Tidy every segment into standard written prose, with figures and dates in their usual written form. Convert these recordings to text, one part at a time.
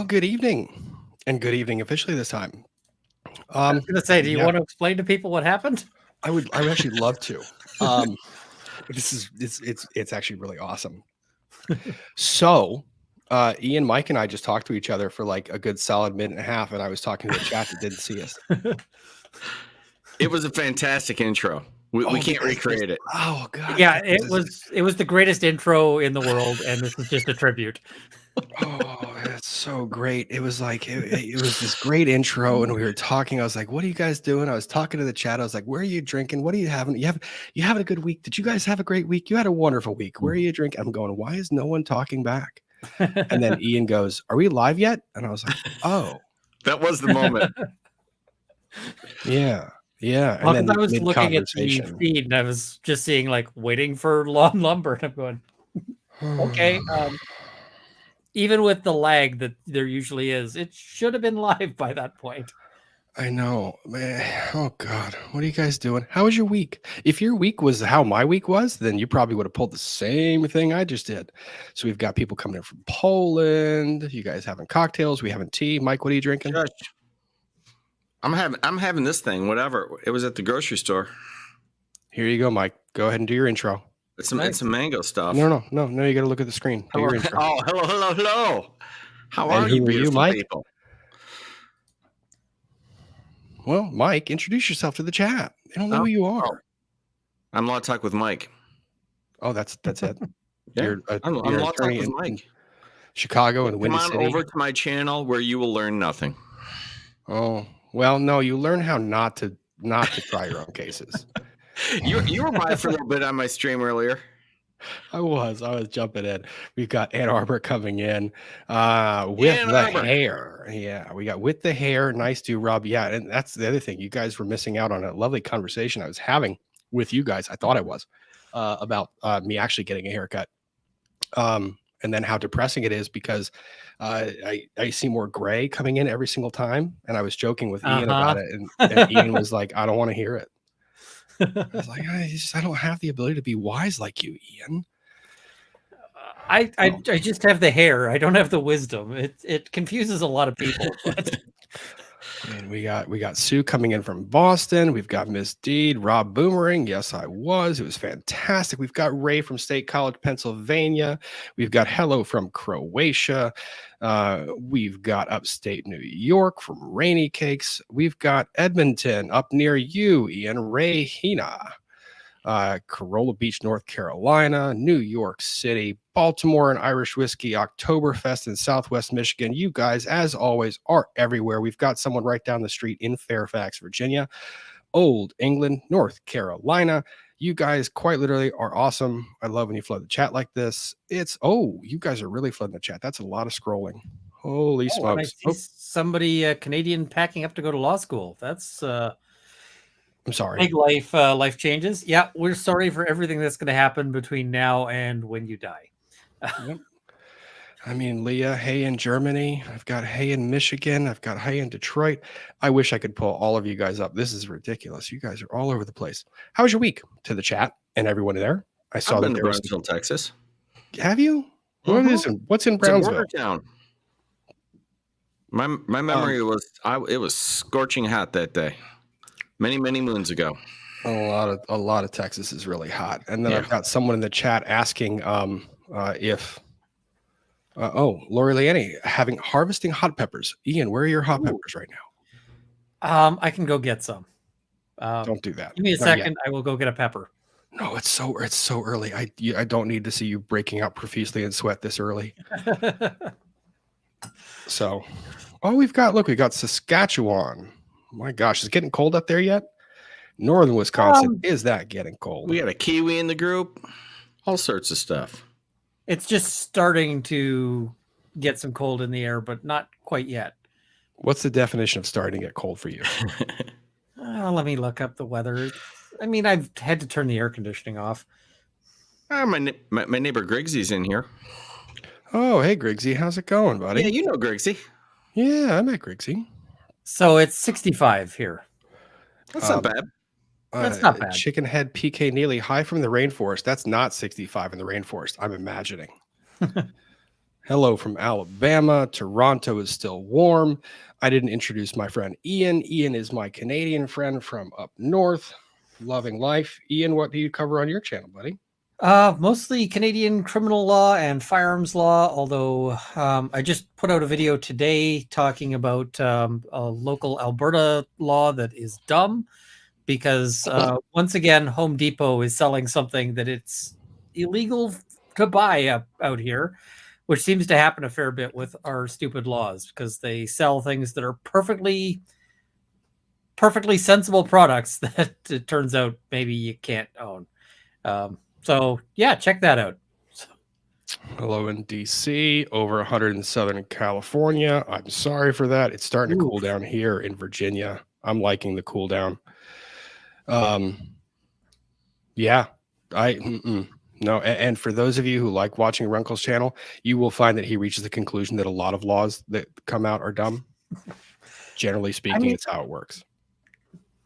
good evening, and good evening officially this time. I was going to say, do you want to explain to people what happened? I would actually love to. It's actually really awesome. So, Ian, Mike, and I just talked to each other for like a good solid minute and a half, and I was talking to the chat that didn't see us. It was a fantastic intro. We can't recreate it. Oh god! Yeah, it was the greatest intro in the world, and this is just a tribute. Oh, that's so great. It was like it was this great intro, and we were talking. I was like, "What are you guys doing?" I was talking to the chat. I was like, "Where are you drinking? What are you having? You having a good week? Did you guys have a great week? You had a wonderful week. Where are you drinking?" I'm going, "Why is no one talking back?" And then Ian goes, "Are we live yet?" And I was like, "Oh, that was the moment." Yeah. Yeah. Well, and then I was looking at the feed and I was just seeing like waiting for Lawn Lumber, and I'm going, okay. Even with the lag that there usually is, it should have been live by that point. I know, man. Oh God, what are you guys doing? How was your week? If your week was how my week was, then you probably would have pulled the same thing I just did. So we've got people coming in from Poland. You guys having cocktails? We having tea. Mike, what are you drinking? Gosh. I'm having this thing, whatever. It was at the grocery store. Here you go, Mike. Go ahead and do your intro. It's some mango stuff. No. You got to look at the screen. Do your intro. Oh, hello. How are you, beautiful Mike? people? Well, Mike, introduce yourself to the chat. They don't know who you are. I'm Law Talk with Mike. Oh, that's it. Yeah, I'm Law Talk with Mike. Chicago and Windy City. Come on over to my channel where you will learn nothing. Oh. Well, no, you learn how not to try your own cases. You were by for a little bit on my stream earlier. I was jumping in. We've got Ann Arbor coming in with the hair. Yeah, we got with the hair. Nice to Rob. Yeah, and that's the other thing. You guys were missing out on a lovely conversation I was having with you guys. I thought I was about me actually getting a haircut. And then how depressing it is because I see more gray coming in every single time. And I was joking with Ian about it. And Ian was like, I don't want to hear it. I was like, I don't have the ability to be wise like you, Ian. I just have the hair. I don't have the wisdom. It confuses a lot of people. And we got Sue coming in from Boston. We've got Miss Deed, Rob Boomerang. Yes, I was. It was fantastic. We've got Ray from State College, Pennsylvania. We've got Hello from Croatia. We've got upstate New York from Rainy Cakes. We've got Edmonton up near you, Ian. Ray Hina. Corolla Beach, North Carolina, New York City, Baltimore and Irish Whiskey, Oktoberfest in Southwest Michigan. You guys, as always, are everywhere. We've got someone right down the street in Fairfax, Virginia, Old England, North Carolina. You guys quite literally are awesome. I love when you flood the chat like this. You guys are really flooding the chat. That's a lot of scrolling. Holy smokes. Somebody Canadian packing up to go to law school. That's I'm sorry. Big life changes. Yeah, we're sorry for everything that's going to happen between now and when you die. Yep. I mean, Leah, hey in Germany. I've got hey in Michigan. I've got hey in Detroit. I wish I could pull all of you guys up. This is ridiculous. You guys are all over the place. How was your week? To the chat and everyone there. I saw that there was Brownsville, Texas. Have you? What's in Brownsville? It's a border town. My memory was it was scorching hot that day. Many moons ago. A lot of Texas is really hot. And then I've got someone in the chat asking if Lori Leanne harvesting hot peppers. Ian, where are your hot peppers right now? I can go get some. Don't do that. Give me a second. I will go get a pepper. No, it's so early. I don't need to see you breaking out profusely in sweat this early. So, we got Saskatchewan. My gosh, is it getting cold up there yet? Northern Wisconsin, is that getting cold? We got a Kiwi in the group. All sorts of stuff. It's just starting to get some cold in the air, but not quite yet. What's the definition of starting to get cold for you? Let me look up the weather. I mean, I've had to turn the air conditioning off. My neighbor Griggsy's in here. Oh, hey, Griggsy. How's it going, buddy? Yeah, you know Griggsy. Yeah, I met Griggsy. So it's 65 here. That's not bad. That's not bad. Chicken Head PK Neely, high from the rainforest. That's not 65 in the rainforest. I'm imagining. Hello from Alabama. Toronto is still warm. I didn't introduce my friend Ian. Ian is my Canadian friend from up north. Loving life. Ian, what do you cover on your channel, buddy? Mostly Canadian criminal law and firearms law, although I just put out a video today talking about a local Alberta law that is dumb because once again, Home Depot is selling something that it's illegal to buy out here, which seems to happen a fair bit with our stupid laws because they sell things that are perfectly sensible products that it turns out maybe you can't own. So yeah, check that out. Hello in DC, over 100 in Southern California. I'm sorry for that. It's starting to cool down here in Virginia. I'm liking the cool down. Yeah, no. And for those of you who like watching Runkle's channel, you will find that he reaches the conclusion that a lot of laws that come out are dumb. Generally speaking, it's how it works.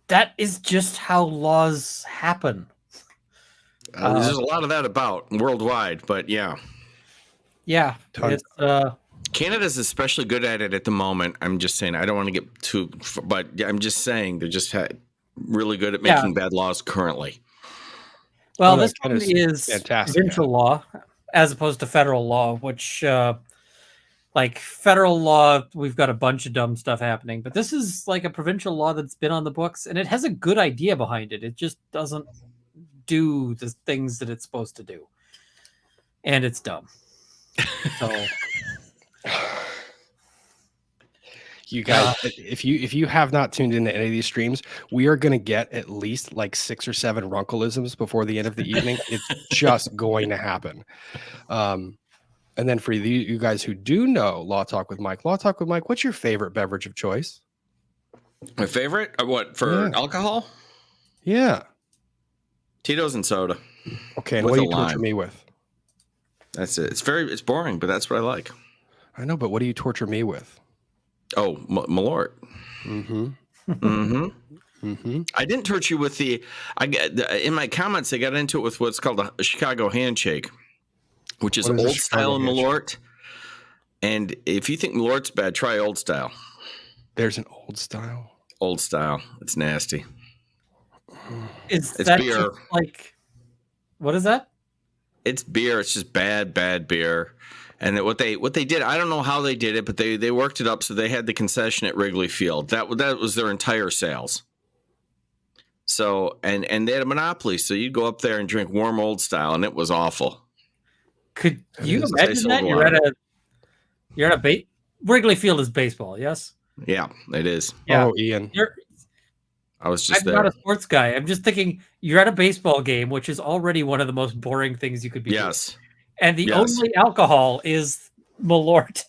That is just how laws happen. There's a lot of that about worldwide, but yeah. Yeah. Canada's especially good at it at the moment. I'm just saying, I don't want to get too, but I'm just saying they're just really good at making bad laws currently. Well, this one is provincial law as opposed to federal law, which like federal law, we've got a bunch of dumb stuff happening, but this is like a provincial law that's been on the books and it has a good idea behind it. It just doesn't do the things that it's supposed to do. And it's dumb. So you guys, if you have not tuned into any of these streams, we are going to get at least like 6 or 7 Runkleisms before the end of the evening. It's just going to happen. And then for you guys who do know Law Talk with Mike, what's your favorite beverage of choice? My favorite? What, for alcohol? Yeah. Tito's and soda. Okay, and what do you torture me with? That's it. It's boring, but that's what I like. I know, but what do you torture me with? Oh, Malort. I didn't torture you with in my comments, I got into it with what's called a Chicago handshake, which is old style Malort. And if you think Malort's bad, try old style. There's an old style. Old style. It's nasty. It's that beer. Like, what is that? It's beer. It's just bad beer. And what they did, I don't know how they did it, but they worked it up so they had the concession at Wrigley Field. That was their entire sales. So and they had a monopoly, so you'd go up there and drink warm old style, and it was awful. Could you imagine that? You're at a Wrigley Field is baseball, yes? Yeah, it is. Yeah. Oh, Ian. I'm not a sports guy. I'm just thinking you're at a baseball game, which is already one of the most boring things you could be doing. And the only alcohol is Malort.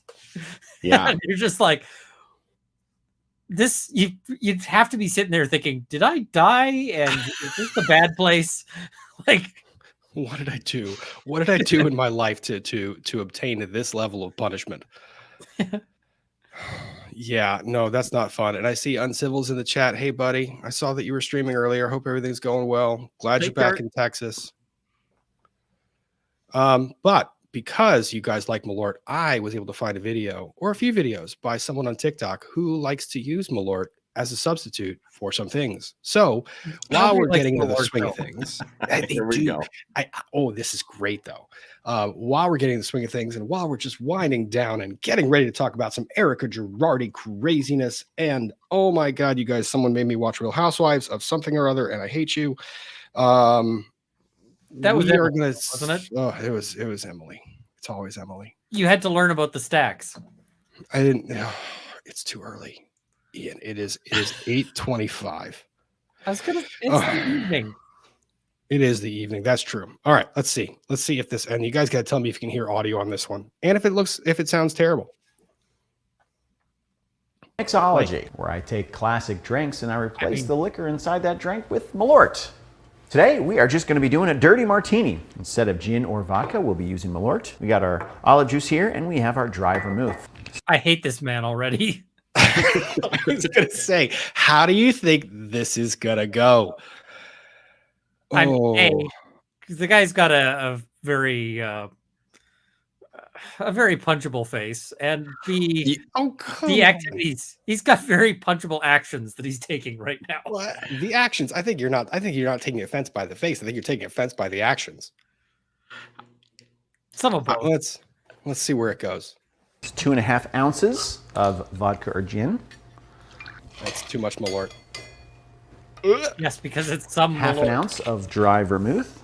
Yeah. And you're just like, this, you'd have to be sitting there thinking, did I die? And is this the bad place? Like, what did I do? What did I do in my life to obtain this level of punishment? Yeah, no, that's not fun. And I see Uncivils in the chat. Hey, buddy, I saw that you were streaming earlier. Hope everything's going well. Glad you're back in Texas. But because you guys like Malort, I was able to find a video or a few videos by someone on TikTok who likes to use Malort as a substitute for some things. So while we're getting into the swing of things, this is great though. While we're getting the swing of things and while we're just winding down and getting ready to talk about some Erica Girardi craziness, and oh my God, you guys, someone made me watch Real Housewives of something or other, and I hate you. That was Emily, wasn't it? Oh, it was Emily. It's always Emily. You had to learn about the stacks. I didn't. It's too early, Ian. It is 8:25. I was gonna. It's the evening. It is the evening. That's true. All right. Let's see if this. And you guys got to tell me if you can hear audio on this one, and if it sounds terrible. Mixology, where I take classic drinks and I replace the liquor inside that drink with Malort. Today, we are just going to be doing a dirty martini. Instead of gin or vodka, we'll be using Malort. We got our olive juice here, and we have our dry vermouth. I hate this man already. I was going to say, how do you think this is going to go? The guy's got a very a very punchable face, and B, Oh, come the on. activities. He's got very punchable actions that he's taking right now. Well, the actions. I think you're not taking offense by the face. I think you're taking offense by the actions. Some of both. Let's see where it goes. 2.5 ounces of vodka or gin. That's too much Malort. Yes, because it's some Half an ounce of dry vermouth.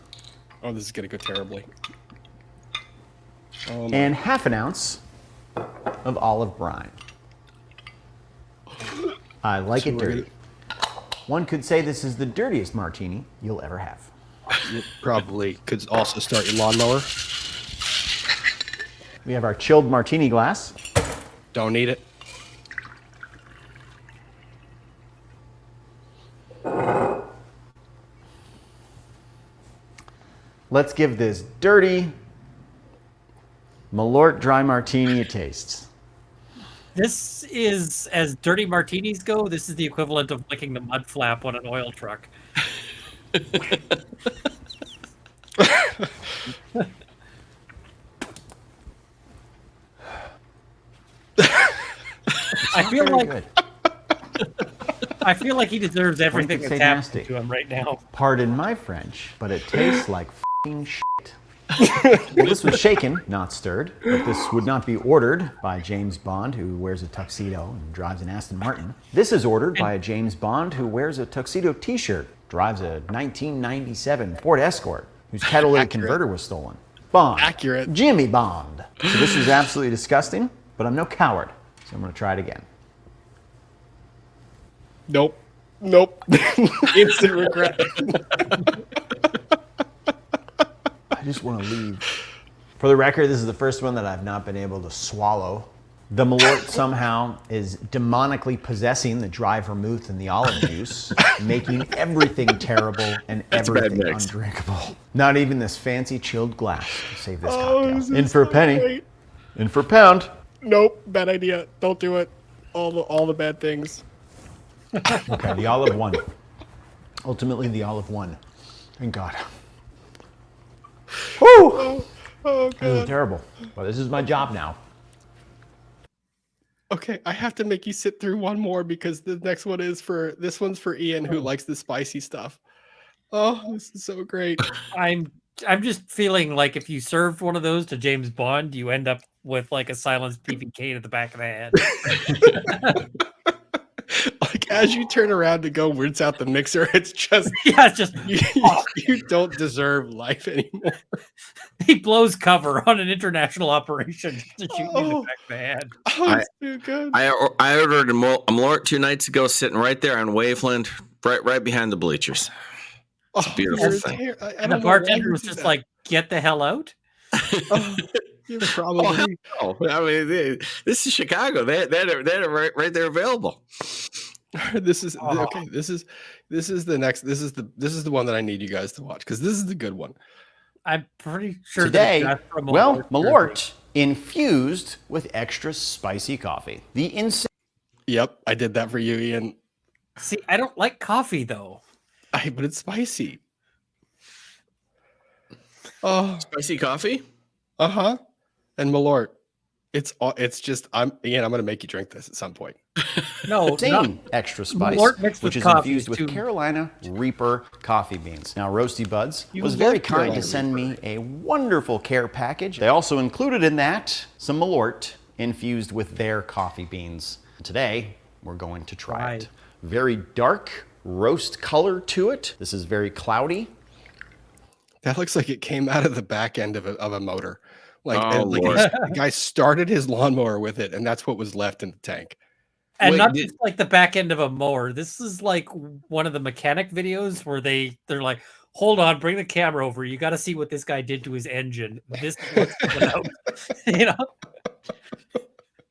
Oh, this is gonna go terribly. Oh, And half an ounce of olive brine. I like it dirty. One could say this is the dirtiest martini you'll ever have. You probably could also start your lawnmower. We have our chilled martini glass. Don't need it. Let's give this dirty Malort dry martini a taste. This is, as dirty martinis go, this is the equivalent of licking the mud flap on an oil truck. I feel like he deserves everything that's happening to him right now. Pardon my French, but it tastes like f***ing shit. Well, this was shaken, not stirred, but this would not be ordered by James Bond, who wears a tuxedo and drives an Aston Martin. This is ordered by a James Bond who wears a tuxedo t-shirt, drives a 1997 Ford Escort, whose catalytic converter was stolen. Bond. Accurate. Jimmy Bond. So this is absolutely disgusting, but I'm no coward, so I'm going to try it again. Nope. Instant regret. I just want to leave. For the record, this is the first one that I've not been able to swallow. The Malort somehow is demonically possessing the dry vermouth and the olive juice, making everything terrible and everything undrinkable. Not even this fancy chilled glass to save this cocktail. In for a penny. Great. In for a pound. Nope. Bad idea. Don't do it. All the bad things. Okay, the olive won. Ultimately, the olive won. Thank God. Woo! Oh This is God. terrible. But this is my job now. Okay, I have to make you sit through one more because the next one is this one's for Ian, who likes the spicy stuff. Oh, this is so great. I'm just feeling like if you served one of those to James Bond, you end up with like a silenced PPK to the back of the head. Like as you turn around to go rinse out the mixer, it's just Yeah, it's just you don't deserve life anymore. he blows cover on an international operation to shoot you in the back of the head. Oh, it's too good. I ordered a Malort 2 nights ago, sitting right there on Waveland, right behind the bleachers. It's a beautiful thing. And the bartender was just like, "Get the hell out!" You're probably. Oh, I mean, this is Chicago. They're right there available. This is okay. This is the next. This is the one that I need you guys to watch because this is the good one. I'm pretty sure Today, that it's from Malort infused with extra spicy coffee. The insane. Yep, I did that for you, Ian. See, I don't like coffee though. But it's spicy. Oh, Spicy coffee. and Malort. It's just Ian. I'm gonna make you drink this at some point. No, Insane extra spice, Malort mixed which with is coffee infused is with too- Carolina Reaper coffee beans. Now, Roasty Buds You was very love kind Carolina to send me a wonderful care package. They also included in that some Malort infused with their coffee beans. Today, we're going to try it. Very dark roast color to it. This is very cloudy. That looks like it came out of the back end of a motor. Like, Oh, like Lord. the guy started his lawnmower with it, and that's what was left in the tank. And Wait, not just like the back end of a mower. This is like one of the mechanic videos where they're like, "Hold on, bring the camera over. You got to see what this guy did to his engine. This is what's coming out." You know.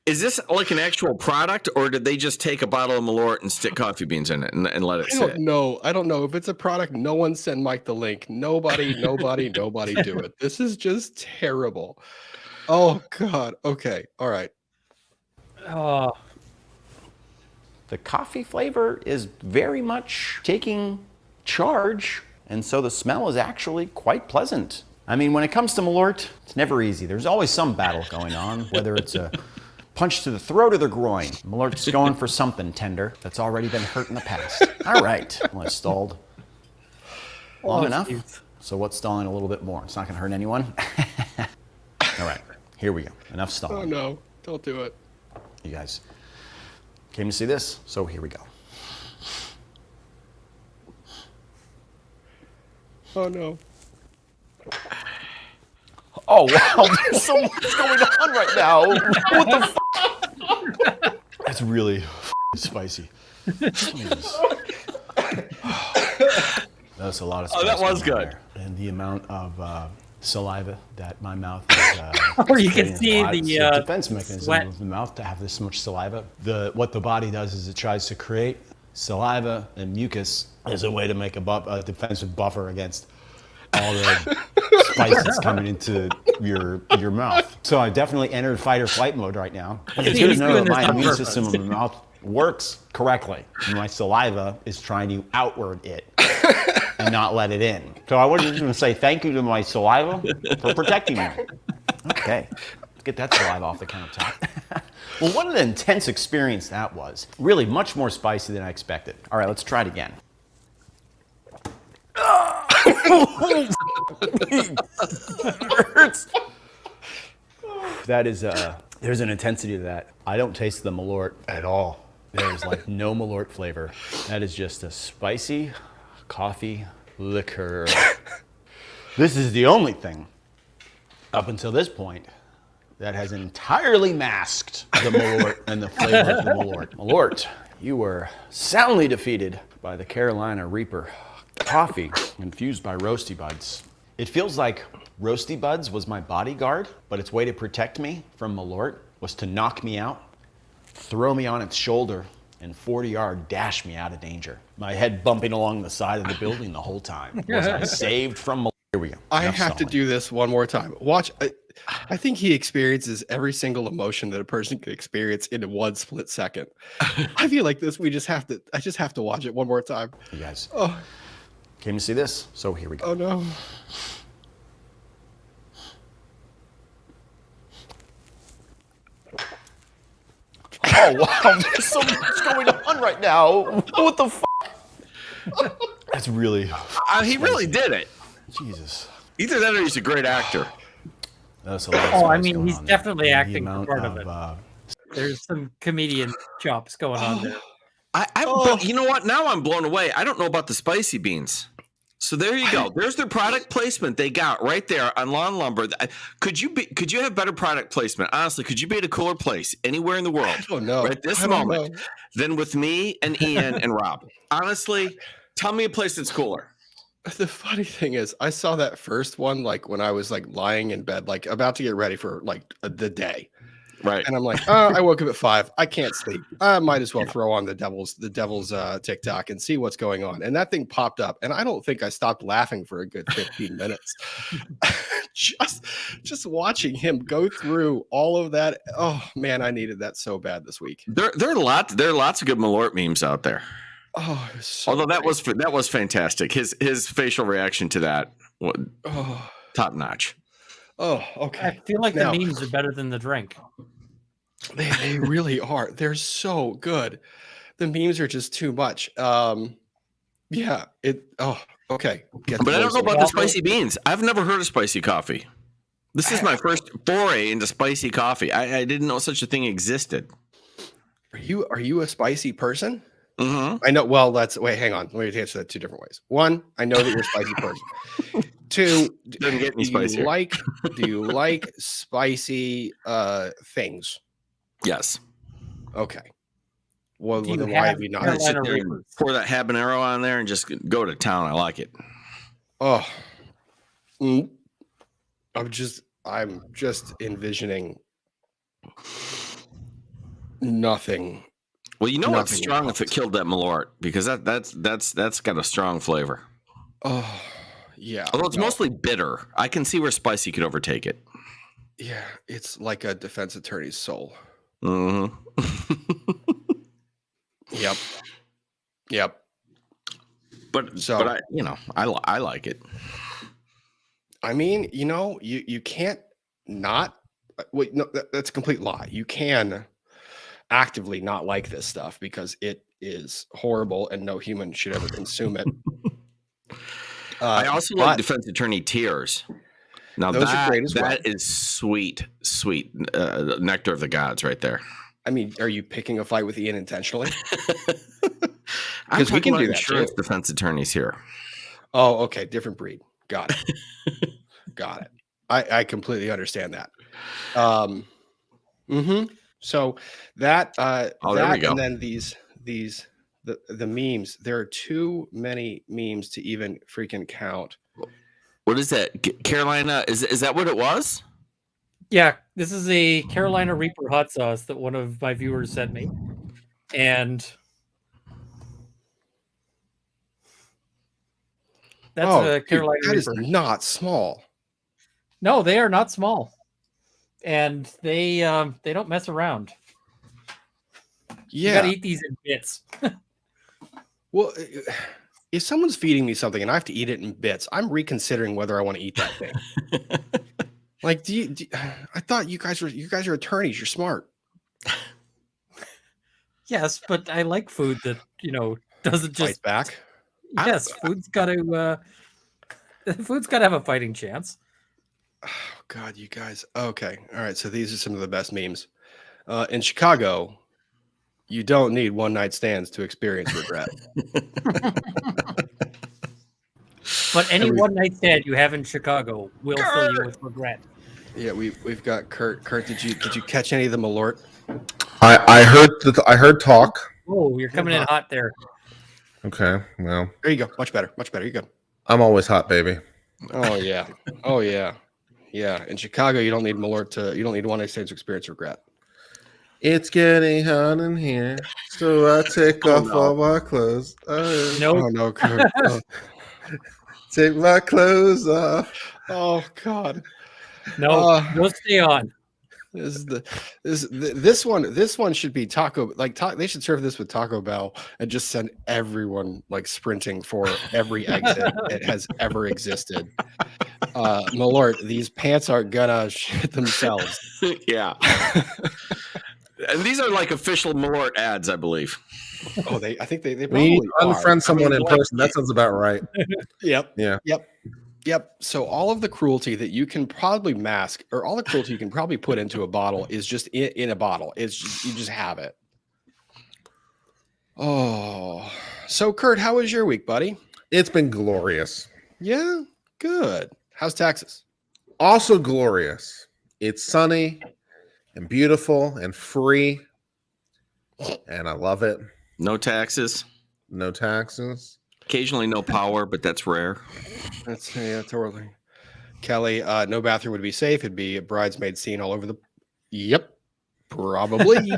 Is this like an actual product, or did they just take a bottle of Malort and stick coffee beans in it and let it I sit? don't know. I don't know if it's a product. No one send Mike the link. Nobody do it. This is just terrible. Oh God. Okay. All right. Oh, The coffee flavor is very much taking charge, and so the smell is actually quite pleasant. I mean, when it comes to Malort, it's never easy. There's always some battle going on, whether it's a punch to the throat or the groin. Malort's going for something tender that's already been hurt in the past. All right, well, I stalled long enough. Geez. So what's stalling a little bit more? It's not gonna hurt anyone. All right, here we go. Enough stalling. Oh no, don't do it. You guys came to see this, so here we go. Oh no. Oh wow, there's so much going on right now. What the f? That's really spicy. Jesus. That's a lot of spice. Oh, that was going on good. there. And the amount of saliva that my mouth is Or you can creating see a lot. It's the a defense mechanism sweat. of the mouth to have this much saliva. What the body does is it tries to create saliva and mucus as a way to make a defensive buffer against all the spice that's coming into your mouth. So I definitely entered fight or flight mode right now. And it's good to know that my immune system in my mouth works correctly. My saliva is trying to outward it and not let it in. So I was just going to say thank you to my saliva for protecting me. Okay, let's get that saliva off the countertop. Well, what an intense experience that was. Really much more spicy than I expected. All right, let's try it again. Hurts. That is, there's an intensity to that. I don't taste the Malort at all. There's like no Malort flavor. That is just a spicy coffee liquor. This is the only thing up until this point that has entirely masked the Malort and the flavor of the Malort. Malort, you were soundly defeated by the Carolina Reaper coffee infused by Roasty Buds. It feels like Roasty Buds was my bodyguard, but its way to protect me from Malort was to knock me out, throw me on its shoulder, and 40-yard dash me out of danger. My head bumping along the side of the building the whole time. Was I saved from Malort? Here we go. I Enough have to stalling. do this one more time. Watch. I think he experiences every single emotion that a person could experience in one split second. I feel like this. I just have to watch it one more time. You guys Oh, came to see this, so here we go. oh no. Oh wow, there's so much going on right now. What the f? That's really He really did it. Jesus. Either that or he's a great actor. That's a lot of Oh, I spice mean, going he's on there. definitely And the acting for amount part of it. There's some comedian chops going on there. You know what? Now I'm blown away. I don't know about the spicy beans. So there you go. There's their product placement they got right there on Lawn Lumber. Could you have better product placement? Honestly, could you be at a cooler place anywhere in the world? I don't know. Right this I don't moment know. than with me and Ian and Rob. Honestly, tell me a place that's cooler. The funny thing is, I saw that first one like when I was like lying in bed, like about to get ready for like the day. Right. And I'm like, oh, I woke up at 5. I can't sleep. I might as well throw on the devil's TikTok and see what's going on. And that thing popped up, and I don't think I stopped laughing for a good 15 minutes. just watching him go through all of that. Oh man, I needed that so bad this week. There are lots of good Malort memes out there. Oh, it was so Although that great. was fantastic. His facial reaction to that, Oh, top notch. Okay. I feel like Now- the memes are better than the drink. They really are. They're so good. The memes are just too much. Yeah. Okay. But I don't know about the spicy beans. I've never heard of spicy coffee. This is my first foray into spicy coffee. I didn't know such a thing existed. Are you a spicy person? Mm-hmm. I know. Well, wait. Hang on. Let me answer that 2 different ways. 1, I know that you're a spicy person. 2, Doesn't get any spicier. do you like spicy things? Yes. Okay. Well, Do you then why have have you not? Carolina Sit there and Reapers? pour that habanero on there and just go to town. I like it. Oh, I'm just envisioning nothing. Well, you know what's Nothing strong else. if it killed that Malort because that's got a strong flavor. Oh, yeah. Although it's no. mostly bitter, I can see where spicy could overtake it. Yeah, it's like a defense attorney's soul. Mm-hmm. Yep. But So- I like it. I mean, you can't not. Wait, no, that's a complete lie. You can actively not like this stuff because it is horrible and no human should ever consume it. I also like defense attorney tears. Now those are great as well. That is sweet, sweet nectar of the gods right there. I mean, are you picking a fight with Ian intentionally? Because we can do that insurance too. defense attorneys here. Oh, okay, different breed. Got it. Got it. I completely understand that. So that there we go. and then the memes. There are too many memes to even freaking count. What is that? Carolina? Is that what it was? Yeah, this is a Carolina Reaper hot sauce that one of my viewers sent me, and that's a Carolina Reaper. That is not small. No, they are not small, and they don't mess around. Yeah, you gotta eat these in bits. Well, if someone's feeding me something and I have to eat it in bits, I'm reconsidering whether I want to eat that thing. Like, I thought you guys are attorneys. You're smart. Yes, but I like food that doesn't just fight back. Yes, food's got to have a fighting chance. Oh God, you guys. Okay, all right. So these are some of the best memes. In Chicago, you don't need one night stands to experience regret. But any one night stand you have in Chicago will fill you with regret. Yeah, we've got Kurt. Kurt, did you catch any of the Malort? I heard talk. Oh, you're coming in hot there. Okay, well, there you go. Much better. You go. I'm always hot, baby. Oh yeah. Yeah. In Chicago, you don't need Malort you don't need one night stands to experience regret. It's getting hot in here, so I take off all my clothes. Oh no, Kurt. Take my clothes off. Oh God. No, we'll stay on. This one should be taco. They should serve this with Taco Bell and just send everyone sprinting for every exit it has ever existed. Malort, these pants are gonna shit themselves. Yeah. And these are official Malort ads, I believe. Oh, I think they probably unfriend someone in person. That sounds about right. Yep. Yeah. Yep. So all of the cruelty that you can probably mask, or all the cruelty you can probably put into a bottle, is just in a bottle. It's just, you just have it. Oh, so Kurt, how was your week, buddy? It's been glorious. Yeah, good. How's Texas? Also glorious. It's sunny and beautiful and free, and I love it. No taxes. No taxes. Occasionally no power, but that's rare. That's totally. Kelly, no bathroom would be safe. It'd be a bridesmaid scene all over the. Yep, probably.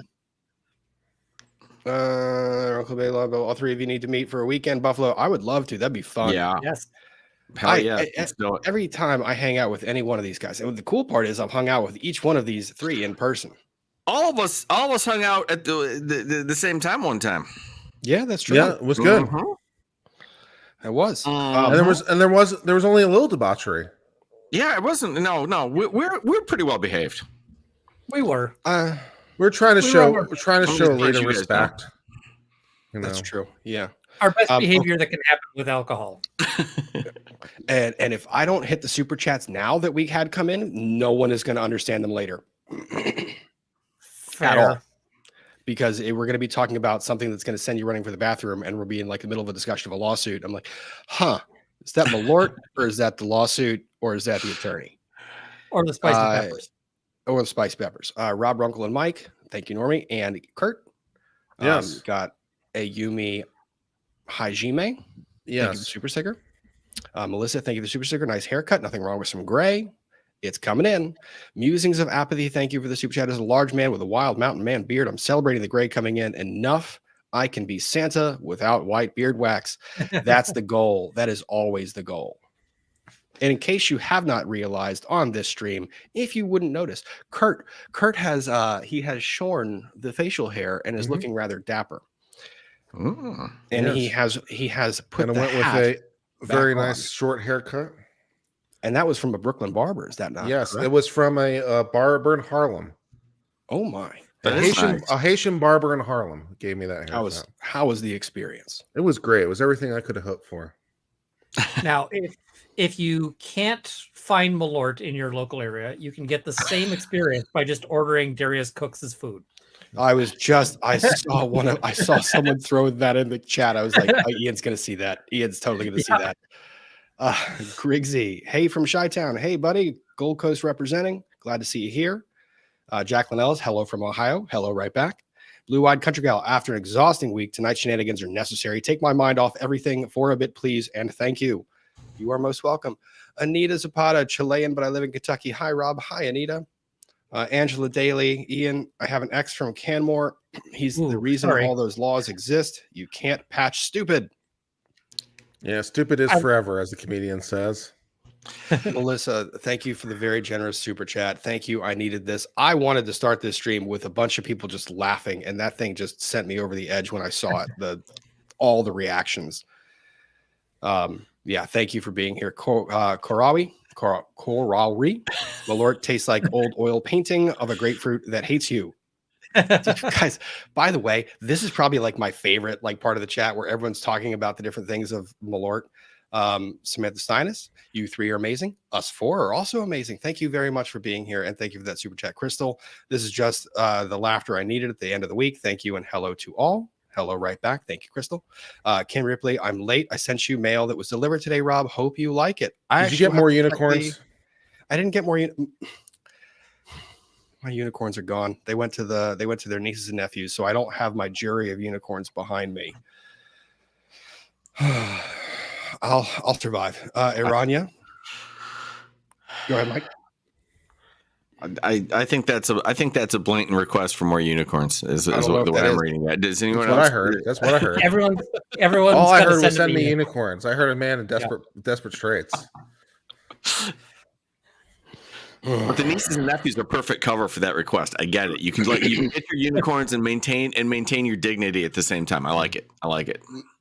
Uncle Bay, all three of you need to meet for a weekend, Buffalo. I would love to. That'd be fun. Yeah. Yes. Hell yeah. Every time I hang out with any one of these guys, and the cool part is I've hung out with each one of these three in person. All of us hung out at the same time one time. Yeah, that's true. Yeah, it was good. Mm-hmm. It was. And there was only a little debauchery. Yeah, it wasn't. No, we're pretty well behaved. We were. We're trying to show a little respect. That's true. Yeah. Our best behavior that can happen with alcohol. and if I don't hit the super chats now that we had come in, no one is going to understand them later. At all. Because we're going to be talking about something that's going to send you running for the bathroom, and we'll be in the middle of a discussion of a lawsuit. I'm like, is that Malort, or is that the lawsuit, or is that the attorney? Or the spicy peppers. Or the spicy peppers. Rob, Runkle, and Mike, thank you, Normie, and Kurt. Yes. Got a Yumi Hajime. Yes. Thank you for the super sticker. Melissa, thank you for the super sticker. Nice haircut. Nothing wrong with some gray. It's coming in. Musings of Apathy, thank you for the super chat. As a large man with a wild mountain man beard, I'm celebrating the gray coming in. Enough. I can be Santa without white beard wax. That's the goal. That is always the goal. And in case you have not realized on this stream, if you wouldn't notice, Kurt has he has shorn the facial hair and is looking rather dapper. Mm. And he has put and I went with a very nice short haircut. And that was from a Brooklyn barber. Is that not? Yes, correct? it was from a barber in Harlem. Oh my! That is nice. A Haitian barber in Harlem gave me that haircut. How was the experience? It was great. It was everything I could have hoped for. Now, if you can't find Malort in your local area, you can get the same experience by just ordering Darius Cooks' food. I saw someone throw that in the chat. I was like, oh, Ian's gonna see that. Ian's totally gonna see that. Griggsy, hey from Chi-Town. Hey buddy, Gold Coast representing. Glad to see you here. Jacqueline Ellis, hello from Ohio. Hello right back. Blue-eyed country gal, after an exhausting week, tonight's shenanigans are necessary. Take my mind off everything for a bit, please, and thank you. You are most welcome. Anita Zapata, Chilean, but I live in Kentucky. Hi, Rob. Hi, Anita. Angela Daly, Ian, I have an ex from Canmore. He's the reason all those laws exist. You can't patch stupid. Yeah, stupid is forever, as the comedian says. Melissa, thank you for the very generous super chat. Thank you. I needed this. I wanted to start this stream with a bunch of people just laughing, and that thing just sent me over the edge when I saw it. All the reactions. Yeah, thank you for being here. Korawi. Malort tastes like old oil painting of a grapefruit that hates you. Guys, by the way, this is probably like my favorite part of the chat where everyone's talking about the different things of Malort. Samantha Steinis, you three are amazing. Us four are also amazing. Thank you very much for being here, and thank you for that super chat. Crystal, this is just the laughter I needed at the end of the week. Thank you, and hello to all. Hello right back. Thank you, Crystal. Ken Ripley, I'm late. I sent you mail that was delivered today, Rob. Hope you like it. Did you get more unicorns? I didn't get more. My unicorns are gone. They went to their nieces and nephews, so I don't have my jury of unicorns behind me. I'll survive. Irania, go ahead, Mike. I think that's a blatant request for more unicorse. Is what I'm reading. Does anyone else? What I heard. That's what I heard. Everyone. All I heard was send me unicorns. I heard a man in desperate straits. But the nieces and nephews are perfect cover for that request. I get it. You can get your unicorns and maintain your dignity at the same time. I like it.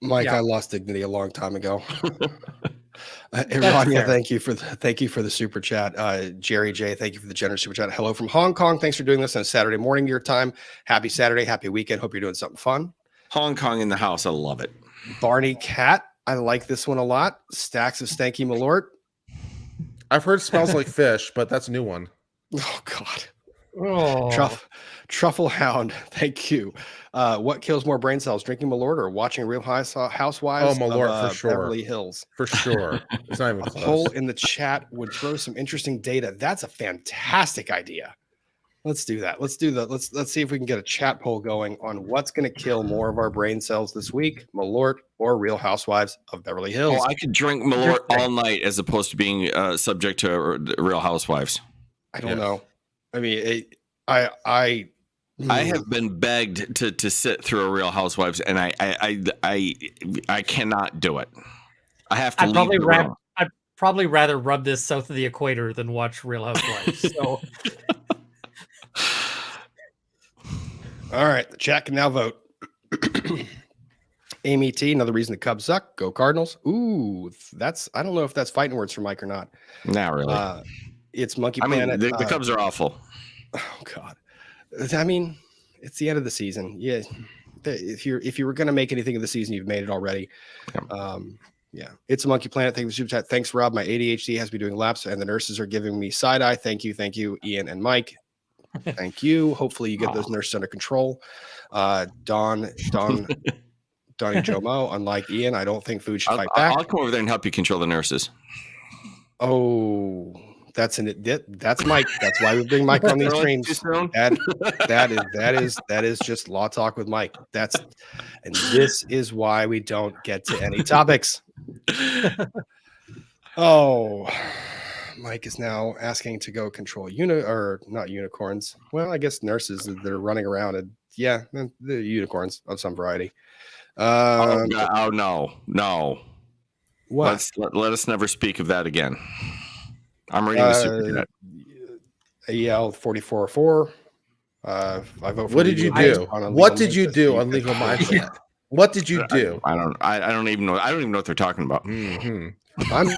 Mike, I lost dignity a long time ago. Irania, thank you for the super chat. Jerry J, thank you for the generous super chat. Hello from Hong Kong. Thanks for doing this on a Saturday morning your time. Happy Saturday, happy weekend. Hope you're doing something fun. Hong Kong in the house. I love it. Barney Cat, I like this one a lot. Stacks of Stanky Malort. I've heard smells like fish, but that's a new one. Oh God. Oh. Truffle Hound, thank you. What kills more brain cells, drinking Malort or watching Real Housewives? Oh, Malort for sure. Beverly Hills, for sure. It's not even close. A poll in the chat would throw some interesting data. That's a fantastic idea. Let's do that. Let's see if we can get a chat poll going on what's going to kill more of our brain cells this week, Malort or Real Housewives of Beverly Hills. Oh, I could drink Malort all night as opposed to being subject to Real Housewives. I don't know. I mean, I have been begged to sit through a Real Housewives, and I cannot do it. I have to leave. I'd probably rather rub this south of the equator than watch Real Housewives. So. All right, the chat can now vote. Amy T, another reason the Cubs suck. Go Cardinals. Ooh, I don't know if that's fighting words for Mike or not. Not really. It's Monkey Planet. The Cubs are awful. Oh God. I mean, it's the end of the season. Yeah. If you were going to make anything of the season, you've made it already. Yeah. It's a Monkey Planet. Thank you for the super chat. Thanks, Rob. My ADHD has me doing laps, and the nurses are giving me side eye. Thank you, Ian and Mike. Thank you. Hopefully you get those nurses under control. Donnie Jomo, unlike Ian, I don't think food should fight back. I'll come over there and help you control the nurses. Oh, that's Mike. That's why we bring Mike on these streams. That is just law talk with Mike. And this is why we don't get to any topics. Oh, Mike is now asking to go control not unicorns. Well, I guess nurses that are running around, and the unicorns of some variety. No. What? Let us never speak of that again. I'm reading the super chat. AEL 4404. I vote for. What did you do? What did you do on Legal Mindset? What did you do? I don't even know. I don't even know what they're talking about. Mm-hmm. I'm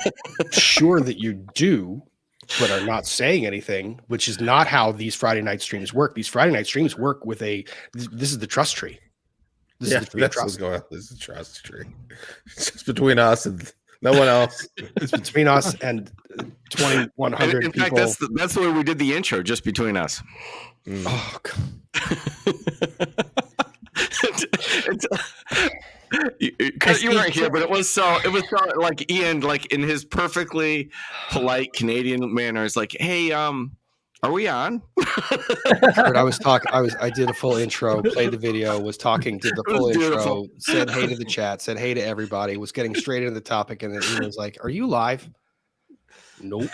sure that you do, but are not saying anything, which is not how these Friday night streams work. These Friday night streams work with this is the trust tree. This is the tree of that's what's trust. going on. This is a trust tree. It's just between us and no one else. It's between us and 2,100 In people. fact, that's the way we did the intro, just between us. Oh, God. You weren't here, but it was so like Ian, like in his perfectly polite Canadian manner, is like, "Hey, are we on?" Kurt, I did a full intro, played the video, was talking, did the full intro, said hey to the chat, said hey to everybody, was getting straight into the topic, and then Ian was like, "Are you live?" Nope.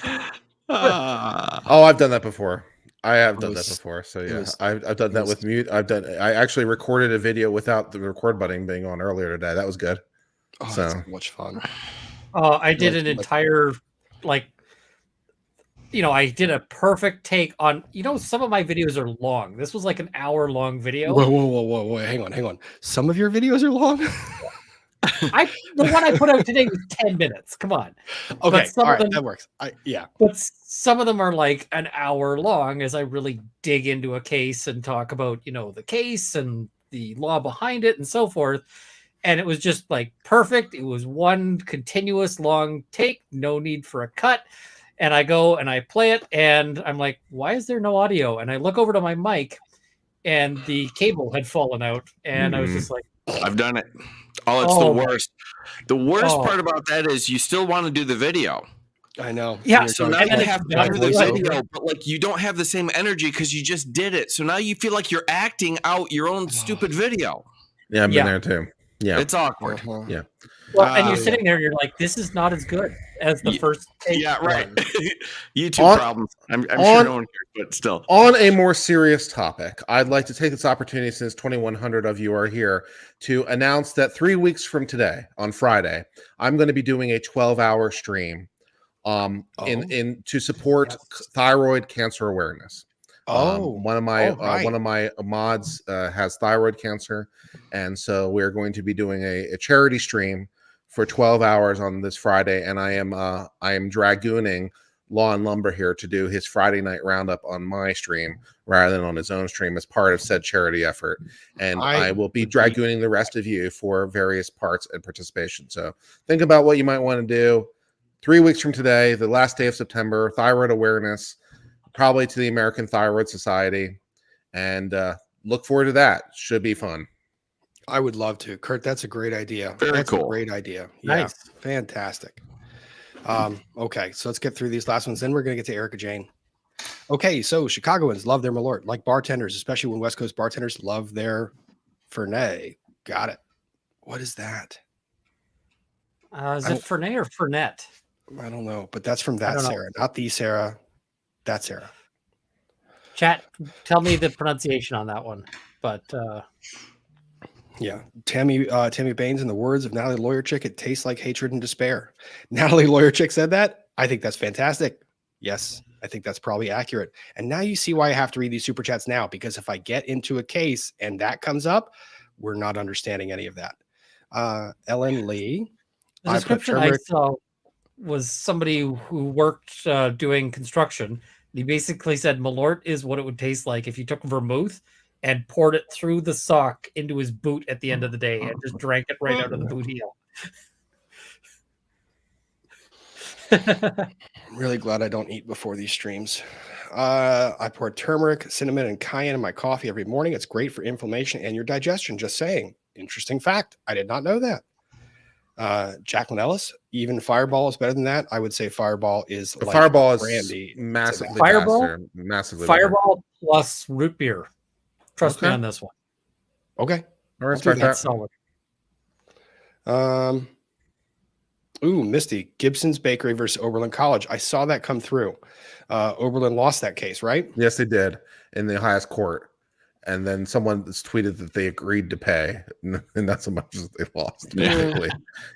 Oh, I've done that before. I have done that before. So yeah, I've done that with mute. I actually recorded a video without the record button being on earlier today. That was good. Oh, so that's much fun. I did an entire I did a perfect take on, some of my videos are long. This was like an hour-long video. Whoa. Hang on. Some of your videos are long? The one I put out today was 10 minutes. Come on. Okay, all right, that works. But some of them are like an hour long as I really dig into a case and talk about, the case and the law behind it and so forth. And it was just like perfect. It was one continuous long take, no need for a cut. And I go and I play it and I'm like, why is there no audio? And I look over to my mic and the cable had fallen out. And I was just like, I've done it. Oh, it's the worst. The worst part about that is you still want to do the video. I know. Yeah. So now you have to do the video, but like you don't have the same energy because you just did it. So now you feel like you're acting out your own stupid video. Yeah, I've been there too. Yeah. It's awkward. Yeah. Well, and you're sitting there and you're like, this is not as good as the first take. Yeah, right. YouTube problems. I'm sure no one cares, but still. On a more serious topic, I'd like to take this opportunity, since 2,100 of you are here, to announce that 3 weeks from today, on Friday, I'm going to be doing a 12-hour stream to support thyroid cancer awareness. One of my mods has thyroid cancer, and so we're going to be doing a charity stream for 12 hours on this Friday, and I am dragooning Law and Lumber here to do his Friday night roundup on my stream rather than on his own stream as part of said charity effort. And I will be dragooning the rest of you for various parts and participation. So think about what you might want to do. 3 weeks from today, the last day of September, thyroid awareness, probably to the American Thyroid Society, and look forward to that. Should be fun. I would love to. Kurt, that's a great idea. That's a great idea. Yeah, nice. Fantastic. Okay, so let's get through these last ones. Then we're going to get to Erica Jane. Okay, so Chicagoans love their Malort, like bartenders, especially when West Coast bartenders love their Fernet. Got it. What is that? Is it Fernet or Fernet? I don't know, but that's from that Sarah, not the Sarah. That Sarah. Chat, tell me the pronunciation on that one. But yeah, Tammy Baines, in the words of Natalie Lawyer Chick, it tastes like hatred and despair. Natalie Lawyer Chick said that. I think that's fantastic. Yes, I think that's probably accurate. And now you see why I have to read these super chats now, because if I get into a case and that comes up, we're not understanding any of that. Ellen Lee. The description I saw was somebody who worked doing construction. He basically said Malort is what it would taste like if you took vermouth and poured it through the sock into his boot at the end of the day and just drank it right out of the boot heel. I'm really glad I don't eat before these streams. I pour turmeric, cinnamon, and cayenne in my coffee every morning. It's great for inflammation and your digestion. Just saying. Interesting fact. I did not know that. Jacqueline Ellis, even Fireball is better than that. I would say Fireball is like Fireball brandy. Is massively Fireball, faster, massively Fireball plus root beer. Trust me on this one. Okay. All right, start that. Solid. Misty, Gibson's Bakery versus Oberlin College. I saw that come through. Oberlin lost that case, right? Yes, they did in the highest court. And then someone tweeted that they agreed to pay, and not so much as they lost. Basically,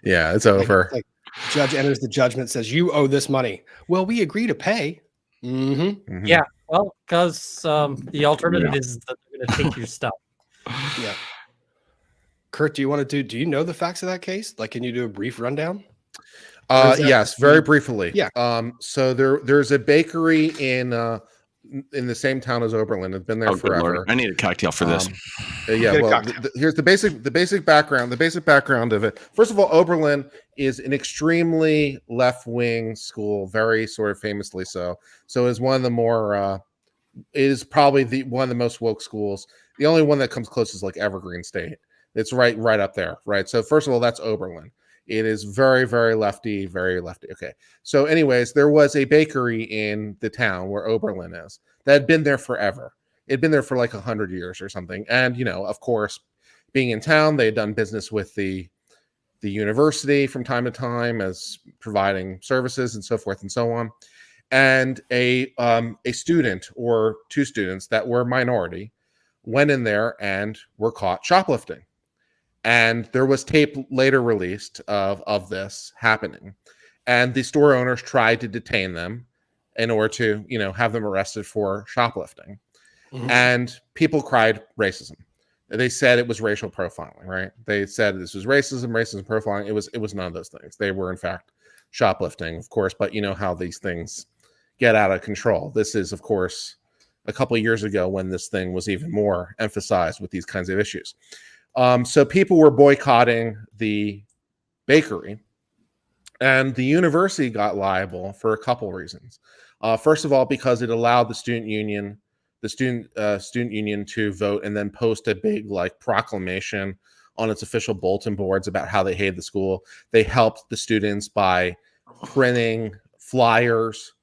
yeah, it's over. Like judge enters the judgment, says you owe this money. Well, we agree to pay. Mm-hmm. Yeah, well, because the alternative is that they're going to take your stuff. Yeah. Kurt, do you know the facts of that case? Like, can you do a brief rundown? Yes, very briefly. Yeah. So there's a bakery in the same town as Oberlin. It's been there Good Lord. forever. I need a cocktail for this. Yeah, Get a well, cocktail. here's the basic background. The basic background of it. First of all, Oberlin is an extremely left-wing school, very sort of famously so. So it's one of the more. It is probably one of the most woke schools. The only one that comes close is like Evergreen State. It's right up there, right? So first of all, that's Oberlin. It is very, very lefty, very lefty. Okay. So, anyways, there was a bakery in the town where Oberlin is that had been there forever. It had been there for like 100 years or something. And, you know, of course, being in town, they had done business with the university from time to time as providing services and so forth and so on. And a student or two students that were minority went in there and were caught shoplifting. And there was tape later released of this happening. And the store owners tried to detain them in order to, you know, have them arrested for shoplifting. Mm-hmm. And people cried racism. They said it was racial profiling, right? They said this was racism profiling. It was none of those things. They were, in fact, shoplifting, of course. But you know how these things get out of control. This is, of course, a couple of years ago when this thing was even more emphasized with these kinds of issues. So people were boycotting the bakery, and the university got liable for a couple reasons. First of all, because it allowed the student union to vote and then post a big like proclamation on its official bulletin boards about how they hated the school. They helped the students by printing flyers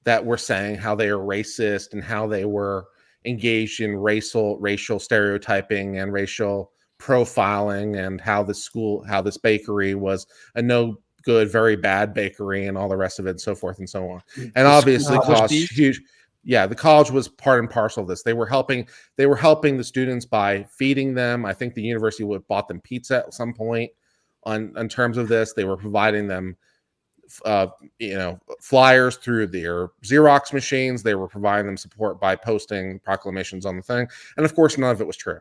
that were saying how they are racist and how they were engaged in racial stereotyping and racial profiling, and how this bakery was a no good, very bad bakery, and all the rest of it, and so forth and so on. And obviously caused huge. Yeah, the college was part and parcel of this. They were helping the students by feeding them. I think the university would have bought them pizza at some point on terms of this. They were providing them flyers through their Xerox machines. They were providing them support by posting proclamations on the thing. And of course, none of it was true.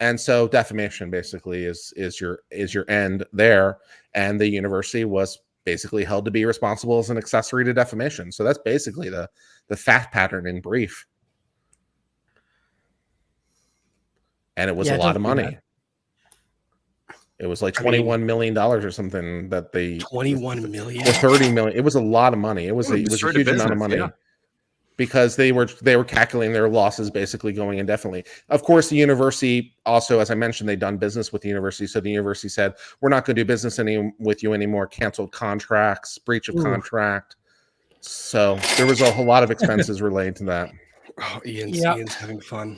And so defamation basically is your end there. And the university was basically held to be responsible as an accessory to defamation. So that's basically the fact pattern in brief. And it was a lot of money. It was like $21 million or something that they 21 million or 30 million. It was a lot of money. It was a huge amount of money. Yeah. Because they were calculating their losses basically going indefinitely. Of course, the university also, as I mentioned, they'd done business with the university. So the university said, we're not going to do business with you anymore. Canceled contracts, breach of contract. So there was a whole lot of expenses related to that. Oh, Ian's having fun.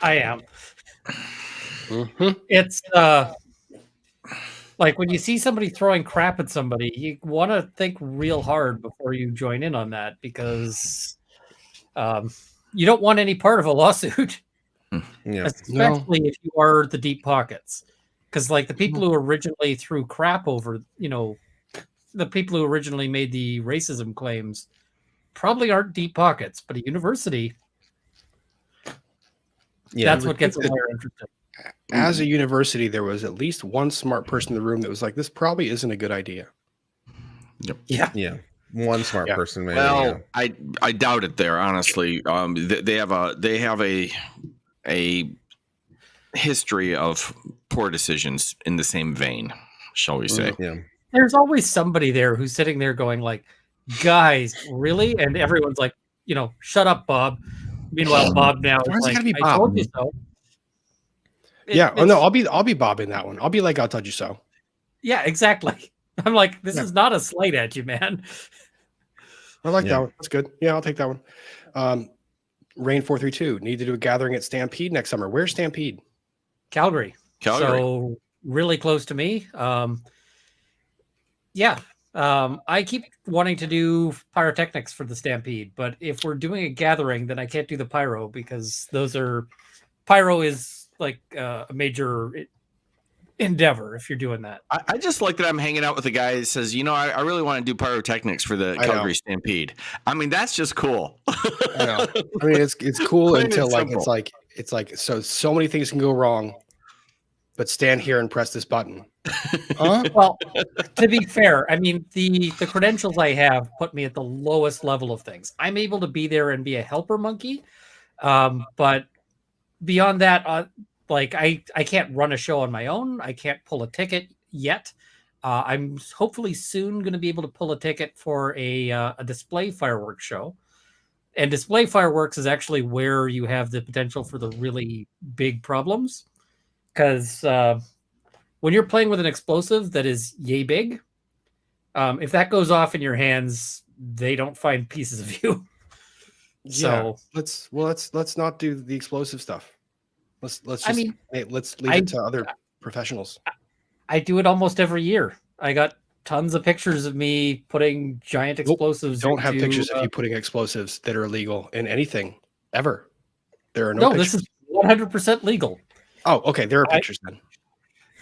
I am. Mm-hmm. It's like when you see somebody throwing crap at somebody, you want to think real hard before you join in on that, because you don't want any part of a lawsuit, especially if you are the deep pockets. Because like the people who originally threw crap over, the people who originally made the racism claims probably aren't deep pockets, but a university, that's what gets a lawyer interested. As a university, there was at least one smart person in the room that was like, this probably isn't a good idea. Yep. Yeah. One smart person. Maybe, well, I doubt it there, honestly. They have a history of poor decisions in the same vein, shall we say. Yeah. There's always somebody there who's sitting there going like, guys, really? And everyone's like, shut up, Bob. Meanwhile, Bob now is like, I told you so. I'll be Bob in that one. I'll be like, I told you so. Yeah, exactly. I'm like, this is not a slight at you, man. I like that one. That's good. Yeah, I'll take that one. Rain 432 need to do a gathering at Stampede next summer. Where's Stampede? Calgary. So really close to me. I keep wanting to do pyrotechnics for the Stampede, but if we're doing a gathering, then I can't do the pyro, because pyro is like a major endeavor if you're doing that. I just like that I'm hanging out with a guy that says, I really want to do pyrotechnics for the Calgary Stampede. I mean, that's just cool. I know. I mean, it's cool until like it's like so many things can go wrong. but stand here and press this button. Huh? Well, to be fair, I mean, the credentials I have put me at the lowest level of things. I'm able to be there and be a helper monkey, but beyond that, like I can't run a show on my own. I can't pull a ticket yet. I'm hopefully soon going to be able to pull a ticket for a display fireworks show. And display fireworks is actually where you have the potential for the really big problems. Because when you're playing with an explosive that is yay big, if that goes off in your hands, they don't find pieces of you. So let's not do the explosive stuff. Let's just let's leave it to other professionals. I do it almost every year. I got tons of pictures of me putting giant explosives. Don't have pictures of you putting explosives that are illegal in anything ever. There are no pictures. This is 100% legal. Oh, okay. There are pictures then.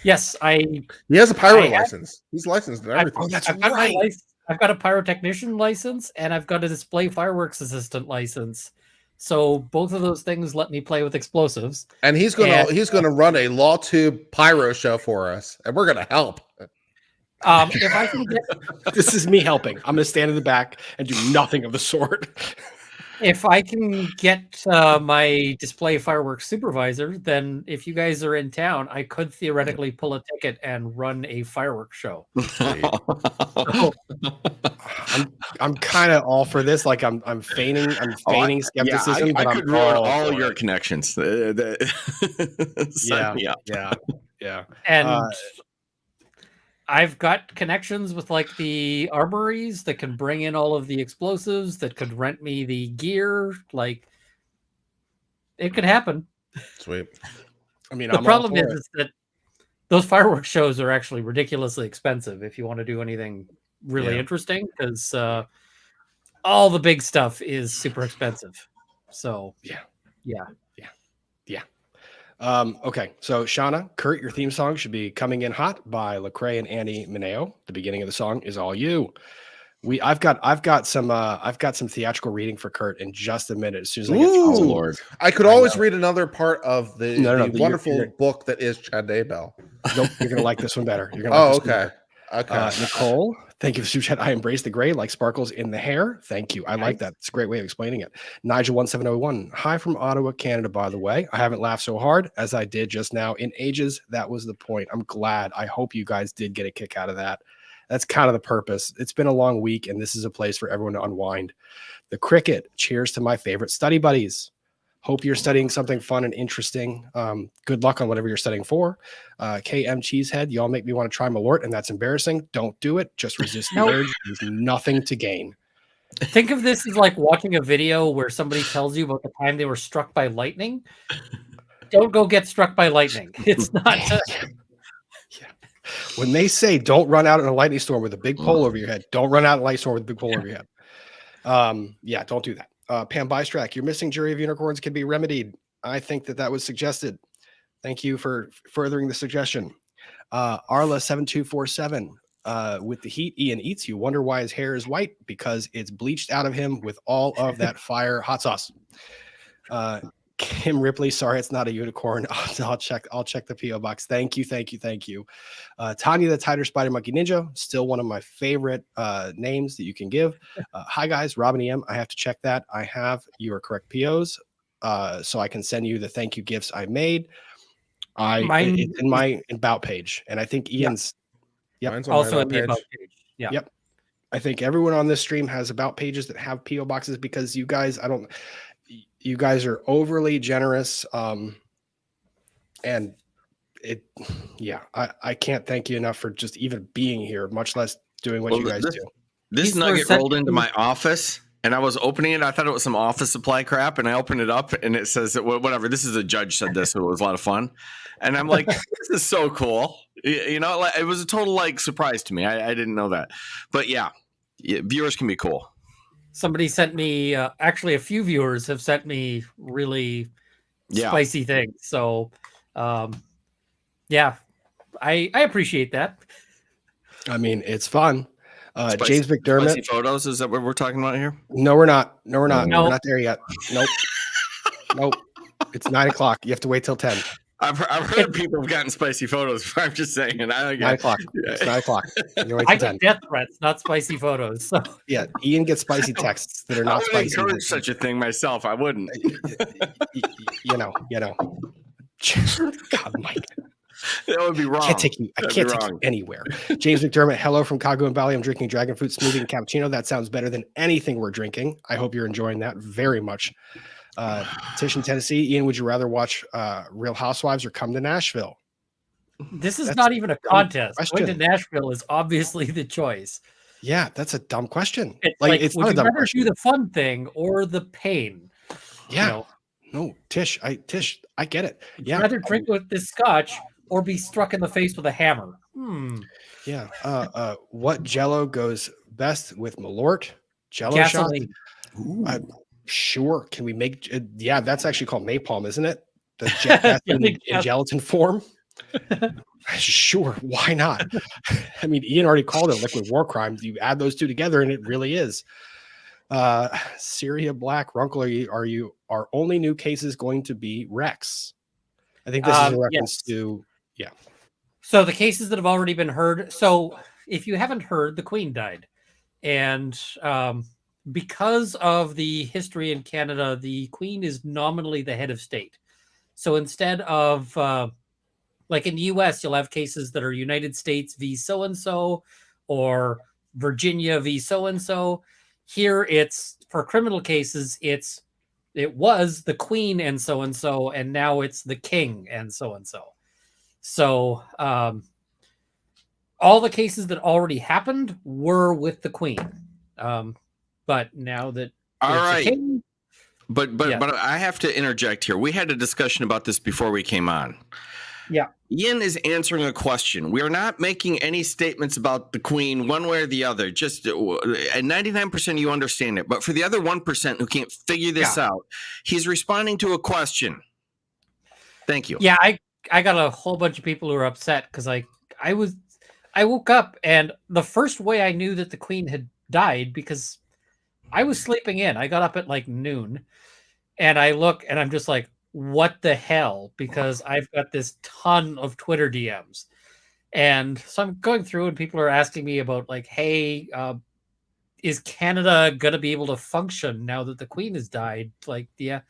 Yes, he has a pyro license. He's licensed and everything. That's right. I've got a pyrotechnician license and I've got a display fireworks assistant license. So both of those things let me play with explosives. And he's gonna run a Law Tube pyro show for us, and we're gonna help. If I can get this is me helping. I'm gonna stand in the back and do nothing of the sort. If I can get my display fireworks supervisor, then if you guys are in town, I could theoretically pull a ticket and run a fireworks show. I'm kind of all for this. Like I'm feigning skepticism. I but could I'm ruin all your connections. Yeah. And I've got connections with like the armories that can bring in all of the explosives, that could rent me the gear. Like it could happen. Sweet. I mean, the problem is that those fireworks shows are actually ridiculously expensive if you want to do anything really interesting, because all the big stuff is super expensive. So yeah. Okay, so Shauna, Kurt, your theme song should be "Coming In Hot" by Lecrae and Andy Mineo. The beginning of the song is all you. I've got some theatrical reading for Kurt in just a minute. As soon as I get Lord, I could always read another part of the wonderful book that is Chad Daybell. Nope, you're gonna like this one better. You're gonna like this one better. Okay. Nicole, thank you for super chat. I embrace the gray like sparkles in the hair. Thank you. I like that. It's a great way of explaining it. Nigel1701. Hi from Ottawa, Canada, by the way. I haven't laughed so hard as I did just now in ages. That was the point. I'm glad. I hope you guys did get a kick out of that. That's kind of the purpose. It's been a long week, and this is a place for everyone to unwind. The cricket. Cheers to my favorite study buddies. Hope you're studying something fun and interesting. Good luck on whatever you're studying for. KM Cheesehead, y'all make me want to try Malort, and that's embarrassing. Don't do it. Just resist the urge. There's nothing to gain. Think of this as like watching a video where somebody tells you about the time they were struck by lightning. Don't go get struck by lightning. It's not. When they say don't run out in a lightning storm with a big pole over your head, don't run out in a lightning storm with a big pole over your head. Don't do that. Pam Bystrak, your missing jury of unicorns can be remedied. I think that was suggested. Thank you for furthering the suggestion. Arla7247, with the heat Ian eats, you wonder why his hair is white, because it's bleached out of him with all of that fire hot sauce. Kim Ripley, sorry, it's not a unicorn. I'll check the PO box. Thank you. Tanya, the Tighter Spider Monkey Ninja, still one of my favorite names that you can give. Hi guys, Robin EM. I have to check that. I have your correct POs, so I can send you the thank you gifts I made. It's in my about page, and I think Ian's. Mine's also in the about page. Yeah. Yep. I think everyone on this stream has about pages that have PO boxes, because you guys, you guys are overly generous. And I can't thank you enough for just even being here, much less doing what you guys do. This nugget rolled into my office, and I was opening it. I thought it was some office supply crap, and I opened it up, and it says that whatever. This is a judge said this, so it was a lot of fun. And I'm like, this is so cool. You know, like, it was a total surprise to me. I didn't know that. But yeah, viewers can be cool. Somebody sent me, actually a few viewers have sent me really spicy things. So, I appreciate that. I mean, it's fun. Spicy, James McDermott. Spicy photos, is that what we're talking about here? No, we're not. No, we're not. No. We're not there yet. Nope. Nope. It's 9:00. You have to wait till 10. I've heard people have gotten spicy photos. I'm just saying. 9 o'clock. It's 9 o'clock. You're wait I till get 10. death threats, not spicy photos. So Yeah, Ian gets spicy texts that are I not wouldn't spicy. encourage such a thing myself. I wouldn't. You know. God, Mike. That would be wrong. I can't take you anywhere. James McDermott, hello from Kago and Bali. I'm drinking dragon fruit smoothie and cappuccino. That sounds better than anything we're drinking. I hope you're enjoying that very much. Tish in Tennessee. Ian, would you rather watch Real Housewives or come to Nashville? this is That's not even a contest. Going to question. Nashville is obviously the choice. Yeah, that's a dumb question. It's It's would not a you dumb rather question. do the fun thing or the pain? Yeah. You know, No, Tish, I get it. would Yeah. you rather drink with this scotch or be struck in the face with a hammer? Yeah. What Jello goes best with Malort? Jello shot? Gasoline. Sure. Can we make? Yeah, that's actually called napalm, isn't it? The jet in gelatin form. Sure. Why not? I mean, Ian already called it liquid war crime. You add those two together, and it really is. Syria Black Runkle, are only new cases going to be Rex? I think this is in reference to So the cases that have already been heard. So if you haven't heard, the Queen died, and because of the history in Canada, the Queen is nominally the head of state. So instead of like in the US, you'll have cases that are United States v. so-and-so or Virginia v. so-and-so. Here it's for criminal cases, it was the Queen and so-and-so, and now it's the King and so-and-so. So all the cases that already happened were with the Queen. But now that All right. King, But I have to interject here. We had a discussion about this before we came on. Yeah. Ian is answering a question. We are not making any statements about the Queen one way or the other. Just at 99% you understand it. But for the other 1% who can't figure this out, he's responding to a question. Thank you. Yeah, I got a whole bunch of people who are upset because I woke up and the first way I knew that the Queen had died, because I was sleeping in. I got up at like noon and I look and I'm just like, what the hell? Because I've got this ton of Twitter DMs. And so I'm going through and people are asking me about like, hey, is Canada going to be able to function now that the Queen has died? Like, yeah,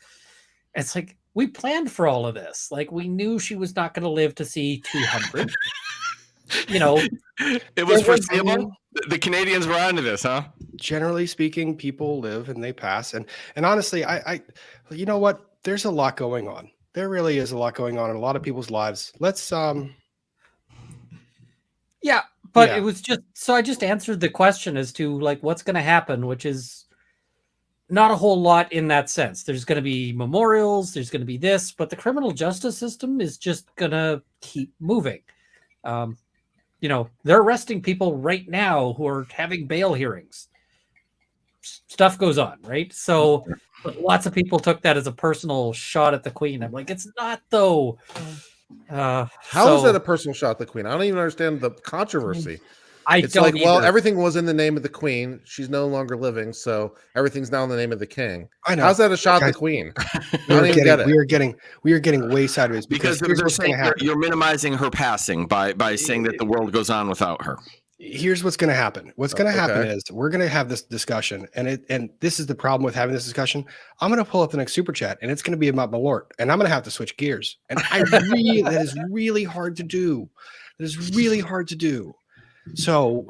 it's like, we planned for all of this. Like, we knew she was not going to live to see 200. You know, it was foreseeable. The Canadians were onto this, huh? Generally speaking, people live and they pass. And honestly, I you know what? There's a lot going on. There really is a lot going on in a lot of people's lives. Let's yeah, but it was just so I just answered the question as to like what's going to happen, which is not a whole lot in that sense. There's going to be memorials, there's going to be this, but the criminal justice system is just going to keep moving. You know, they're arresting people right now who are having bail hearings. Stuff goes on, right? So lots of people took that as a personal shot at the Queen. I'm like, it's not though. How is that a personal shot at the Queen? I don't even understand the controversy. It's like, well, everything was in the name of the Queen. She's no longer living, so everything's now in the name of the King. I know. How's that a shot at the Queen? I don't even get it. We are getting way sideways because they're saying you're minimizing her passing by saying that the world goes on without her. Here's what's going to happen. What's going to happen is we're going to have this discussion, and this is the problem with having this discussion. I'm going to pull up the next super chat, and it's going to be about Malort, and I'm going to have to switch gears. And that is really hard to do. That is really hard to do. So,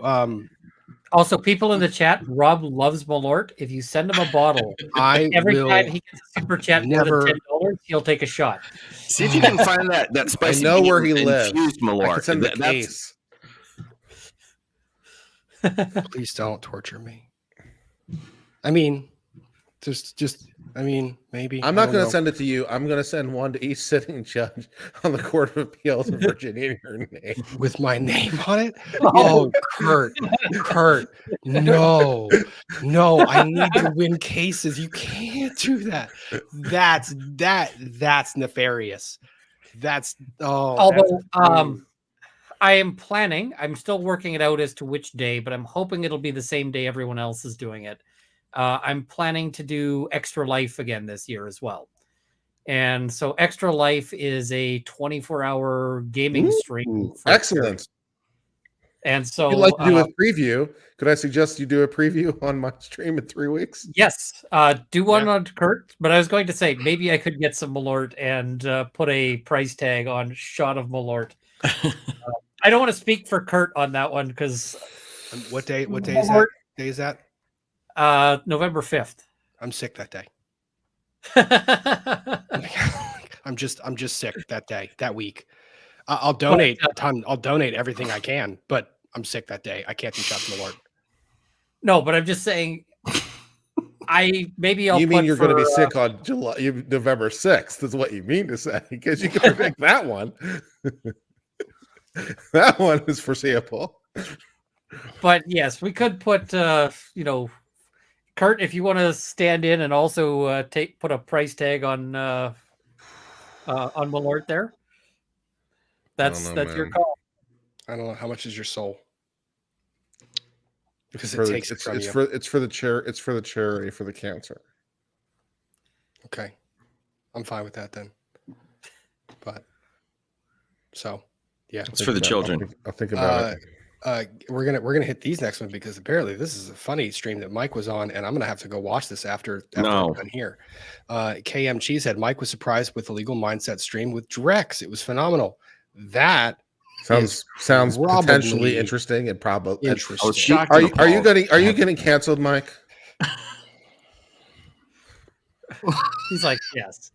also people in the chat, Rob loves Malort. If you send him a bottle, every time he gets a super chat more than $10, he'll take a shot. See if you can find that spicy. I know where he lives. Malort. I can send the case. Please don't torture me. I mean, maybe. I'm not going to send it to you. I'm going to send one to each sitting judge on the Court of Appeals in Virginia in your name. With my name on it? Oh, Kurt, no, I need to win cases. You can't do that. That's nefarious. I am planning. I'm still working it out as to which day, but I'm hoping it'll be the same day everyone else is doing it. I'm planning to do Extra Life again this year as well. And so Extra Life is a 24-hour gaming stream. Ooh, for excellent. And If you'd so like to do a preview, could I suggest you do a preview on my stream in 3 weeks? yes, do one on Kurt, but I was going to say maybe I could get some Malort and put a price tag on Shot of Malort. I don't want to speak for Kurt on that one because what day is that? Day is that? November 5th. I'm sick that day. I'm just sick that day, that week. I'll donate a ton. I'll donate everything I can, but I'm sick that day. I can't do Shots of Malort. No, but I'm just saying. You mean you're going to be sick on November 6th? Is what you mean to say? Because you can predict that one. That one is foreseeable. But yes, we could put Kurt, if you want to stand in and also put a price tag on Malort there. That's your call. I don't know, how much is your soul? Because it's for the charity for the cancer. Okay, I'm fine with that then. But so yeah, it's for the children. I'll think about it. We're gonna hit these next one because apparently this is a funny stream that Mike was on, and I'm gonna have to go watch this after I'm done here. KM Cheesehead, Mike was surprised with the legal mindset stream with Drex. It was phenomenal. That sounds potentially interesting and probably interesting. Are you getting canceled, Mike? He's like, yes.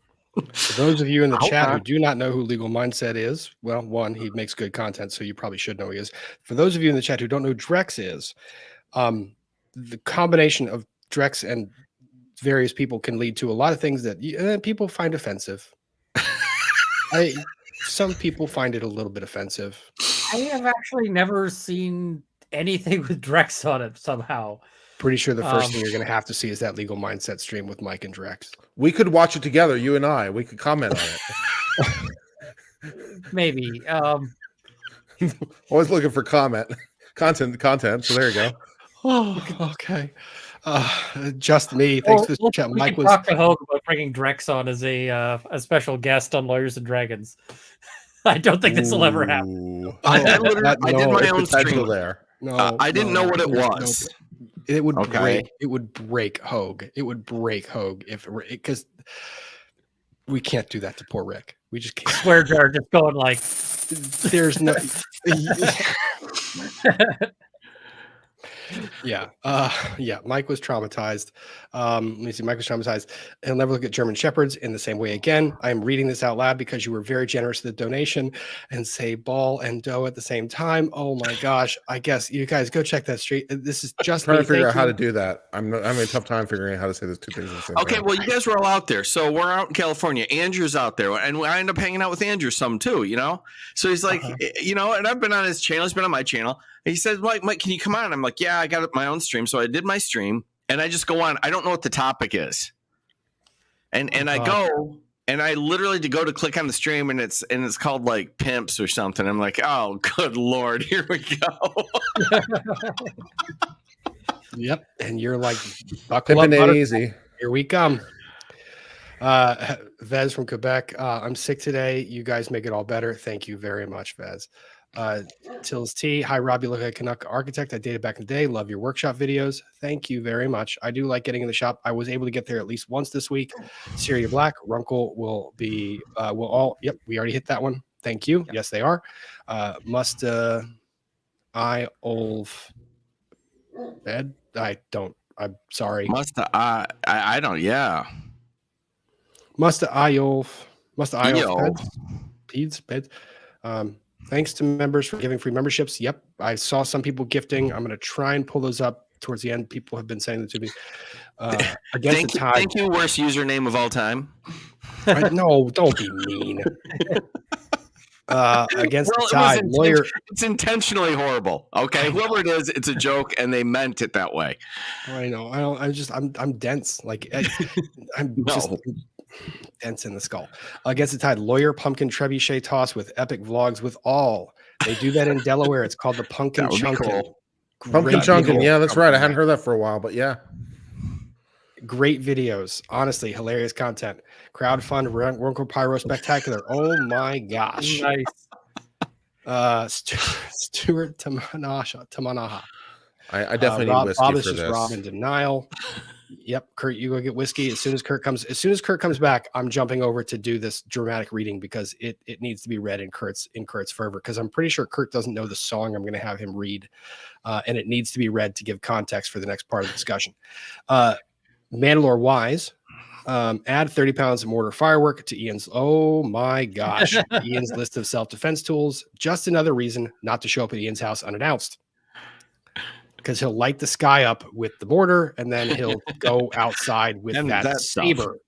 For those of you in the chat who do not know who Legal Mindset is, well, one, he makes good content, so you probably should know who he is. For those of you in the chat who don't know who Drex is, the combination of Drex and various people can lead to a lot of things that people find offensive. Some people find it a little bit offensive. I have actually never seen anything with Drex on it somehow. Pretty sure the first thing you're going to have to see is that Legal Mindset stream with Mike and Drex. We could watch it together, you and I. We could comment on it. Maybe. Always looking for content. So there you go. Oh, okay. Just me. Thanks for the chat. Mike was talk to Hogue about bringing Drex on as a special guest on Lawyers and Dragons. I don't think this will ever happen. I did my own stream there. No, I didn't know what it was. It would break. It would break Hogue. It would break Hogue because we can't do that to poor Rick. We just can't. Swear jar just going like. There's no. Yeah. Mike was traumatized. Let me see. Mike was traumatized. He'll never look at German Shepherds in the same way again. I am reading this out loud because you were very generous with the donation and say ball and dough at the same time. Oh my gosh. I guess you guys go check that street. This is just trying to figure out how to do that. I'm having a tough time figuring out how to say those two things at the same time. Okay, well, you guys were all out there. So we're out in California. Andrew's out there. And I end up hanging out with Andrew some too, So he's like, and I've been on his channel. He's been on my channel. He says, Mike, can you come on? I'm like, yeah, I got my own stream. So I did my stream and I just go on. I don't know what the topic is. And I go and I literally to click on the stream and it's called like pimps or something. I'm like, oh, good Lord, here we go. Yep. And you're like, buckle up, it easy. Here we come. Vez from Quebec. I'm sick today. You guys make it all better. Thank you very much, Vez. Tills T. Hi, Rob. You look like a Canuck architect. I dated back in the day. Love your workshop videos. Thank you very much. I do like getting in the shop. I was able to get there at least once this week. Syria Black. Runkle will be, yep, we already hit that one. Thank you. Yep. Yes, they are. Must I Olf bed? I'm sorry. I don't, yeah. Must I Olf beds? Thanks to members for giving free memberships. Yep, I saw some people gifting. I'm going to try and pull those up towards the end. People have been saying that to me. Thank you, worst username of all time. No, don't be mean. Against the tide, lawyer. It's intentionally horrible. Okay, whoever it is, it's a joke, and they meant it that way. I know. I'm dense. Like I'm just dense in the skull. Against the tide, lawyer pumpkin trebuchet toss with epic vlogs with all. They do that in Delaware. It's called the pumpkin chunkin. Cool. Pumpkin chunkin. Yeah, that's right. I hadn't heard that for a while, but yeah. Great videos. Honestly, hilarious content. Crowdfund Runco Pyro Spectacular. Oh my gosh. Nice. Stuart Tamanaha. I definitely need whiskey Bob for is just this. Rob in denial. Yep, Kurt, you go get whiskey. As soon as Kurt comes back, I'm jumping over to do this dramatic reading because it needs to be read in Kurt's fervor, because I'm pretty sure Kurt doesn't know the song I'm going to have him read, and it needs to be read to give context for the next part of the discussion. Mandalore Wise, add 30 pounds of mortar firework to Ian's. Oh my gosh, Ian's list of self-defense tools. Just another reason not to show up at Ian's house unannounced, because he'll light the sky up with the mortar and then he'll go outside with that saber.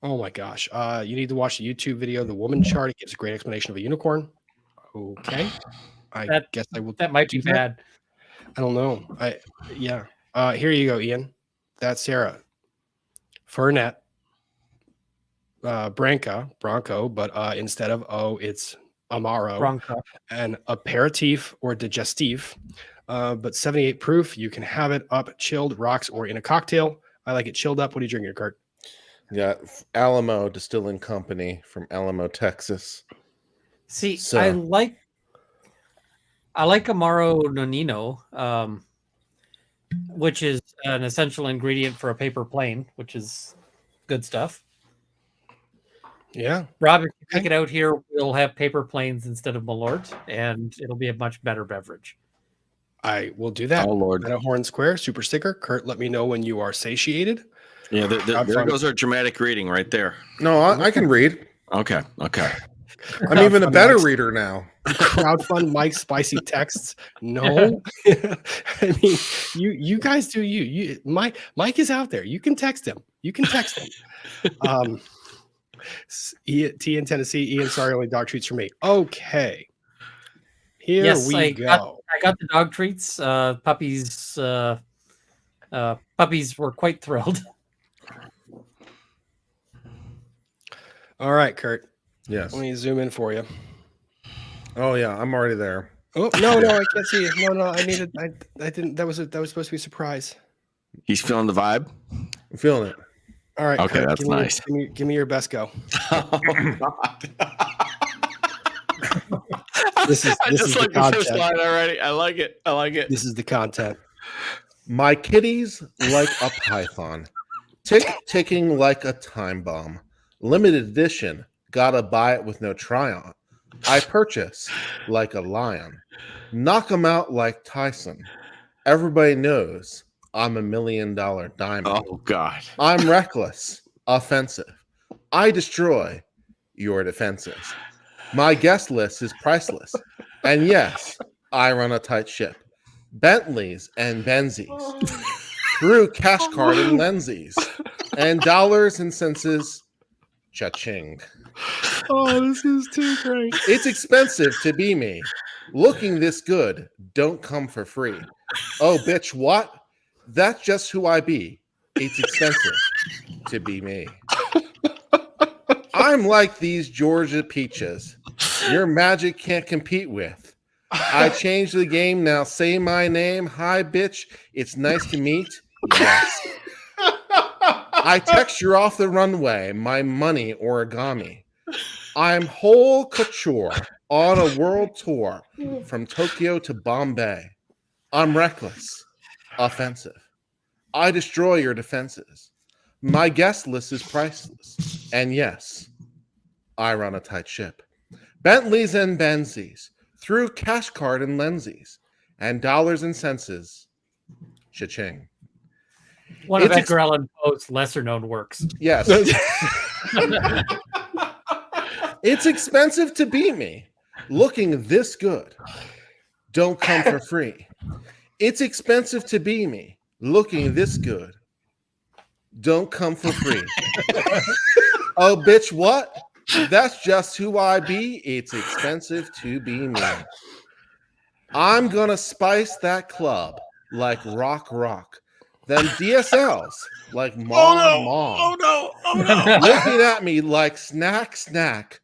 Oh my gosh. You need to watch the YouTube video, The Woman Chart. It gives a great explanation of a unicorn. Okay. I guess I will. That might be bad. I don't know. Yeah. Here you go, Ian. That's Sarah. Fernet. Bronco, but instead of O, it's Amaro. Bronco. An aperitif or digestif, but 78 proof. You can have it up, chilled, rocks, or in a cocktail. I like it chilled up. What are you drinking, Kurt? Yeah, Alamo Distilling Company from Alamo, Texas. See, I like Amaro Nonino, which is an essential ingredient for a paper plane, which is good stuff. Yeah. Rob, if you pick it out here, we'll have paper planes instead of Malort, and it'll be a much better beverage. I will do that. Oh, Lord. At a Horn Square, super sticker. Kurt, let me know when you are satiated. Yeah, there goes our dramatic reading right there. No, I can read. Okay. I'm even a better reader now. Crowdfund Mike spicy texts. No. I mean, you guys do you. Mike is out there. You can text him. T in Tennessee. Ian, sorry, only dog treats for me. Okay. Here we go. I got the dog treats. Puppies were quite thrilled. All right, Kurt. Yes. Let me zoom in for you. Oh yeah, I'm already there. Oh no, I can't see it. No, I didn't. That was supposed to be a surprise. He's feeling the vibe. I'm feeling it. All right. Okay, Kurt, that's nice. Give me your best go. This is the content. First line already. I like it. This is the content. My kitties like a python, ticking like a time bomb. Limited edition. Gotta buy it with no try on. I purchase like a lion. Knock 'em out like Tyson. Everybody knows I'm $1 million diamond. Oh, God. I'm reckless, offensive. I destroy your defenses. My guest list is priceless. And yes, I run a tight ship. Bentleys and Benzies. Through cash card and lenses. And dollars and senses. Cha-ching. Oh, this is too great. It's expensive to be me. Looking this good don't come for free. Oh, bitch, what? That's just who I be. It's expensive to be me. I'm like these Georgia peaches. Your magic can't compete with. I changed the game, now say my name. Hi, bitch. It's nice to meet. Yes. I text you off the runway, my money origami. I'm whole couture on a world tour from Tokyo to Bombay. I'm reckless, offensive. I destroy your defenses. My guest list is priceless. And yes, I run a tight ship. Bentleys and Benzies, through cash card and lenses, and dollars and senses. Cha-ching. One of Edgar Allan Poe's lesser-known works. Yes. It's expensive to be me. Looking this good don't come for free. It's expensive to be me. Looking this good don't come for free. Oh, bitch, what? That's just who I be. It's expensive to be me. I'm gonna spice that club like rock. Them DSLs like mom. Oh no. Looking at me like snack.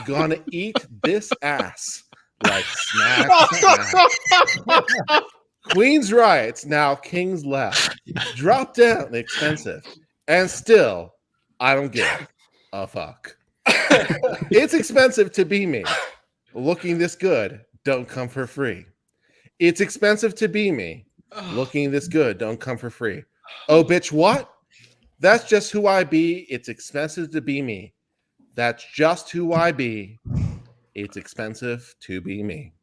Gonna eat this ass like snack. Queens riots, now kings left. Drop down expensive. And still, I don't give a fuck. It's expensive to be me. Looking this good, don't come for free. It's expensive to be me. Looking this good, don't come for free. Oh, bitch, what? That's just who I be. It's expensive to be me. That's just who I be. It's expensive to be me.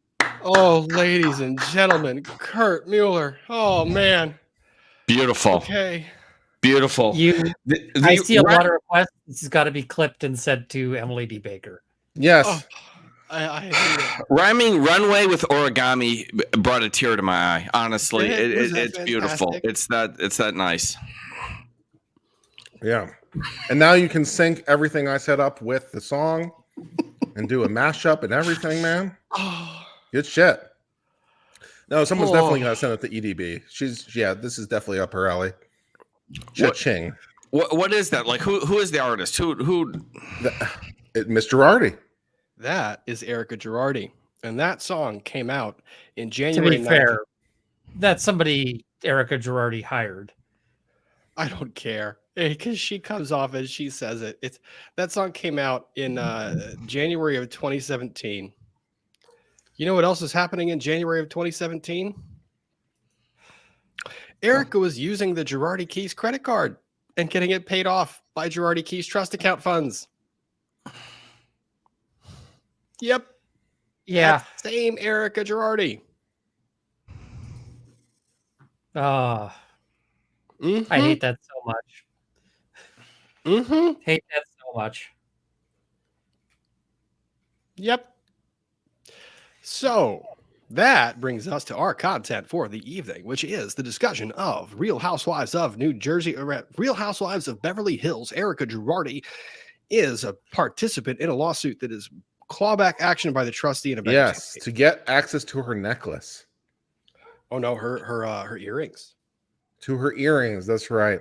Oh, ladies and gentlemen, Kurt Mueller. Oh man. Beautiful. Okay. Beautiful. I see a lot of requests. This has got to be clipped and sent to Emily D. Baker. Yes. Oh, I hate it. Rhyming runway with origami brought a tear to my eye. Honestly, it's beautiful. It's that nice. Yeah. And now you can sync everything I set up with the song and do a mashup and everything, man. Oh. Good shit. No, someone's definitely gonna send it to EDB. This is definitely up her alley. Cha-ching. What is that? Like who is the artist? Mr. Girardi. That is Erica Girardi. And that song came out in January. To be fair, that's somebody Erica Girardi hired. I don't care. Because she comes off as she says it. That song came out in January of 2017. You know what else is happening in January of 2017? Erica was using the Girardi Keys credit card and getting it paid off by Girardi Keys trust account funds. Yep. Yeah. That same Erica Girardi. I hate that so much. Hate that so much. Yep. So that brings us to our content for the evening, which is the discussion of Real Housewives of New Jersey, Real Housewives of Beverly Hills. Erica Girardi is a participant in a lawsuit that is clawback action by the trustee in a bankruptcy case to get access to her necklace. Oh no, her earrings. To her earrings, that's right.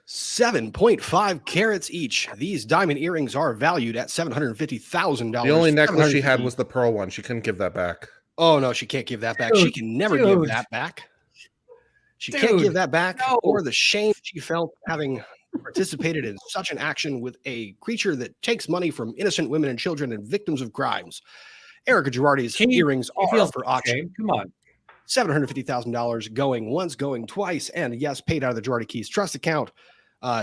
7.5 carats each. These diamond earrings are valued at $750,000. The only necklace she had was the pearl one. She couldn't give that back. Oh no, she can't give that back. She can never give that back. She can't give that back, or the shame she felt having participated in such an action with a creature that takes money from innocent women and children and victims of crimes. Erica Girardi's earrings are up for auction. Come on. $750,000 going once, going twice, and yes, paid out of the Girardi Keys trust account.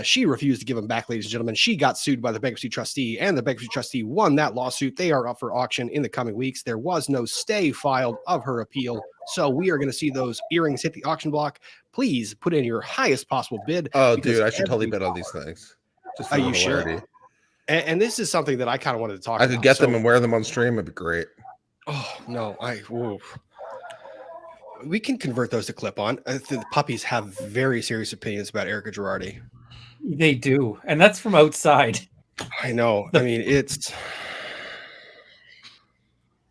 She refused to give them back, ladies and gentlemen. She got sued by the bankruptcy trustee, and the bankruptcy trustee won that lawsuit. They are up for auction in the coming weeks. There was no stay filed of her appeal, so we are going to see those earrings hit the auction block. Please put in your highest possible bid. Oh, dude, I should totally bid on these things. Just are you sure? And this is something that I kind of wanted to talk about. I could get them and wear them on stream. It'd be great. Oh, no. We can convert those to clip-on. The puppies have very serious opinions about Erica Girardi. They do, and that's from outside. I know. I mean, it's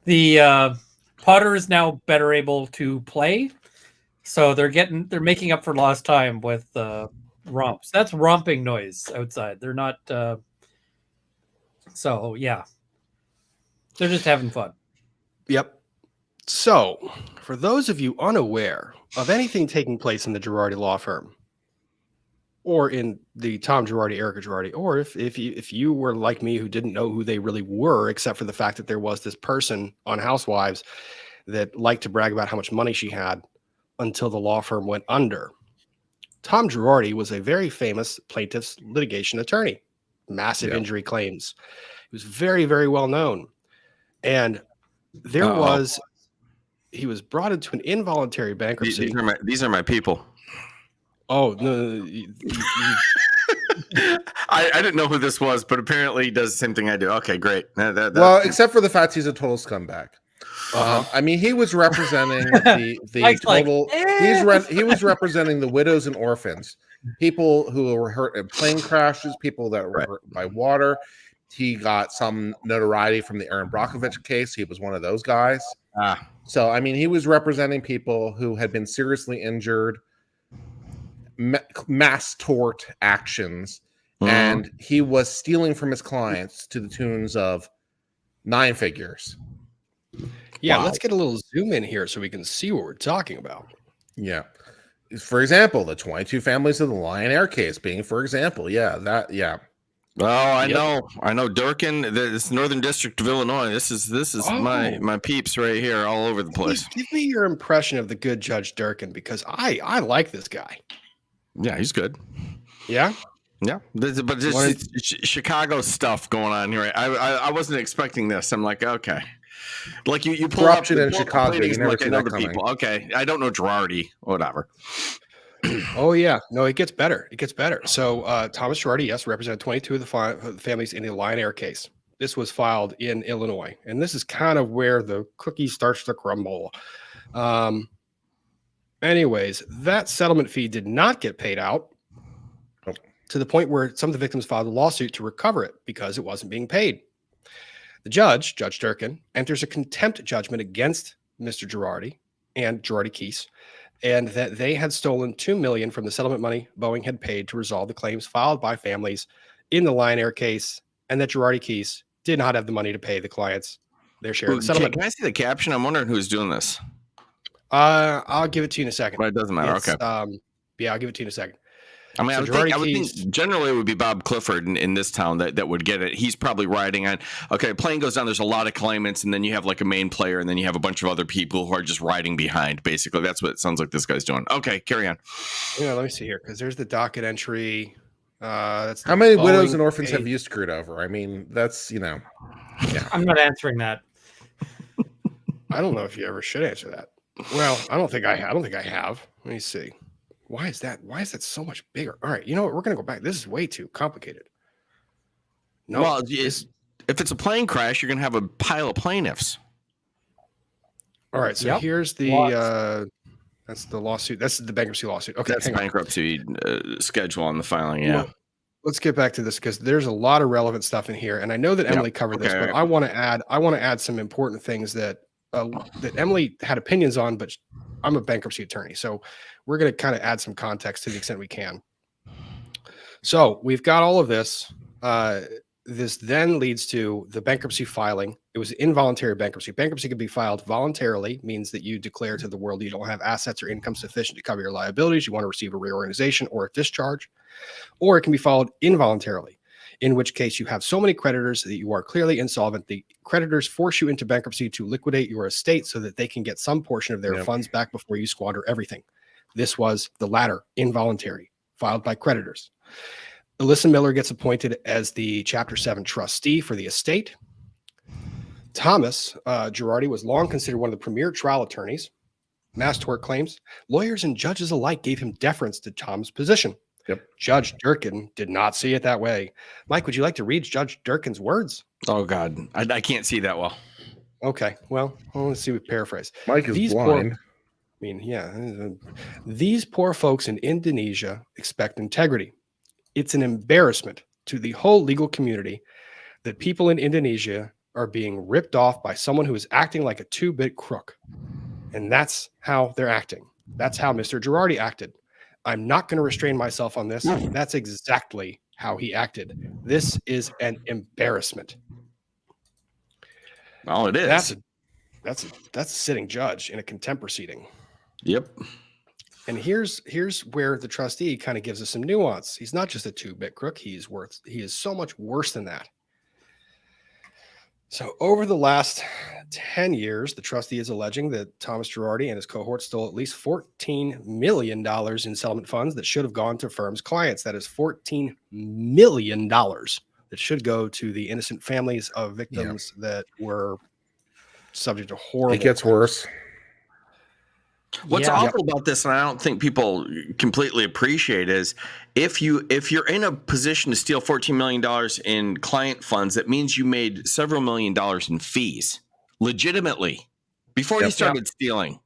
the Potter is now better able to play, so they're making up for lost time with romps. That's romping noise outside. They're not. So yeah, they're just having fun. Yep. So, for those of you unaware of anything taking place in the Girardi law firm, or in the Tom Girardi, Erica Girardi, or if you were like me who didn't know who they really were, except for the fact that there was this person on Housewives that liked to brag about how much money she had until the law firm went under. Tom Girardi was a very famous plaintiff's litigation attorney, massive injury claims. He was very, very well known. And there he was brought into an involuntary bankruptcy. These are my people. Oh, no. I didn't know who this was, but apparently he does the same thing I do. Okay, great. Well, except for the fact he's a total scumbag. I mean, he was representing the total. He was representing the widows and orphans, people who were hurt in plane crashes, people that were hurt by water. He got some notoriety from the Aaron Brockovich case. He was one of those guys. So, I mean, he was representing people who had been seriously injured, mass tort actions, and he was stealing from his clients to the tunes of 9 figures. Yeah, let's get a little zoom in here so we can see what we're talking about. Yeah. For example, the 22 families of the Lion Air case being, for example. Yeah, that, yeah. Oh, I Yep. know Durkin, this Northern District of Illinois. This is Oh, my peeps right here all over the place. give me your impression of the good Judge Durkin, because I like this guy. Yeah, he's good. Yeah. Yeah, but just Chicago stuff going on here. I wasn't expecting this. I'm like, okay, like you pull Corruption up, in Chicago. You never like see I know that the coming. people. Okay, I don't know Girardi, whatever. Oh yeah, no, it gets better. It gets better. So Thomas Girardi, yes, represented 22 of the families in the Lion Air case. This was filed in Illinois, and this is kind of where the cookie starts to crumble. Anyways, that settlement fee did not get paid out, to the point where some of the victims filed a lawsuit to recover it because it wasn't being paid. The judge, Judge Durkin, enters a contempt judgment against Mr. Girardi and Girardi Keese, and that they had stolen $2 million from the settlement money Boeing had paid to resolve the claims filed by families in the Lion Air case, and that Girardi Keese did not have the money to pay the clients their share of the settlement. Can I see the caption? I'm wondering who's doing this. I'll give it to you in a second. But it doesn't matter. It's, okay. Yeah, I'll give it to you in a second. I mean, So I would think generally it would be Bob Clifford in this town that would get it. He's probably riding on, okay, plane goes down, there's a lot of claimants, and then you have like a main player, and then you have a bunch of other people who are just riding behind, basically. That's what it sounds like this guy's doing. Okay, carry on. Yeah, let me see here, because there's the docket entry. That's How many Boeing widows and orphans paid. have you screwed over? I mean, that's, yeah. I'm not answering that. I don't know if you ever should answer that. Well, I don't think I have. Let me see. Why is that? Why is that so much bigger? All right, you know what? We're gonna go back. This is way too complicated. No, well, if it's a plane crash, you're gonna have a pile of plaintiffs. all right. So here's the that's the lawsuit. That's the bankruptcy lawsuit. Okay, that's bankruptcy schedule on the filing. Yeah. Well, let's get back to this because there's a lot of relevant stuff in here, and I know that Emily covered this, but I want to add some important things that that Emily had opinions on, but I'm a bankruptcy attorney, so we're going to kind of add some context to the extent we can. So we've got all of this. This then leads to the bankruptcy filing. It was involuntary bankruptcy. Bankruptcy can be filed voluntarily, means that you declare to the world you don't have assets or income sufficient to cover your liabilities. You want to receive a reorganization or a discharge, or it can be filed involuntarily, in which case you have so many creditors that you are clearly insolvent. The creditors force you into bankruptcy to liquidate your estate so that they can get some portion of their funds back before you squander everything. This was the latter, involuntary, filed by creditors. Alyssa Miller gets appointed as the Chapter 7 trustee for the estate. Thomas Girardi was long considered one of the premier trial attorneys. Mass tort claims. Lawyers and judges alike gave him deference to Tom's position. Yep. Judge Durkin did not see it that way. Mike, would you like to read Judge Durkin's words? Oh, God. I can't see that well. Okay. Well, let's see what paraphrase. Mike is blind. These poor folks in Indonesia expect integrity. It's an embarrassment to the whole legal community that people in Indonesia are being ripped off by someone who is acting like a two-bit crook. And that's how they're acting. That's how Mr. Girardi acted. I'm not going to restrain myself on this. That's exactly how he acted. This is an embarrassment. Well, it is. That's a sitting judge in a contempt proceeding. Yep. And here's where the trustee kind of gives us some nuance. He's not just a two-bit crook. He is so much worse than that. So over the last 10 years, the trustee is alleging that Thomas Girardi and his cohort stole at least $14 million in settlement funds that should have gone to firm's clients. That is $14 million that should go to the innocent families of victims that were subject to horrible. It gets worse. What's awful about this, and I don't think people completely appreciate, is if you're in a position to steal $14 million in client funds, that means you made several $1 million in fees legitimately before you started stealing.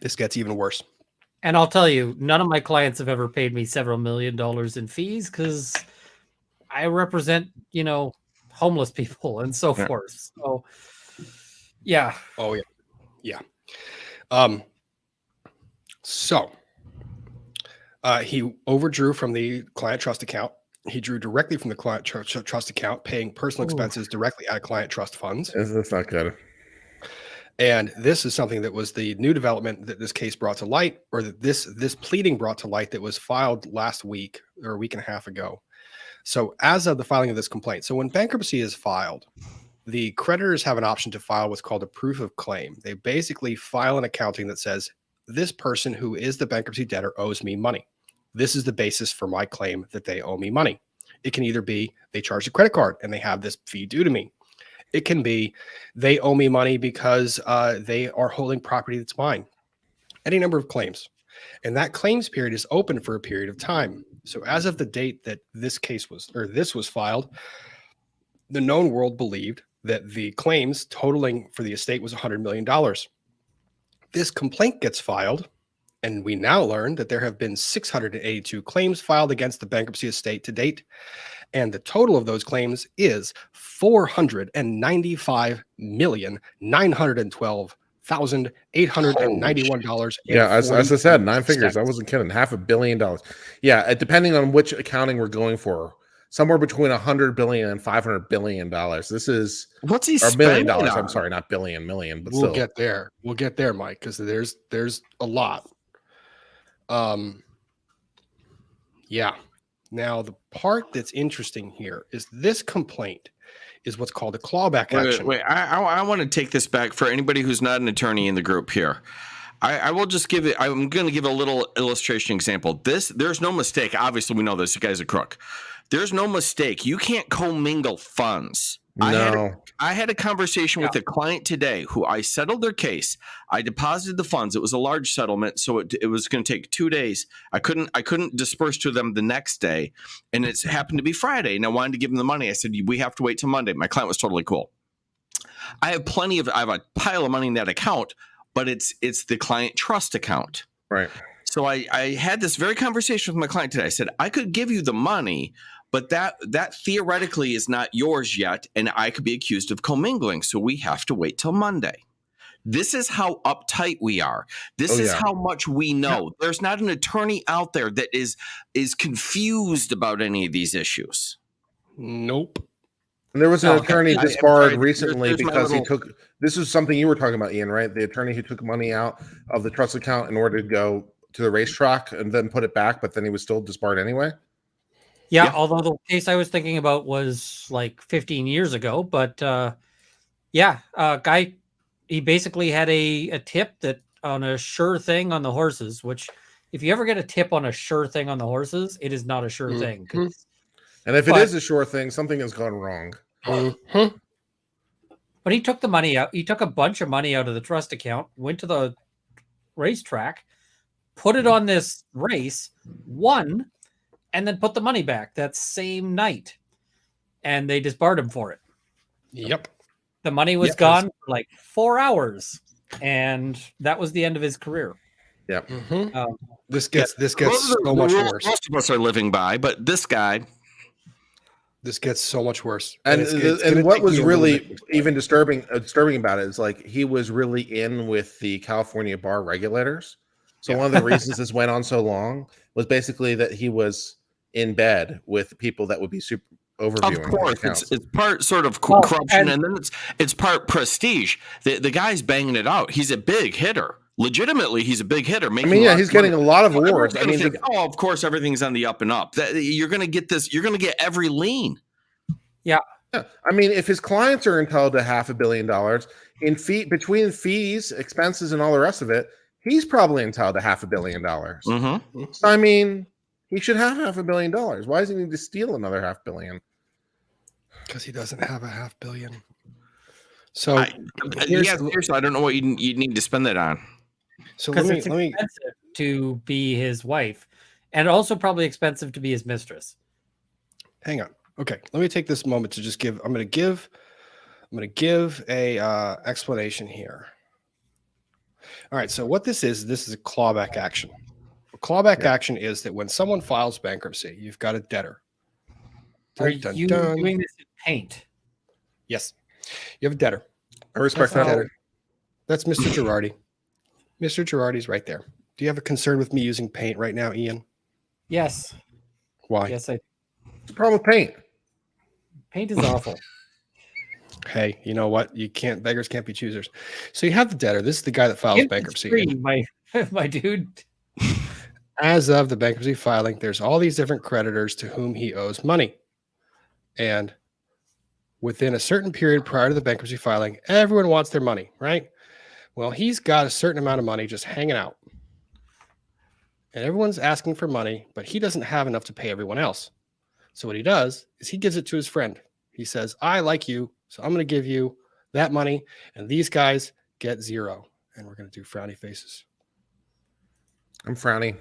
This gets even worse. And I'll tell you, none of my clients have ever paid me several $1 million in fees because I represent, homeless people and so forth. So, yeah. Oh, yeah. Yeah. So he overdrew from the client trust account. He drew directly from the client trust account, paying personal expenses directly out of client trust funds. That's not good. And this is something that was the new development that this case brought to light, or that this pleading brought to light, that was filed last week or a week and a half ago. So as of the filing of this complaint, so when bankruptcy is filed, the creditors have an option to file what's called a proof of claim. They basically file an accounting that says, this person who is the bankruptcy debtor owes me money. This is the basis for my claim that they owe me money. It can either be they charged a credit card and they have this fee due to me. It can be they owe me money because they are holding property that's mine. Any number of claims. And that claims period is open for a period of time. So as of the date that this was filed, the known world believed that the claims totaling for the estate was $100 million. This complaint gets filed, and we now learn that there have been 682 claims filed against the bankruptcy estate to date. And the total of those claims is $495,912,891. Yeah, as I said, 9 figures. I wasn't kidding. $500 million. Yeah, depending on which accounting we're going for, somewhere between $100 billion and $500 billion. This is what's he $1 million. spending on? I'm sorry, not billion, million. But we'll still. get there. We'll get there, Mike, because there's a lot. Yeah. Now, the part that's interesting here is this complaint is what's called a clawback action. Wait, I want to take this back for anybody who's not an attorney in the group here. I will just give it. I'm going to give a little illustration example. There's no mistake. Obviously, we know this guy's a crook. There's no mistake. You can't commingle funds. No. I had a conversation with a client today who I settled their case. I deposited the funds. It was a large settlement, so it was going to take 2 days. I couldn't disperse to them the next day, and it happened to be Friday, and I wanted to give them the money. I said, we have to wait till Monday. My client was totally cool. I have a pile of money in that account, but it's the client trust account. Right. So I had this very conversation with my client today. I said, I could give you the money, but that theoretically is not yours yet, and I could be accused of commingling. So we have to wait till Monday. This is how uptight we are. This is how much we know. Yeah. There's not an attorney out there that is confused about any of these issues. Nope. And there was an attorney disbarred recently because he took. This is something you were talking about, Ian, right? The attorney who took money out of the trust account in order to go to the racetrack and then put it back, but then he was still disbarred anyway. Yeah, although the case I was thinking about was like 15 years ago, but guy, he basically had a tip that on a sure thing on the horses, which if you ever get a tip on a sure thing on the horses, it is not a sure thing. And if it is a sure thing, something has gone wrong. But he took the money out. He took a bunch of money out of the trust account, went to the racetrack, put it on this race, won, and then put the money back that same night. And they disbarred him for it. Yep. The money was gone for like 4 hours. And that was the end of his career. Yep. This gets so much worse. Most of us are living by, but this guy. This gets so much worse. And what was really even disturbing about it is like he was really in with the California bar regulators. So one of the reasons this went on so long was basically that he was in bed with people that would be super overviewing. Of course, it's part sort of corruption, and then it's part prestige. The guy's banging it out. He's a big hitter. Legitimately, he's a big hitter. He's getting a lot of awards. Of course, everything's on the up and up. You're going to get this. You're going to get every lien. Yeah. I mean, if his clients are entitled to $500 million in between fees, expenses, and all the rest of it, he's probably entitled to $500 million. I mean, he should have $500 million. Why does he need to steal another $500 million? Because he doesn't have $500 million. So seriously, I don't know what you need to spend that on. So let me expensive to be his wife, and also probably expensive to be his mistress. Hang on. Okay, let me take this moment to just give. I'm going to give a explanation here. All right. So what this is a clawback action. A clawback action is that when someone files bankruptcy, you've got a debtor. Are you doing this in paint? Yes, you have a debtor. I respect that. Debtor. That's Mr. Girardi. Mr. Girardi's right there. Do you have a concern with me using paint right now, Ian? Yes. Why? Yes, What's the problem with paint? Paint is awful. Hey, you know what? Beggars can't be choosers. So you have the debtor. This is the guy that files It's bankruptcy. free, my dude. As of the bankruptcy filing, there's all these different creditors to whom he owes money. And within a certain period prior to the bankruptcy filing, everyone wants their money, right? Well, he's got a certain amount of money just hanging out. And everyone's asking for money, but he doesn't have enough to pay everyone else. So what he does is he gives it to his friend. He says, I like you, so I'm going to give you that money, and these guys get zero. And we're going to do frowny faces. I'm frowny.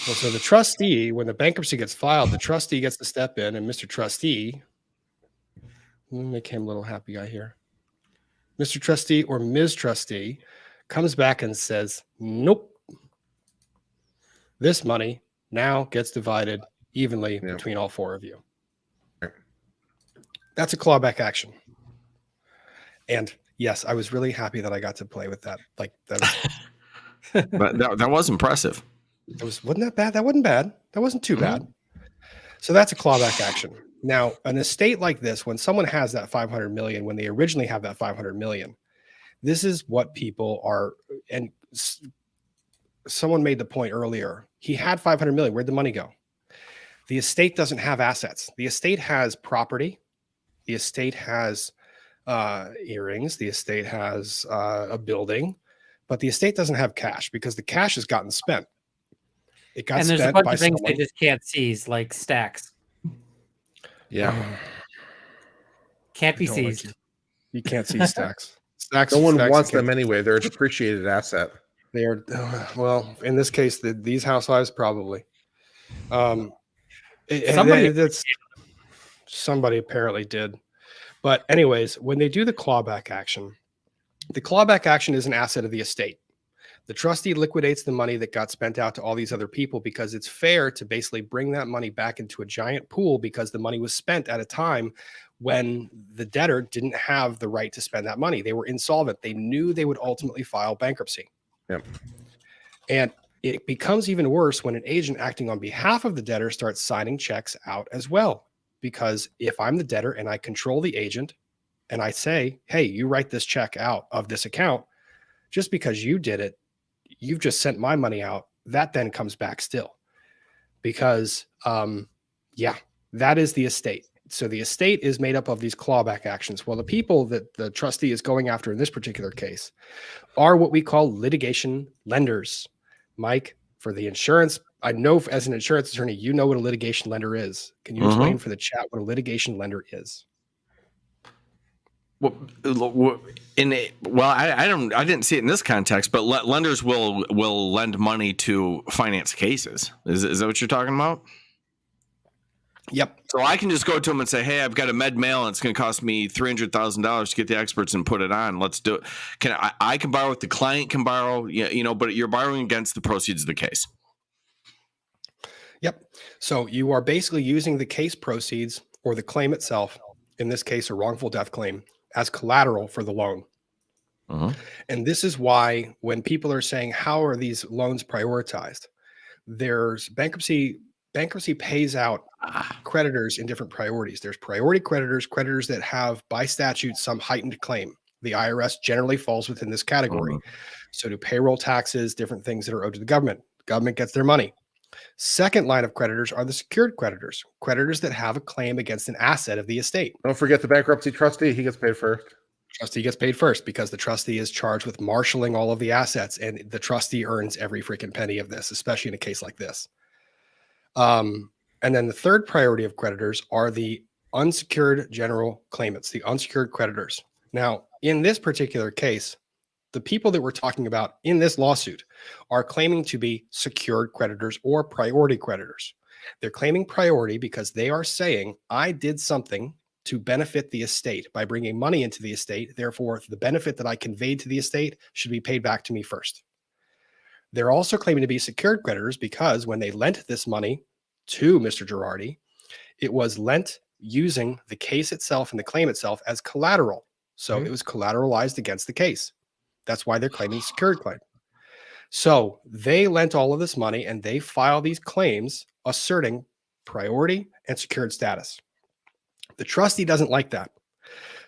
Well, so the trustee, when the bankruptcy gets filed, the trustee gets to step in, and Mr. Trustee, let me make him a little happy guy here. Mr. Trustee or Ms. Trustee comes back and says, nope. This money now gets divided evenly between all four of you. That's a clawback action. And yes, I was really happy that I got to play with that. Like that was, But that was impressive. Wasn't that bad? That wasn't bad. That wasn't too bad. So that's a clawback action. Now, an estate like this, when someone has that 500 million, when they originally have that 500 million, this is what people are. And someone made the point earlier. He had 500 million. Where'd the money go? The estate doesn't have assets. The estate has property. The estate has earrings. The estate has a building, but the estate doesn't have cash because the cash has gotten spent. It got and there's spent a bunch by of things someone. they just can't seize, like stacks. Yeah. Can't be I don't like seized. You can't see stacks. Stacks. No one stacks wants you can't- them anyway. They're a depreciated asset. They are well. In this case, these housewives probably. Somebody apparently did. But anyways, when they do the clawback action is an asset of the estate. The trustee liquidates the money that got spent out to all these other people because it's fair to basically bring that money back into a giant pool because the money was spent at a time when the debtor didn't have the right to spend that money. They were insolvent. They knew they would ultimately file bankruptcy. Yep. And it becomes even worse when an agent acting on behalf of the debtor starts signing checks out as well. Because if I'm the debtor and I control the agent and I say, hey, you write this check out of this account, just because you did it, you've just sent my money out. That then comes back still because, that is the estate. So the estate is made up of these clawback actions. Well, the people that the trustee is going after in this particular case are what we call litigation lenders. Mike, for the insurance, I know as an insurance attorney, you know what a litigation lender is. Can you explain for the chat what a litigation lender is? Well, I didn't see it in this context, but lenders will lend money to finance cases. Is that what you're talking about? Yep. So I can just go to them and say, hey, I've got a med mail and it's going to cost me $300,000 to get the experts and put it on. Let's do it. I can borrow it. The client can borrow, but you're borrowing against the proceeds of the case. Yep. So you are basically using the case proceeds or the claim itself, in this case, a wrongful death claim, as collateral for the loan. And this is why when people are saying, how are these loans prioritized? There's bankruptcy pays out creditors in different priorities. There's priority creditors that have by statute some heightened claim. The IRS generally falls within this category. So do payroll taxes, different things that are owed to the government. Government gets their money. Second line of creditors are the secured creditors that have a claim against an asset of the estate. Don't forget the bankruptcy trustee. He gets paid first. Trustee gets paid first because the trustee is charged with marshaling all of the assets, and the trustee earns every freaking penny of this, especially in a case like this. And then the third priority of creditors are the unsecured general claimants, the unsecured creditors. Now, in this particular case, the people that we're talking about in this lawsuit are claiming to be secured creditors or priority creditors. They're claiming priority because they are saying, I did something to benefit the estate by bringing money into the estate. Therefore, the benefit that I conveyed to the estate should be paid back to me first. They're also claiming to be secured creditors because when they lent this money to Mr. Girardi, it was lent using the case itself and the claim itself as collateral. So it was collateralized against the case. That's why they're claiming secured claim. So they lent all of this money and they file these claims asserting priority, and secured status. The trustee doesn't like that.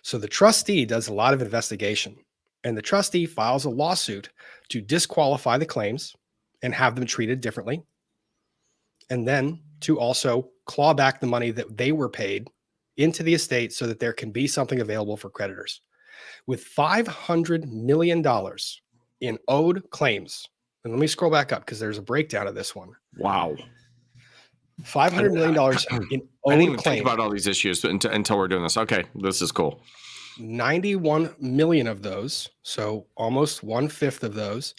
So the trustee does a lot of investigation, and the trustee files a lawsuit to disqualify the claims and have them treated differently, and then to also claw back the money that they were paid into the estate so that there can be something available for creditors. With $500 million in owed claims, and let me scroll back up because there's a breakdown of this one. Wow. $500 million in I didn't owed even claims. think about all these issues until we're doing this. Okay, this is cool. 91 million of those, so almost 1/5 of those,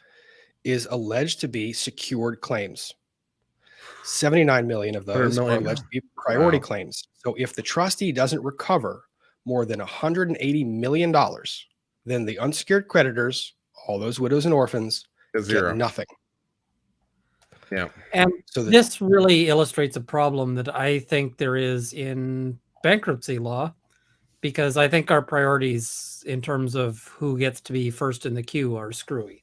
is alleged to be secured claims. 79 million of those are alleged to be priority claims. So if the trustee doesn't recover more than $180 million, then the unsecured creditors, all those widows and orphans, get nothing. Yeah. And so this really illustrates a problem that I think there is in bankruptcy law, because I think our priorities in terms of who gets to be first in the queue are screwy.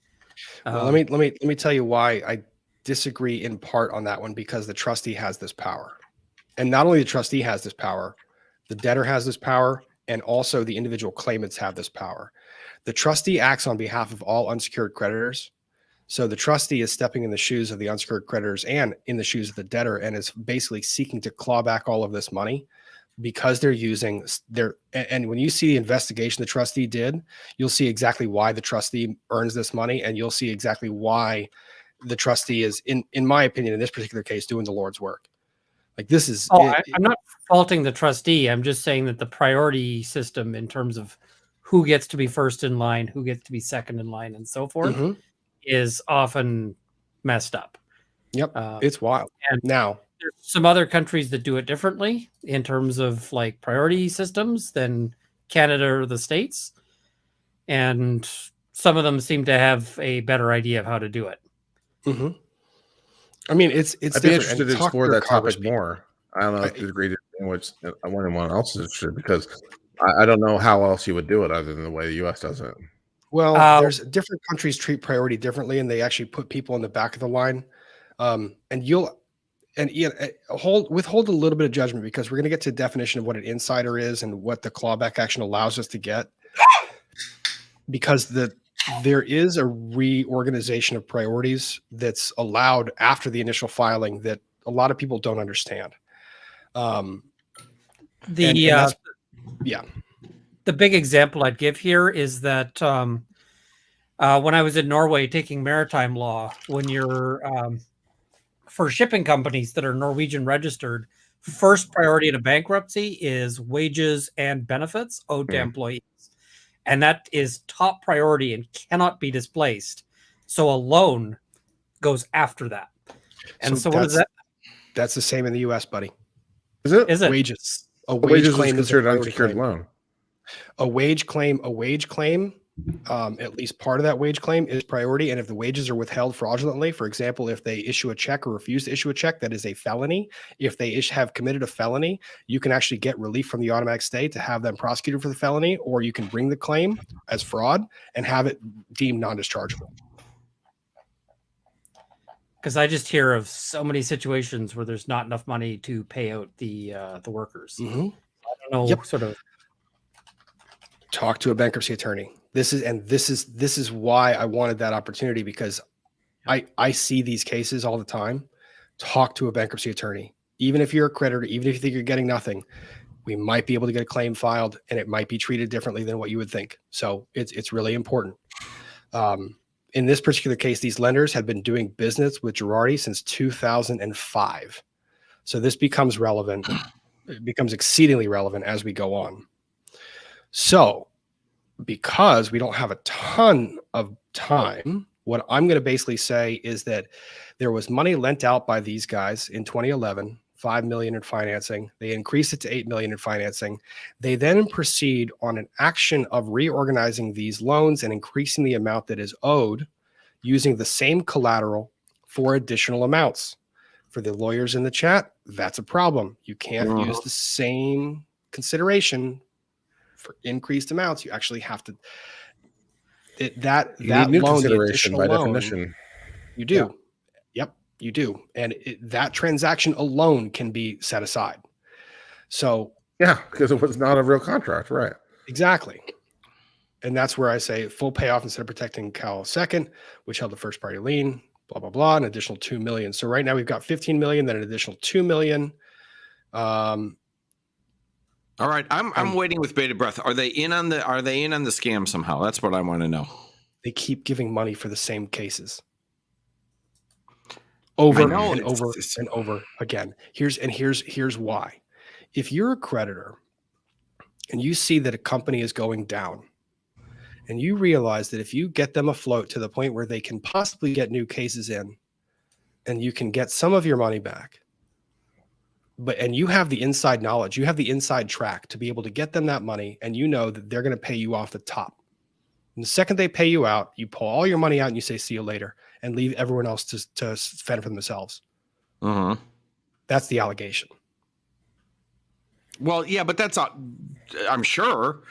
Well, let me tell you why I disagree in part on that one, because the trustee has this power. And not only the trustee has this power, the debtor has this power, and also the individual claimants have this power. The trustee acts on behalf of all unsecured creditors. So the trustee is stepping in the shoes of the unsecured creditors and in the shoes of the debtor, and is basically seeking to claw back all of this money because they're using their, and when you see the investigation the trustee did, you'll see exactly why the trustee earns this money, and you'll see exactly why the trustee is, in my opinion, in this particular case, doing the Lord's work. Like this is. I'm not faulting the trustee. I'm just saying that the priority system in terms of who gets to be first in line, who gets to be second in line, and so forth, is often messed up. Yep, it's wild. And now there's some other countries that do it differently in terms of like priority systems than Canada or the States, and some of them seem to have a better idea of how to do it. I mean, it's. I'd be interested to explore that topic more. I don't know if you agree in which anyone else is interested, because I don't know how else you would do it other than the way the U.S. does it. Well, there's different countries treat priority differently, and they actually put people in the back of the line. And withhold a little bit of judgment, because we're going to get to the definition of what an insider is and what the clawback action allows us to get. Because there is a reorganization of priorities that's allowed after the initial filing that a lot of people don't understand. The big example I'd give here is that when I was in Norway taking maritime law, when you're for shipping companies that are Norwegian registered, first priority in a bankruptcy is wages and benefits owed to employees. And that is top priority and cannot be displaced. So a loan goes after that. And so what is that? That's the same in the US, buddy. Is it? Is it? Wages. A wage claim is considered an unsecured loan. A wage claim, at least part of that wage claim is priority. And if the wages are withheld fraudulently, for example, if they issue a check or refuse to issue a check, that is a felony. If they have committed a felony, you can actually get relief from the automatic stay to have them prosecuted for the felony, or you can bring the claim as fraud and have it deemed non-dischargeable. Because I just hear of so many situations where there's not enough money to pay out the workers. I don't know, sort of. Talk to a bankruptcy attorney. This is why I wanted that opportunity, because I see these cases all the time. Talk to a bankruptcy attorney. Even if you're a creditor, even if you think you're getting nothing, we might be able to get a claim filed, and it might be treated differently than what you would think. So it's really important. In this particular case, these lenders have been doing business with Girardi since 2005. So this becomes relevant. It becomes exceedingly relevant as we go on. So because we don't have a ton of time, what I'm going to basically say is that there was money lent out by these guys in 2011, $5 million in financing. They increased it to $8 million in financing. They then proceed on an action of reorganizing these loans and increasing the amount that is owed using the same collateral for additional amounts. For the lawyers in the chat, that's a problem. You can't use the same consideration for increased amounts. You actually have to that loan, consideration by loan, definition. You do. Yep. You do. And that transaction alone can be set aside. So Yeah, because it was not a real contract, right? exactly. And that's where I say full payoff instead of protecting Cal second, which held the first party lien, blah, blah, blah, an additional 2 million. So right now we've got 15 million, then an additional 2 million. All right. I'm waiting with bated breath. Are they in on the scam somehow? That's what I want to know. They keep giving money for the same cases. Over and over and over again. Here's why. If you're a creditor and you see that a company is going down, and you realize that if you get them afloat to the point where they can possibly get new cases in, and you can get some of your money back, and you have the inside knowledge, you have the inside track to be able to get them that money, and you know that they're going to pay you off the top. And the second they pay you out, you pull all your money out and you say, see you later, and leave everyone else to fend for themselves. That's the allegation. Well, yeah, but that's I'm sure,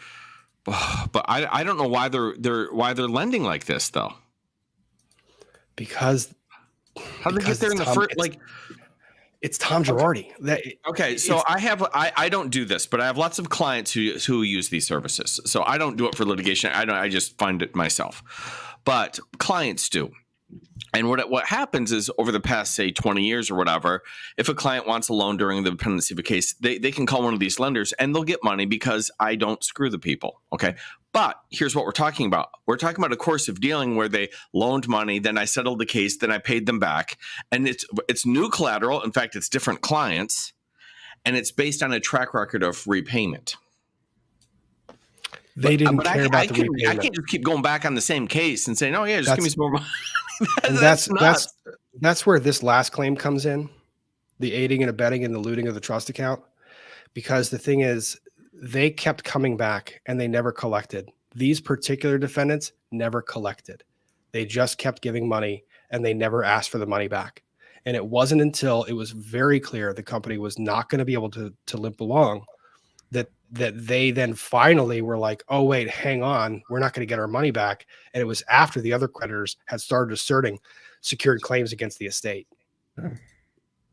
but I don't know why they're lending like this though. Because how did they get there in the first It's Tom Girardi. Okay, so I don't do this, but I have lots of clients who use these services. So I don't do it for litigation. I just find it myself. But clients do. And what happens is over the past, say, 20 years or whatever, if a client wants a loan during the pendency of a case, they can call one of these lenders and they'll get money because I don't screw the people. Okay. But here's what we're talking about. We're talking about a course of dealing where they loaned money, then I settled the case, then I paid them back. And it's new collateral. In fact, it's different clients. And it's based on a track record of repayment. They didn't care about the repayment. I can't just keep going back on the same case and saying, oh, yeah, just give me some more money. That's where this last claim comes in, the aiding and abetting and the looting of the trust account. Because the thing is, they kept coming back and they never collected. These particular defendants never collected. They just kept giving money and they never asked for the money back. And it wasn't until it was very clear the company was not going to be able to limp along that they then finally were like, oh, wait, hang on, we're not going to get our money back. And it was after the other creditors had started asserting secured claims against the estate.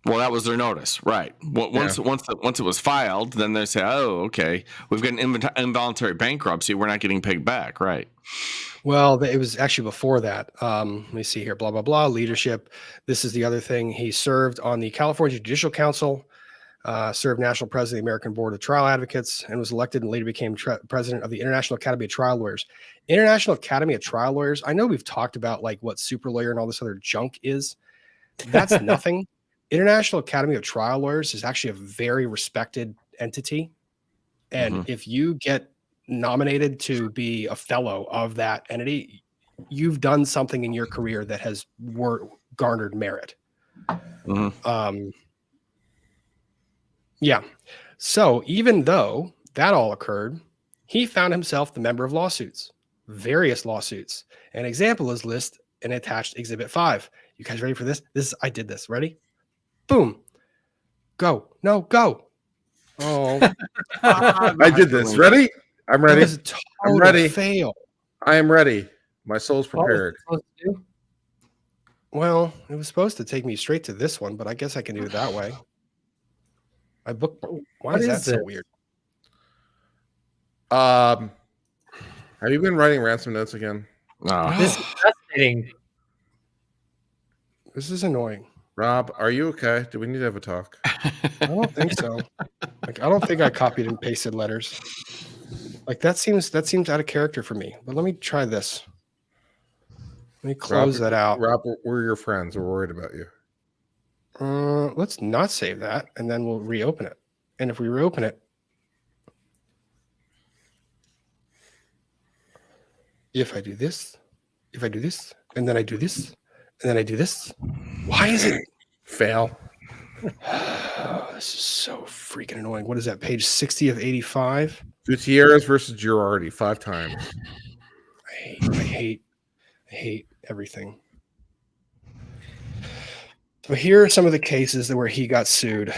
Well, that was their notice, right? Well, once it was filed, then they say, oh, okay, we've got an involuntary bankruptcy, we're not getting paid back, right? Well, it was actually before that. Let me see here, blah, blah, blah, leadership. This is the other thing. He served on the California Judicial Council, served national president of the American Board of Trial Advocates, and was elected and later became president of the International Academy of Trial Lawyers. International Academy of Trial Lawyers, I know we've talked about like what super lawyer and all this other junk is. That's nothing. International Academy of Trial Lawyers is actually a very respected entity. And if you get nominated to be a fellow of that entity, you've done something in your career that has garnered merit. Yeah. So even though that all occurred, he found himself the member of lawsuits, various lawsuits. An example is list and attached Exhibit 5. You guys ready for this? I did this. Ready? Boom. Go. No, go. Oh. I did this. Ready? I'm ready. That was a total I'm ready. Fail. I am ready. My soul's prepared. Well, it was supposed to take me straight to this one, but I guess I can do it that way. My book. Why is that so weird? Have you been writing ransom notes again? This is fascinating. This is annoying. Rob, are you okay? Do we need to have a talk? I don't think so. Like, I don't think I copied and pasted letters. Like that seems out of character for me. But let me try this. Let me close that out. Rob, we're your friends. We're worried about you. Let's not save that, and then we'll reopen it. And if we reopen it, if I do this, and then I do this, and then I do this, why is it fail? This is so freaking annoying. What is that? Page 60 of 85. Gutierrez versus Girardi 5 times. I hate everything. So here are some of the cases where he got sued.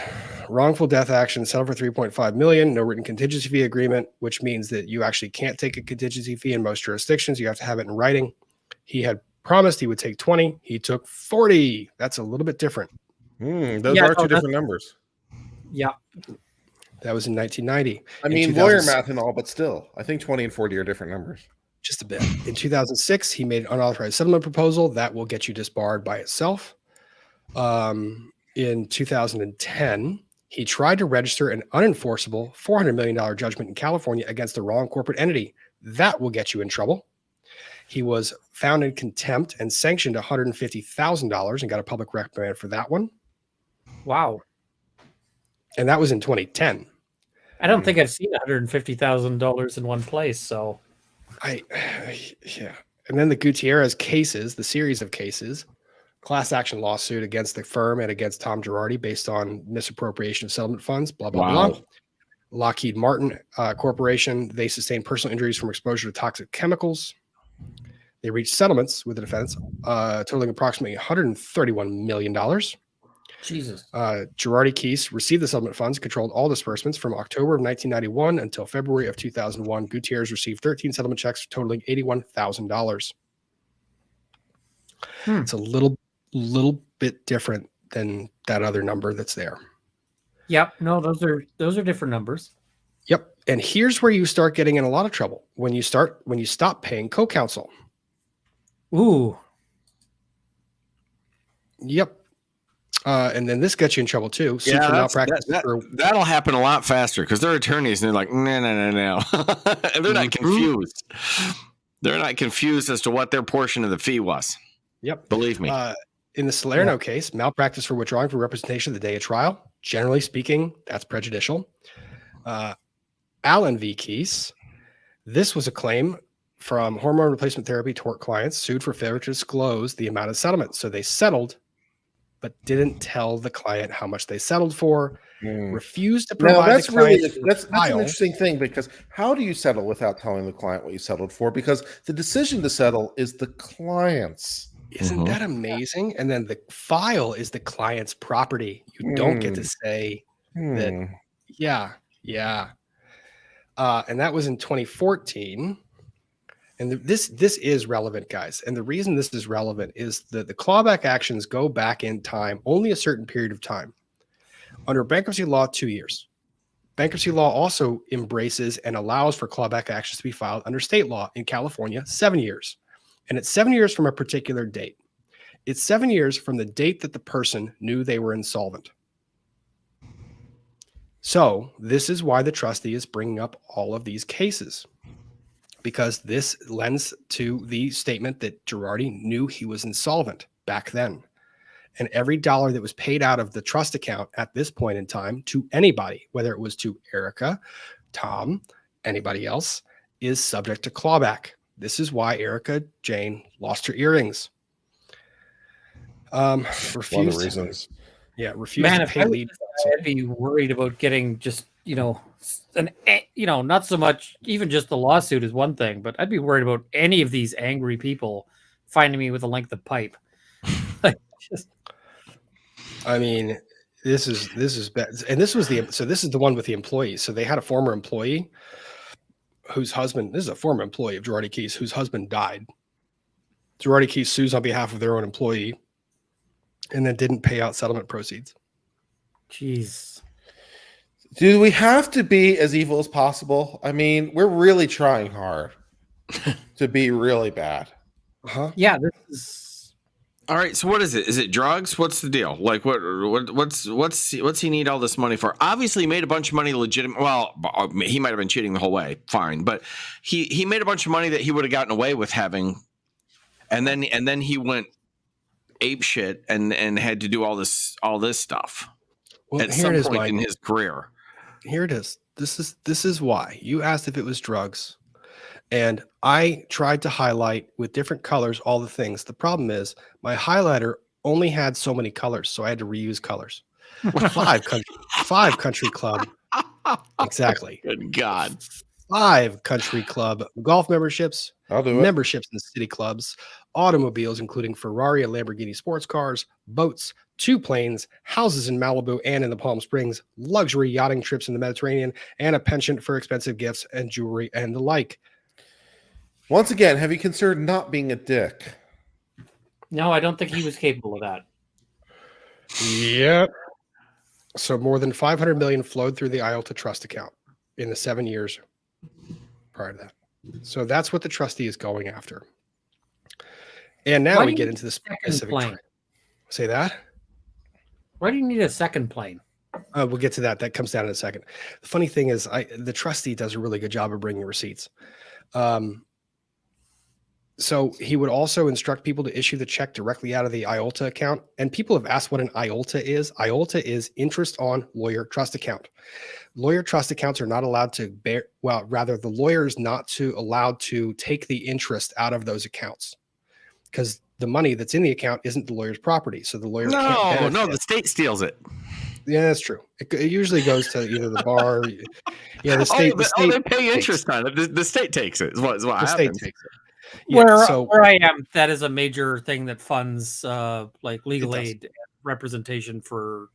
Wrongful death action, settled for $3.5 million, no written contingency fee agreement, which means that you actually can't take a contingency fee in most jurisdictions. You have to have it in writing. He had promised he would take 20. He took 40. That's a little bit different. Those are two different numbers. Yeah. That was in 1990. I mean, lawyer math and all, but still, I think 20 and 40 are different numbers. Just a bit. In 2006, he made an unauthorized settlement proposal that will get you disbarred by itself. In 2010, he tried to register an unenforceable $400 million judgment in California against the wrong corporate entity. That will get you in trouble. He was found in contempt and sanctioned $150,000 and got a public reprimand for that one. Wow. And that was in 2010. I don't think I've seen $150,000 in one place. So, yeah. And then the Gutierrez cases, the series of cases, class action lawsuit against the firm and against Tom Girardi based on misappropriation of settlement funds, blah, blah, blah. Lockheed Martin Corporation, they sustained personal injuries from exposure to toxic chemicals. They reached settlements with the defense, totaling approximately $131 million. Jesus. Girardi Keese received the settlement funds, controlled all disbursements from October of 1991 until February of 2001. Gutierrez received 13 settlement checks totaling $81,000. It's a little bit different than that other number that's there. Yep. No, those are different numbers. Yep. And here's where you start getting in a lot of trouble when you stop paying co-counsel. Ooh. Yep. And then this gets you in trouble too. Yeah, that'll happen a lot faster because they're attorneys and they're like, no. And they're not confused. They're not confused as to what their portion of the fee was. Yep. Believe me. In the Salerno case, malpractice for withdrawing from representation the day of trial. Generally speaking, that's prejudicial. Allen v. Keese. This was a claim from hormone replacement therapy tort clients sued for failure to disclose the amount of settlement. So they settled, but didn't tell the client how much they settled for. Refused to provide the client. That's an interesting thing, because how do you settle without telling the client what you settled for? Because the decision to settle is the client's. Isn't that amazing? And then the file is the client's property. You don't get to say that. Yeah. And that was in 2014. And this is relevant, guys. And the reason this is relevant is that the clawback actions go back in time, only a certain period of time. Under bankruptcy law, 2 years. Bankruptcy law also embraces and allows for clawback actions to be filed under state law in California, 7 years. And it's 7 years from a particular date. It's 7 years from the date that the person knew they were insolvent. So this is why the trustee is bringing up all of these cases, because this lends to the statement that Girardi knew he was insolvent back then. And every dollar that was paid out of the trust account at this point in time to anybody, whether it was to Erica, Tom, anybody else, is subject to clawback. This is why Erica Jane lost her earrings. Refused. One of the reasons. Yeah, refused to pay lead. I'd be worried about getting just, not so much, even just the lawsuit is one thing, but I'd be worried about any of these angry people finding me with a length of pipe. I mean, this is bad. And this is the one with the employees. So they had a former employee whose husband, this is a former employee of Girardi Keese, whose husband died. Girardi Keese sues on behalf of their own employee and then didn't pay out settlement proceeds. Jeez. Do we have to be as evil as possible? I mean, we're really trying hard to be really bad. Yeah, this is. All right, so what is it? Is it drugs? What's the deal? Like, what's he need all this money for? Obviously, he made a bunch of money legitimate. Well, he might have been cheating the whole way. Fine, but he made a bunch of money that he would have gotten away with having, and then he went ape shit and had to do all this stuff at some point in his career. Here it is. This is why you asked if it was drugs. And I tried to highlight with different colors all the things. The problem is my highlighter only had so many colors, so I had to reuse colors. Five country club. Exactly. Good God. 5 country club golf memberships, I'll do it. Memberships in city clubs, automobiles, including Ferrari and Lamborghini sports cars, boats, 2 planes, houses in Malibu and in the Palm Springs, luxury yachting trips in the Mediterranean, and a penchant for expensive gifts and jewelry and the like. Once again, have you considered not being a dick? No, I don't think he was capable of that. Yep. So more than 500 million flowed through the IOLTA trust account in the 7 years prior to that. So that's what the trustee is going after. And now we get into the specific. Say that. Why do you need a second plane? We'll get to that. That comes down in a second. The funny thing is, the trustee does a really good job of bringing receipts. So he would also instruct people to issue the check directly out of the IOLTA account. And people have asked what an IOLTA is. IOLTA is interest on lawyer trust account. Lawyer trust accounts are not allowed to bear, well, rather the lawyer is not allowed to take the interest out of those accounts because the money that's in the account isn't the lawyer's property. So the lawyer can't benefit. No, the state steals it. Yeah, that's true. It usually goes to either the bar. Yeah, the state. They pay interest on it. The state takes it. Is what the happens. State takes it. Yeah, where I am, that is a major thing that funds like legal aid and representation for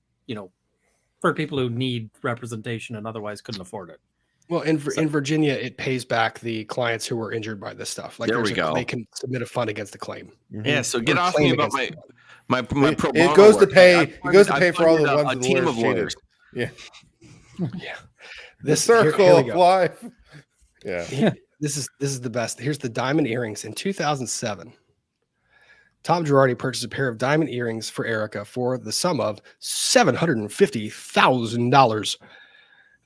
for people who need representation and otherwise couldn't afford it. Well, in Virginia, it pays back the clients who were injured by this stuff. Like there we go. They can submit a fund against the claim. Yeah, so get off me about my pro bono it goes to work. pay. It goes to pay for all the ones a the team lawyers of lawyers. Yeah, yeah. The circle of life. Yeah. This is the best. Here's the diamond earrings in 2007. Tom Girardi purchased a pair of diamond earrings for Erica for the sum of $750,000.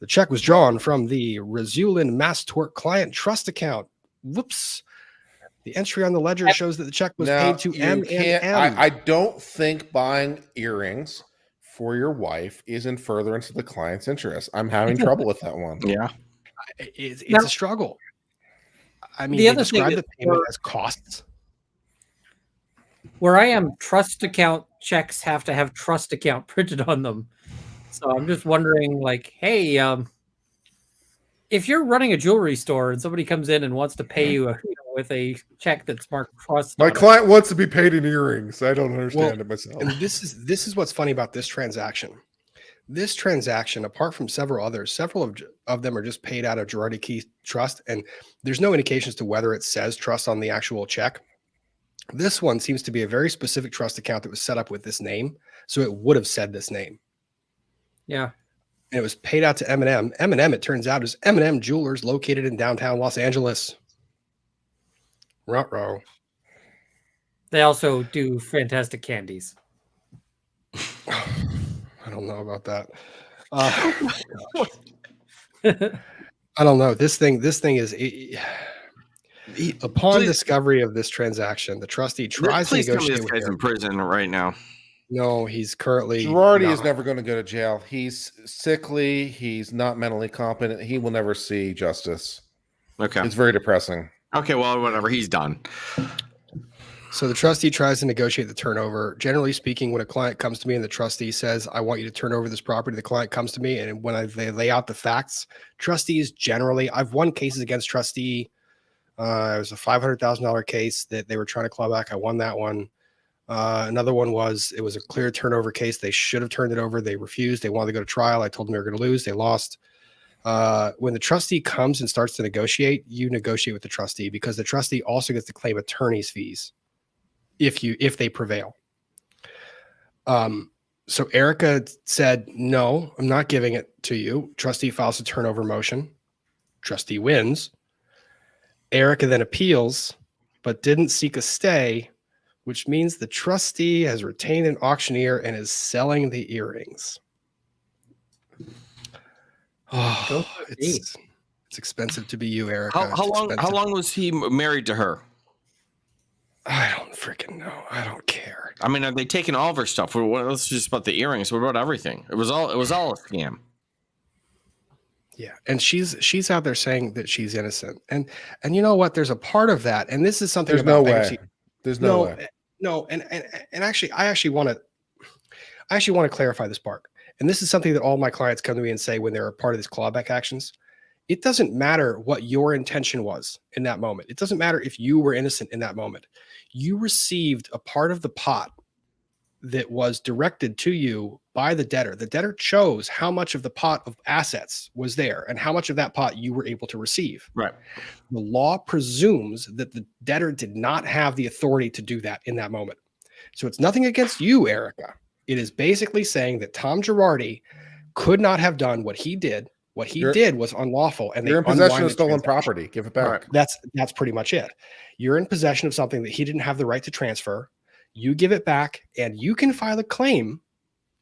The check was drawn from the Razulin Mass Tort Client Trust account. Whoops. The entry on the ledger shows that the check was paid to M&M. I don't think buying earrings for your wife is in furtherance of the client's interest. I'm having trouble with that one. Yeah. It's a struggle. I mean, they describe the payment as costs. Where I am, trust account checks have to have trust account printed on them. So I'm just wondering, like, hey, if you're running a jewelry store and somebody comes in and wants to pay you with a check that's marked trust, my client wants to be paid in earrings. I don't understand it myself. And this is what's funny about this transaction. This transaction, apart from several others, several of them are just paid out of Girardi Key Trust, and there's no indications to whether it says trust on the actual check. This one seems to be a very specific trust account that was set up with this name, so it would have said this name. Yeah. And it was paid out to M&M. M&M, it turns out, is M&M Jewelers located in downtown Los Angeles. Ruh-roh. They also do fantastic candies. I don't know about that. I don't know. This thing is upon discovery of this transaction, the trustee tries to negotiate with him. In prison right now. No, he's currently Girardi is never going to go to jail. He's sickly. He's not mentally competent. He will never see justice. Okay. It's very depressing. Okay, well, whatever. He's done. So the trustee tries to negotiate the turnover. Generally speaking, when a client comes to me and the trustee says, I want you to turn over this property, the client comes to me, and when they lay out the facts, trustees generally, I've won cases against trustee. It was a $500,000 case that they were trying to claw back. I won that one. Another one was a clear turnover case. They should have turned it over. They refused. They wanted to go to trial. I told them they were going to lose. They lost. When the trustee comes and starts to negotiate, you negotiate with the trustee because the trustee also gets to claim attorney's fees if they prevail. So Erica said, no, I'm not giving it to you. Trustee files a turnover motion. Trustee wins. Erica then appeals, but didn't seek a stay, which means the trustee has retained an auctioneer and is selling the earrings. Oh, it's expensive to be you, Erica. How long was he married to her? I don't freaking know. I don't care. I mean, are they taking all of her stuff? Let's just about the earrings. What about everything? It was all a scam. Yeah, and she's out there saying that she's innocent, and you know what? There's a part of that, and this is something. There's no way. There's no way. No, and actually, I actually want to clarify this part. And this is something that all my clients come to me and say when they're a part of these clawback actions. It doesn't matter what your intention was in that moment. It doesn't matter if you were innocent in that moment. You received a part of the pot that was directed to you by the debtor. The debtor chose how much of the pot of assets was there and how much of that pot you were able to receive. Right. The law presumes that the debtor did not have the authority to do that in that moment. So it's nothing against you, Erica. It is basically saying that Tom Girardi could not have done what he did. What he did was unlawful, and you're in possession of stolen property. Give it back. That's pretty much it. You're in possession of something that he didn't have the right to transfer. You give it back, and you can file a claim.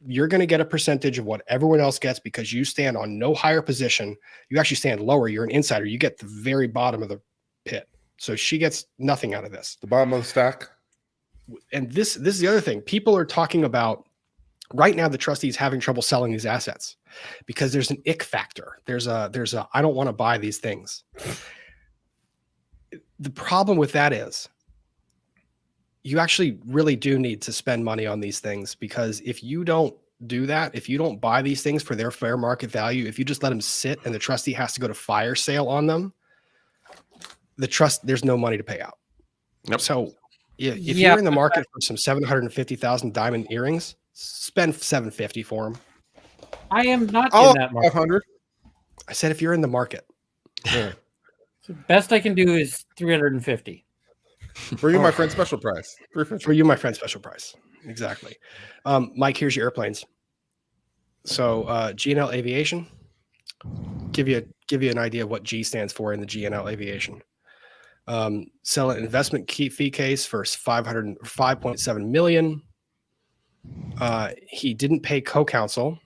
You're going to get a percentage of what everyone else gets because you stand on no higher position. You actually stand lower. You're an insider. You get the very bottom of the pit. So she gets nothing out of this. The bottom of the stack. And this is the other thing. People are talking about right now. The trustee is having trouble selling these assets because there's an ick factor. There's a I don't want to buy these things. The problem with that is you actually really do need to spend money on these things, because if you don't do that, if you don't buy these things for their fair market value, if you just let them sit and the trustee has to go to fire sale on them, there's no money to pay out. Yep. So if you're in the market for some 750,000 diamond earrings, spend 750 for them. I am not in that market. 500. I said if you're in the market. Yeah. So best I can do is 350. For you, my friend, special price. 350. For you, my friend, special price. Exactly. Mike, here's your airplanes. So G&L Aviation, give you an idea of what G stands for in the G&L Aviation. Sell an investment fee case for $5.7 million. He didn't pay co-counsel.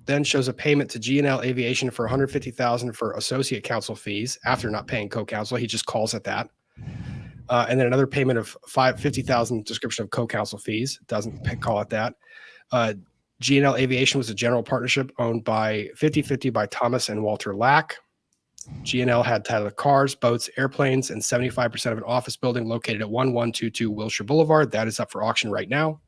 Then shows a payment to G&L Aviation for $150,000 for associate counsel fees after not paying co-counsel. He just calls it that. And then another payment of $50,000 description of co-counsel fees. Doesn't call it that. G&L Aviation was a general partnership owned by 50-50 by Thomas and Walter Lack. G&L had title of cars, boats, airplanes, and 75% of an office building located at 1122 Wilshire Boulevard. That is up for auction right now.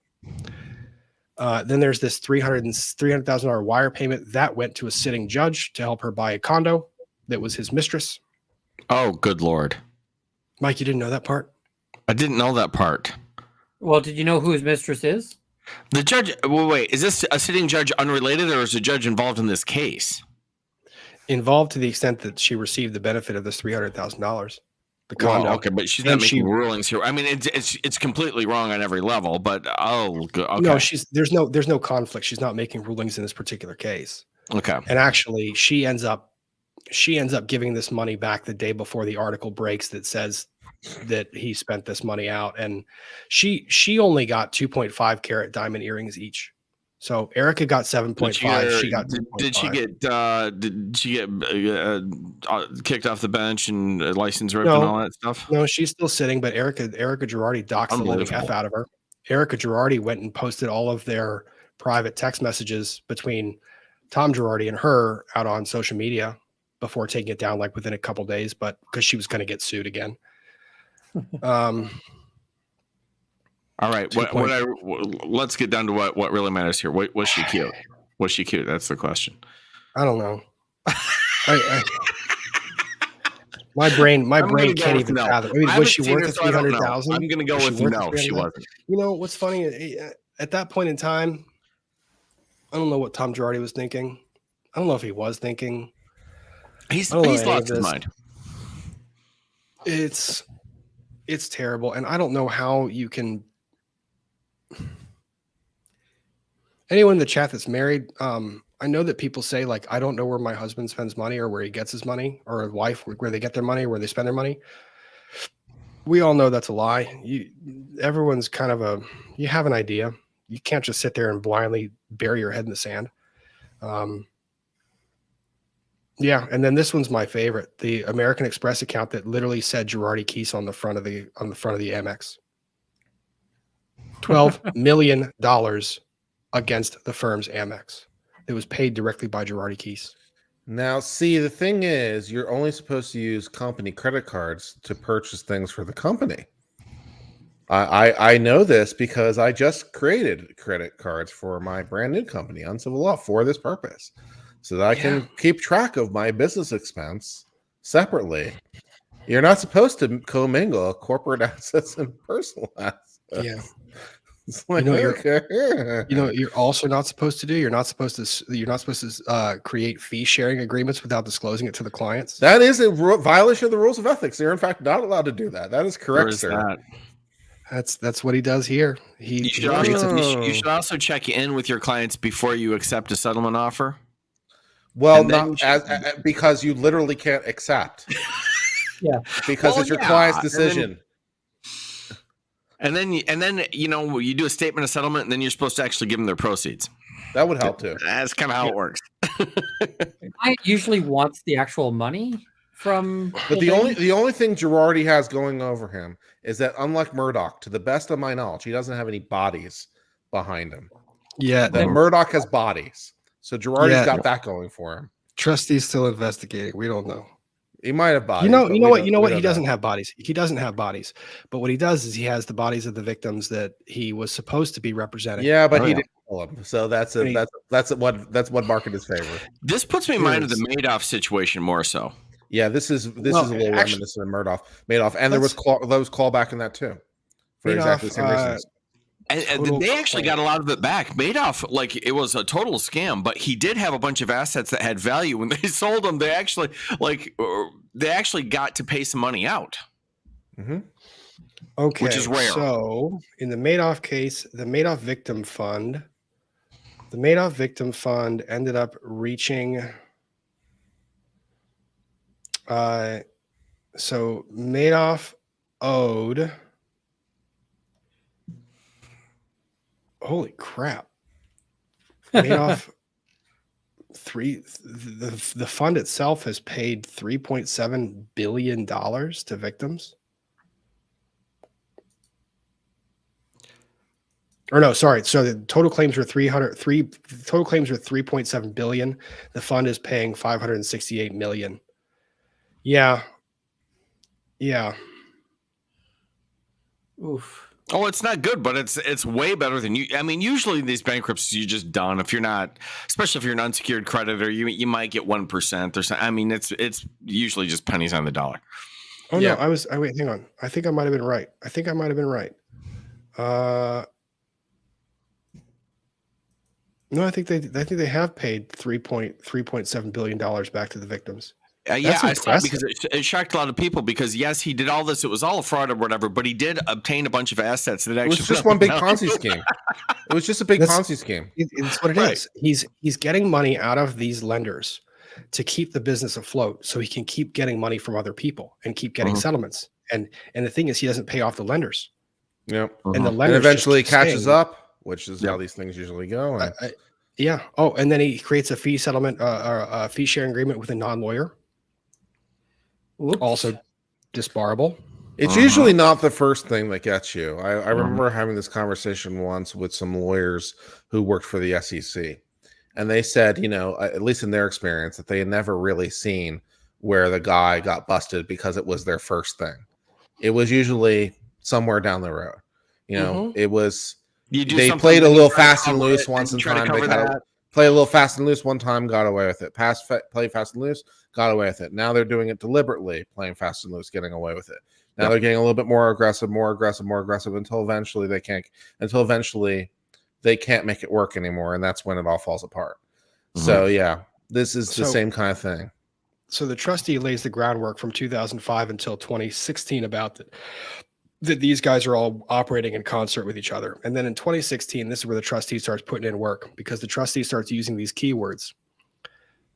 Then there's this $300,000 wire payment that went to a sitting judge to help her buy a condo that was his mistress. Oh, good Lord. Mike, you didn't know that part? I didn't know that part. Well, did you know who his mistress is? The judge, wait, is this a sitting judge unrelated, or is a judge involved in this case? Involved to the extent that she received the benefit of this $300,000. The condo. Well, okay, but she's not making rulings here. I mean, it's completely wrong on every level, but okay. No, there's no conflict. She's not making rulings in this particular case. Okay. And actually, she ends up giving this money back the day before the article breaks that says that he spent this money out, and she only got 2.5 carat diamond earrings each. So Erica got 7.5. She got 2.5. Did she get kicked off the bench and license ripped and all that stuff? No, she's still sitting, but Erica Girardi doxed the living F out of her. Erica Girardi went and posted all of their private text messages between Tom Girardi and her out on social media before taking it down like within a couple days, but because she was going to get sued again. All right. Let's get down to what really matters here. Was she cute? Was she cute? That's the question. I don't know. My brain can't even fathom. I mean, was she worth $300,000? I'm going to go with no. She wasn't. You know what's funny? At that point in time, I don't know what Tom Girardi was thinking. I don't know if he was thinking. He's lost his mind. It's terrible, and I don't know how you can. Anyone in the chat that's married, I know that people say, like, I don't know where my husband spends money or where he gets his money, or his wife, where they get their money, where they spend their money. We all know that's a lie. Everyone's kind of you have an idea. You can't just sit there and blindly bury your head in the sand. Yeah, and then this one's my favorite, the American Express account that literally said Girardi Keese on the front of the Amex. $12 million against the firm's Amex. It was paid directly by Girardi Keese. Now, see, the thing is, you're only supposed to use company credit cards to purchase things for the company. I know this because I just created credit cards for my brand new company, Uncivil Law, for this purpose, so that I can keep track of my business expense separately. You're not supposed to commingle corporate assets and personal assets. Yeah. Like, you're also not supposed to do. You're not supposed to create fee sharing agreements without disclosing it to the clients. That is a violation of the rules of ethics. You're in fact not allowed to do that. That is correct, sir. That's what he does here. You should, you should also check in with your clients before you accept a settlement offer. Well, not because you literally can't accept. Yeah, because it's your client's decision. And then you know, you do a statement of settlement, and then you're supposed to actually give them their proceeds. That would help too. That's kind of how it works. I usually wants the actual money from. But the only thing Girardi has going over him is that, unlike Murdoch, to the best of my knowledge, he doesn't have any bodies behind him. Yeah, that Murdoch has bodies, so Girardi's got that going for him. Trustee's still investigating. We don't know. He might have bodies. You know what? He doesn't have bodies. He doesn't have bodies. But what he does is he has the bodies of the victims that he was supposed to be representing. Yeah, but he didn't kill them. So that's what marked in his favor. This puts me in mind of the Madoff situation more so. Yeah, this is a little reminiscent of Madoff, and there was callback in that too, for exactly the same reasons. And they actually got a lot of it back. Madoff, like, it was a total scam, but he did have a bunch of assets that had value. When they sold them, they actually got to pay some money out. Mm-hmm. Okay, which is rare. So in the Madoff case, the Madoff victim fund ended up reaching. So Madoff owed. Holy crap. Madoff the fund itself has paid $3.7 billion to victims. Or no, sorry. So the total claims were 3.7 billion. The fund is paying 568 million. Yeah. Oof. Oh, it's not good, but it's way better than you. I mean, usually these bankruptcies you're just done. If you're not, especially if you're an unsecured creditor, you might get 1% or something. I mean, it's usually just pennies on the dollar. Oh yeah. No, wait, hang on. I think I might have been right. No, I think they have paid $3.7 billion back to the victims. Yeah, I saw it because it shocked a lot of people because, yes, he did all this. It was all a fraud or whatever, but he did obtain a bunch of assets that actually. It was just one big Ponzi scheme. It was just a big Ponzi scheme. It's what it is. He's getting money out of these lenders to keep the business afloat so he can keep getting money from other people and keep getting settlements. And the thing is, he doesn't pay off the lenders. Yep. And the lenders eventually catches up, which is how these things usually go. Yeah. Oh, and then he creates a fee settlement or a fee sharing agreement with a non-lawyer. Oops. Also disbarable. It's usually not the first thing that gets you. I remember having this conversation once with some lawyers who worked for the SEC, and they said, at least in their experience, that they had never really seen where the guy got busted because it was their first thing. It was usually somewhere down the road. It was they played a little fast and loose once in time. Play a little fast and loose one time, got away with it. Play fast and loose, got away with it. Now they're doing it deliberately, playing fast and loose, getting away with it. Now they're getting a little bit more aggressive until eventually they can't make it work anymore, and that's when it all falls apart. So yeah, this is the same kind of thing. So the trustee lays the groundwork from 2005 until 2016 about that these guys are all operating in concert with each other. And then in 2016, this is where the trustee starts putting in work because the trustee starts using these keywords.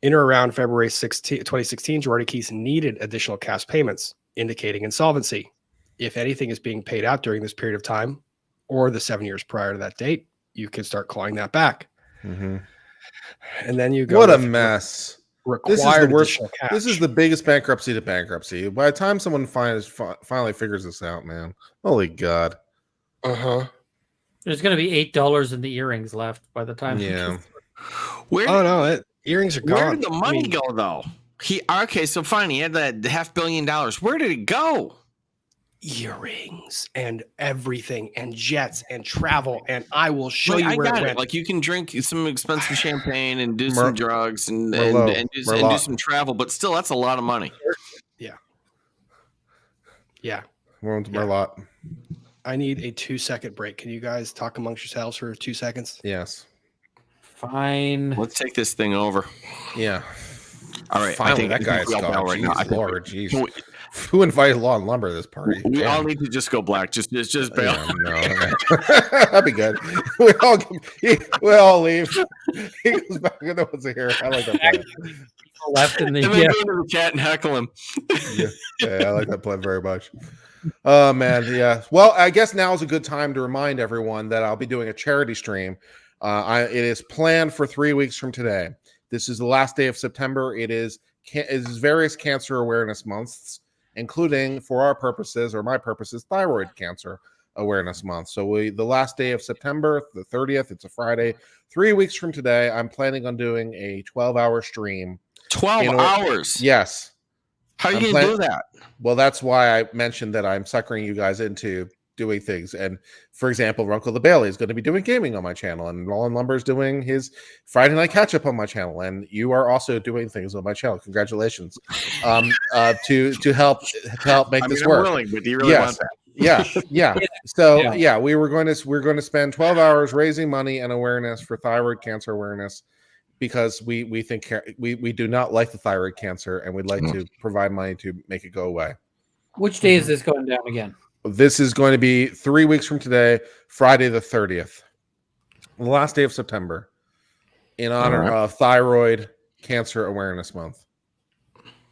In or around February 2016, Girardi Keese needed additional cash payments, indicating insolvency. If anything is being paid out during this period of time or the 7 years prior to that date, you can start clawing that back. And then you go. What a mess. This is the worst. Cash. This is the biggest bankruptcy to bankruptcy. By the time someone finally figures this out, man, holy God. There's going to be $8 in the earrings left by the time. Yeah. Earrings are gone. Where did the money go though? So fine, he had that $500 million. Where did it go? Earrings and everything and jets and travel, and I will show you where it went. Like, you can drink some expensive champagne and do some drugs and do some travel, but still, that's a lot of money. Yeah. Merlot. I need a 2-second break. Can you guys talk amongst yourselves for 2 seconds? Yes. Fine. Let's take this thing over. Yeah. All right. Finally, that guy's right now. Who invited Law and Lumber to this party? We Damn. all need to just go black. Just bail. Yeah, no, that'd be good. We all leave. He goes back and no one's here. I like that plan. Left in the And then go into the chat and heckle him. Yeah, I like that plan very much. Oh man, yeah. Well, I guess now is a good time to remind everyone that I'll be doing a charity stream. It is planned for 3 weeks from today. This is the last day of September. It is various cancer awareness months, including, for our purposes or my purposes, thyroid cancer awareness month. So the last day of September, the 30th, it's a Friday. 3 weeks from today, I'm planning on doing a 12-hour stream. 12 hours? Yes. How are you going to do that? Well, that's why I mentioned that I'm suckering you guys into doing things. And for example, Uncle the Bailey is going to be doing gaming on my channel, and Roland Lumber is doing his Friday Night Catch Up on my channel, and you are also doing things on my channel. Congratulations! To help make this work. I'm willing, but do you really want that? Yeah. So we're going to spend 12 hours raising money and awareness for thyroid cancer awareness, because we think we do not like the thyroid cancer, and we'd like to provide money to make it go away. Which day is this going down again? This is going to be 3 weeks from today, Friday the 30th, the last day of September, in honor of Thyroid Cancer Awareness Month.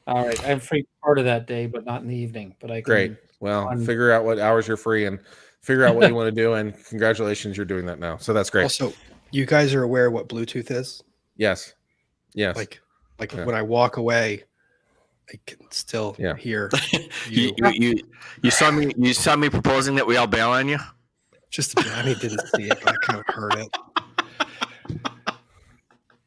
All right, I'm free part of that day, but not in the evening. But I can. Great. Well, figure out what hours you're free and figure out what you want to do. And congratulations, you're doing that now. So that's great. Also, you guys are aware what Bluetooth is? Yes. Like when I walk away, I can still hear you. You saw me proposing that we all bail on you? Didn't see it, but I kind of heard it.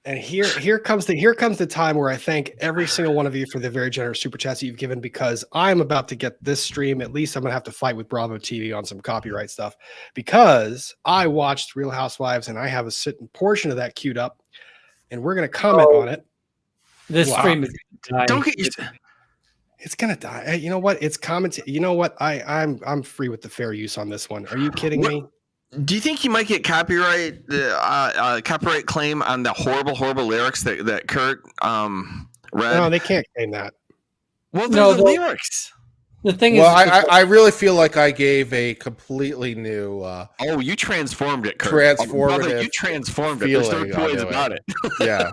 And here comes the time where I thank every single one of you for the very generous super chats that you've given, because I'm about to get this stream. At least I'm gonna have to fight with Bravo TV on some copyright stuff, because I watched Real Housewives and I have a certain portion of that queued up, and we're gonna comment on it. This stream is don't get you. It's gonna die. Hey, you know what? It's comment. You know what? I'm free with the fair use on this one. Are you kidding me? Do you think you might get copyright claim on the horrible lyrics that Kurt read? No, they can't claim that. Well, they're the lyrics. The thing is, I really feel like I gave a completely new. You transformed it, Kurt. Transformative. You transformed it. There's no two ways about it. Yeah.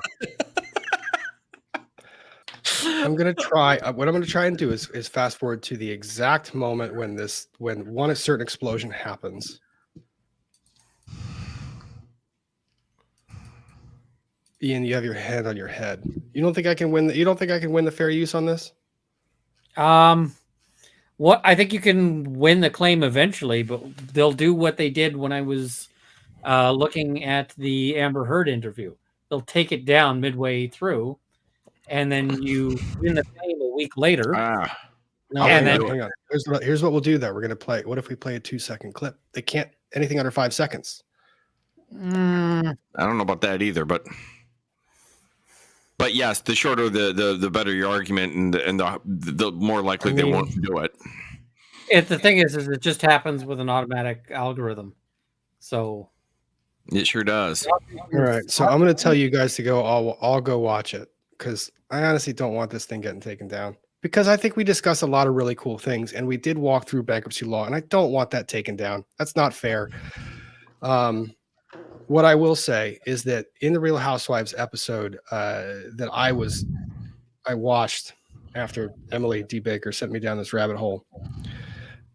I'm gonna try. What I'm gonna try and do is fast forward to the exact moment when a certain explosion happens. Ian, you have your hand on your head. You don't think I can win? You don't think I can win the fair use on this? What I think you can win the claim eventually, but they'll do what they did when I was looking at the Amber Heard interview. They'll take it down midway through, and then you win the claim a week later. Hang on. Here's what we'll do though. We're gonna play. What if we play a 2-second clip? They can't anything under 5 seconds. I don't know about that either, but yes, the shorter the better your argument, and the more likely they won't do it. The thing is it just happens with an automatic algorithm, so it sure does. All right, so I'm going to tell you guys to go. I'll go watch it, because I honestly don't want this thing getting taken down, because I think we discussed a lot of really cool things, and we did walk through bankruptcy law, and I don't want that taken down. That's not fair. What I will say is that in the Real Housewives episode that I watched after Emily D. Baker sent me down this rabbit hole,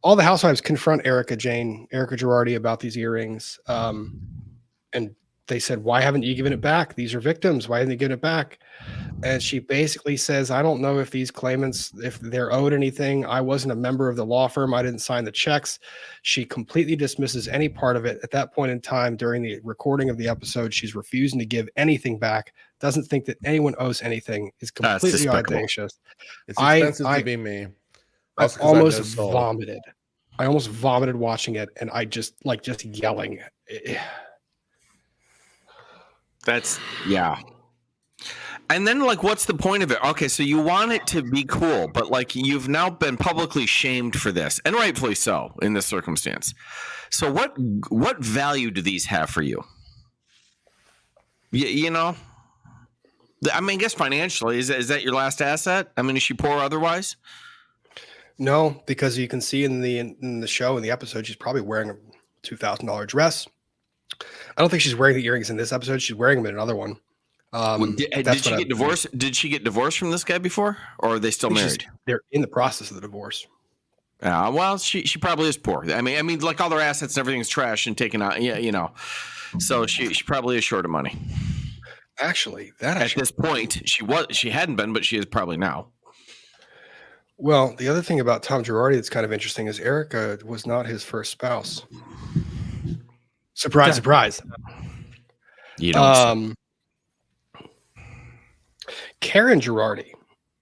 all the housewives confront Erika Girardi about these earrings. And they said, why haven't you given it back? These are victims. Why haven't you given it back? And she basically says, I don't know if these claimants, if they're owed anything. I wasn't a member of the law firm. I didn't sign the checks. She completely dismisses any part of it. At that point in time, during the recording of the episode, she's refusing to give anything back. Doesn't think that anyone owes anything. Is completely audacious. It's expensive to be me. I almost vomited. I almost vomited watching it, and I just yelling. That's And then, what's the point of it? Okay, so you want it to be cool, but you've now been publicly shamed for this, and rightfully so in this circumstance. So what value do these have for you? You know, I mean, I guess financially, is that your last asset? I mean, is she poor otherwise? No, because you can see in the show, in the episode, she's probably wearing a $2,000 dress. I don't think she's wearing the earrings in this episode. She's wearing them in another one. Did she get divorced? Did she get divorced from this guy before, or are they still married? They're in the process of the divorce. Well, she probably is poor. I mean, like all their assets and everything's trashed and taken out. Yeah, you know, so she probably is short of money. Actually, at this point, she hadn't been, but she is probably now. Well, the other thing about Tom Girardi that's kind of interesting is Erica was not his first spouse. Surprise, surprise. You don't. Karen Girardi.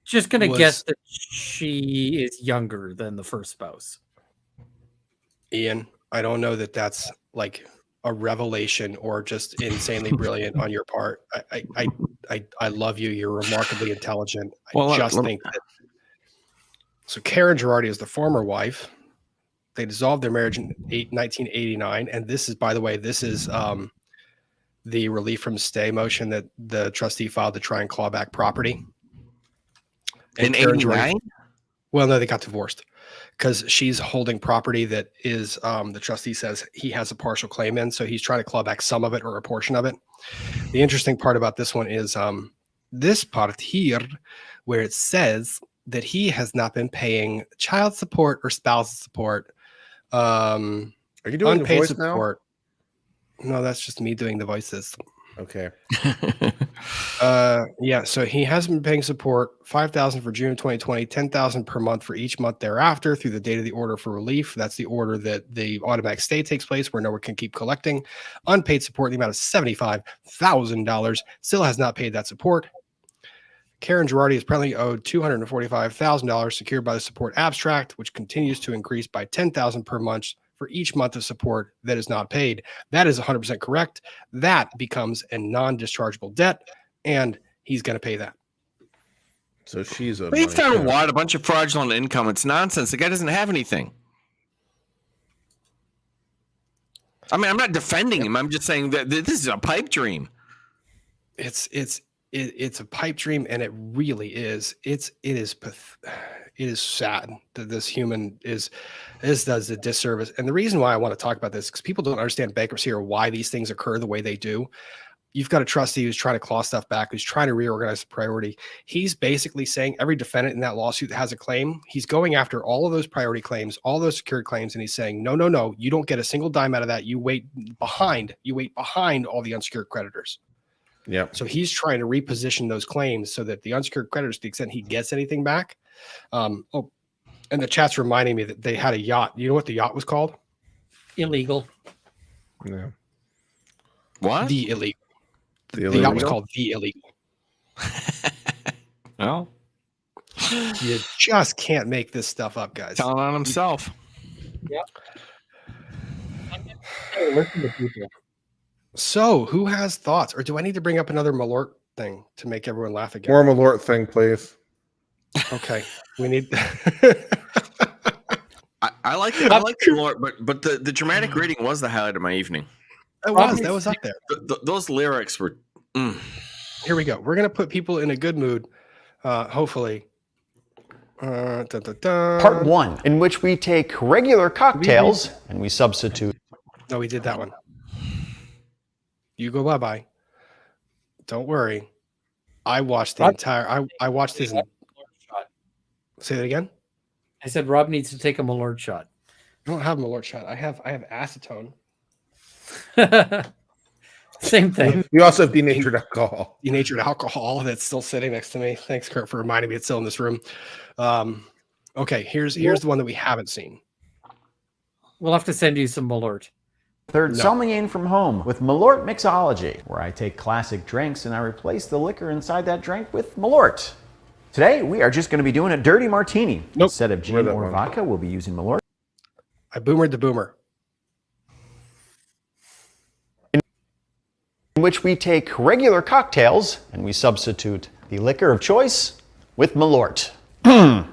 Just gonna guess that she is younger than the first spouse. Ian, I don't know that that's like a revelation or just insanely brilliant on your part. I love you. You're remarkably intelligent. I think that. So Karen Girardi is the former wife. They dissolved their marriage in 1989, and this is, by the way, the relief from stay motion that the trustee filed to try and claw back property. In 89? Well, no, they got divorced because she's holding property that is, the trustee says he has a partial claim in, so he's trying to claw back some of it or a portion of it. The interesting part about this one is this part here where it says that he has not been paying child support or spousal support. Are you doing unpaid the voice support. No, that's just me doing the voices. Okay. Yeah, so he hasn't been paying support. $5,000 for June 2020, $10,000 per month for each month thereafter through the date of the order for relief. That's the order that the automatic stay takes place, where no one can keep collecting. Unpaid support in the amount of $75,000. Still has not paid that support. Karen Girardi is presently owed $245,000 secured by the support abstract, which continues to increase by $10,000 per month for each month of support that is not paid. That is 100% correct. That becomes a non-dischargeable debt, and he's going to pay that. So she's a. Based on what? A bunch of fraudulent income. It's nonsense. The guy doesn't have anything. I mean, I'm not defending him. I'm just saying that this is a pipe dream. It's a pipe dream, and it really is. It is sad that this human does a disservice. And the reason why I want to talk about this is because people don't understand bankruptcy or why these things occur the way they do. You've got a trustee who's trying to claw stuff back, who's trying to reorganize the priority. He's basically saying every defendant in that lawsuit that has a claim, he's going after all of those priority claims, all those secured claims, and he's saying, no, you don't get a single dime out of that. You wait behind all the unsecured creditors. Yeah. So he's trying to reposition those claims so that the unsecured creditors, to the extent he gets anything back. And the chat's reminding me that they had a yacht. You know what the yacht was called? Illegal. Yeah. What? The illegal. The yacht was called The Illegal. Well, you just can't make this stuff up, guys. Telling on himself. Yeah. Hey, listen to people. So, who has thoughts, or do I need to bring up another Malort thing to make everyone laugh again? More Malort thing, please. Okay, we need. I like the Malort, but the dramatic reading was the highlight of my evening. That was up there. Those lyrics were. Here we go. We're gonna put people in a good mood. Hopefully. Part 1, in which we take regular cocktails and we substitute. No, we did that one. You go bye-bye. Don't worry. I watched the entire. I watched his. Say that again. I said Rob needs to take a Malort shot. I don't have a Malort shot. I have acetone. Same thing. You also have denatured alcohol. Denatured alcohol that's still sitting next to me. Thanks, Kurt, for reminding me it's still in this room. Okay, here's the one that we haven't seen. We'll have to send you some Malort. Third, Sommelier from home with Malort Mixology, where I take classic drinks and I replace the liquor inside that drink with Malort. Today, we are just going to be doing a dirty martini. Nope. Instead of gin or vodka, we'll be using Malort. I boomered the boomer. In which we take regular cocktails and we substitute the liquor of choice with Malort. Why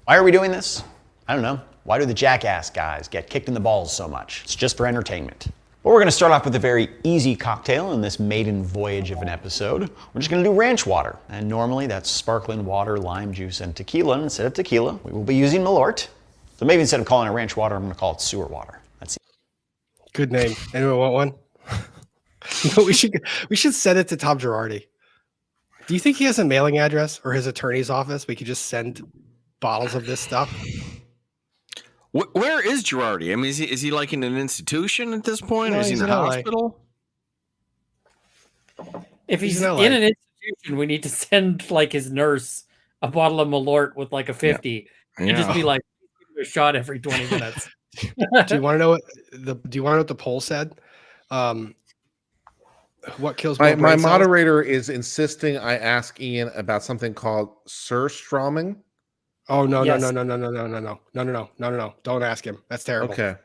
are we doing this? I don't know. Why do the jackass guys get kicked in the balls so much? It's just for entertainment. But we're going to start off with a very easy cocktail in this maiden voyage of an episode. We're just going to do ranch water. And normally that's sparkling water, lime juice, and tequila. And instead of tequila, we will be using Malort. So maybe instead of calling it ranch water, I'm going to call it sewer water. That's Good name. Anyone want one? No, we should send it to Tom Girardi. Do you think he has a mailing address or his attorney's office? We could just send bottles of this stuff. Where is Girardi? I mean, is he like in an institution at this point? No, or is he in a hospital? If he's in an institution, we need to send like his nurse a bottle of Malort with like a 50 and just be like, give him a shot every 20 minutes. Do you want to know what the poll said? What kills my brain cells? moderator is insisting I ask Ian about something called surströmming. Oh no, Yes. no. Don't ask him. That's terrible. Okay.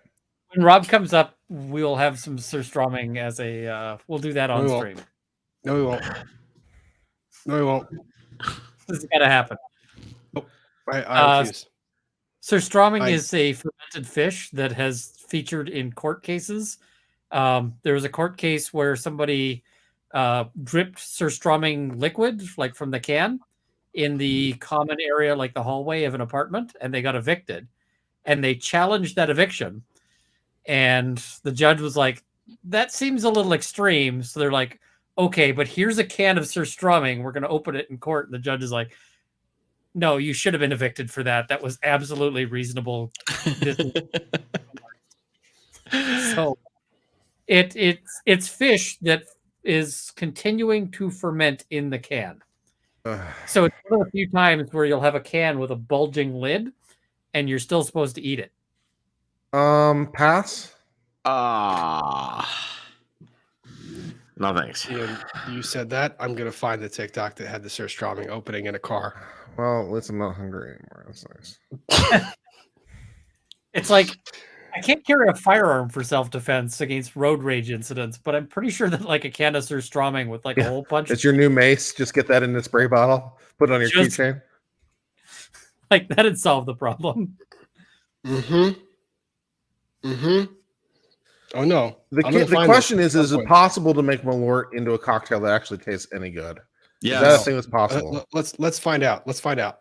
When Rob comes up, we'll have some surströmming as a we'll do that on stream. No, we won't. No, we won't. This has got to happen. I refuse. Surströmming is a fermented fish that has featured in court cases. There was a court case where somebody dripped surströmming liquid, like from the can, in the common area, like the hallway of an apartment, and they got evicted. And they challenged that eviction. And the judge was like, that seems a little extreme. So they're like, okay, but here's a can of surströmming. We're going to open it in court. And the judge is like, no, you should have been evicted for that. That was absolutely reasonable. So it's fish that is continuing to ferment in the can. So it's one of the few times where you'll have a can with a bulging lid and you're still supposed to eat it. Pass. No thanks. Ian, you said that. I'm gonna find the TikTok that had the surströmming opening in a car. Well, listen, I'm not hungry anymore. That's nice. It's like, I can't carry a firearm for self-defense against road rage incidents, but I'm pretty sure that like a can of surströmming with like a hole punch. It's your new mace. Just get that in the spray bottle. Put it on your keychain. Like that'd solve the problem. Oh no. The question is it possible to make Malort into a cocktail that actually tastes any good? Yeah, is that a thing that's possible? Let's find out. Let's find out.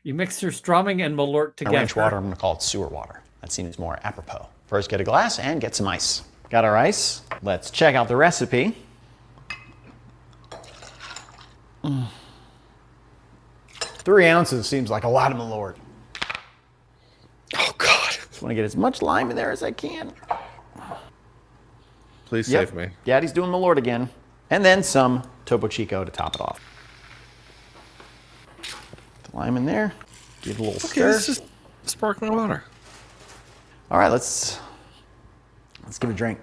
You mix surströmming and Malort together. ranch water, I'm going to call it sewer water. That seems more apropos. First, get a glass and get some ice. Got our ice. Let's check out the recipe. 3 ounces seems like a lot of Malort. Oh God. Just want to get as much lime in there as I can. Please save me. Daddy's doing Malort again. And then some Topo Chico to top it off. The lime in there. Give it a little stir. This is sparkling water. All right, let's give it a drink.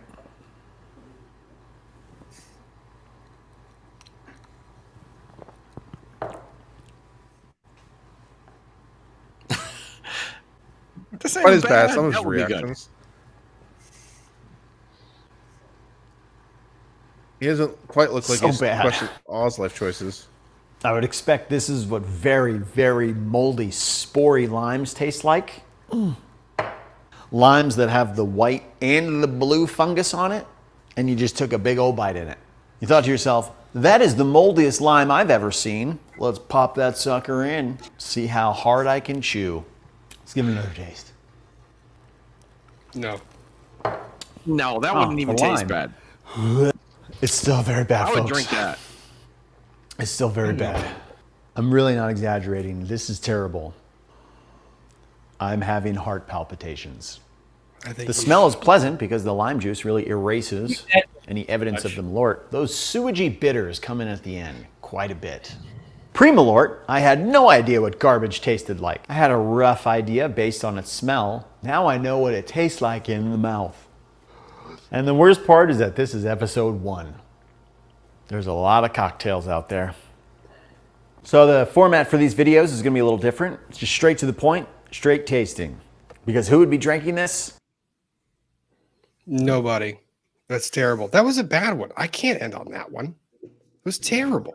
What is bad? Some of his reactions. He doesn't quite look like he's questioned Oz life choices. I would expect this is what very, very moldy, spory limes taste like. Limes that have the white and the blue fungus on it, and you just took a big old bite in it. You thought to yourself, that is the moldiest lime I've ever seen. Let's pop that sucker in, see how hard I can chew. Let's give it another taste. No. No, that wouldn't even taste bad. It's still very bad, I would folks. drink that. It's still very bad. I'm really not exaggerating. This is terrible. I'm having heart palpitations. I think The smell is pleasant because the lime juice really erases any evidence of the Malort. Those sewagey bitters come in at the end quite a bit. Pre-Malort, I had no idea what garbage tasted like. I had a rough idea based on its smell. Now I know what it tastes like in the mouth. And the worst part is that this is episode 1. There's a lot of cocktails out there. So the format for these videos is gonna be a little different. It's just straight to the point, straight tasting. Because who would be drinking this? Nobody. That's terrible. That was a bad one. I can't end on that one. It was terrible.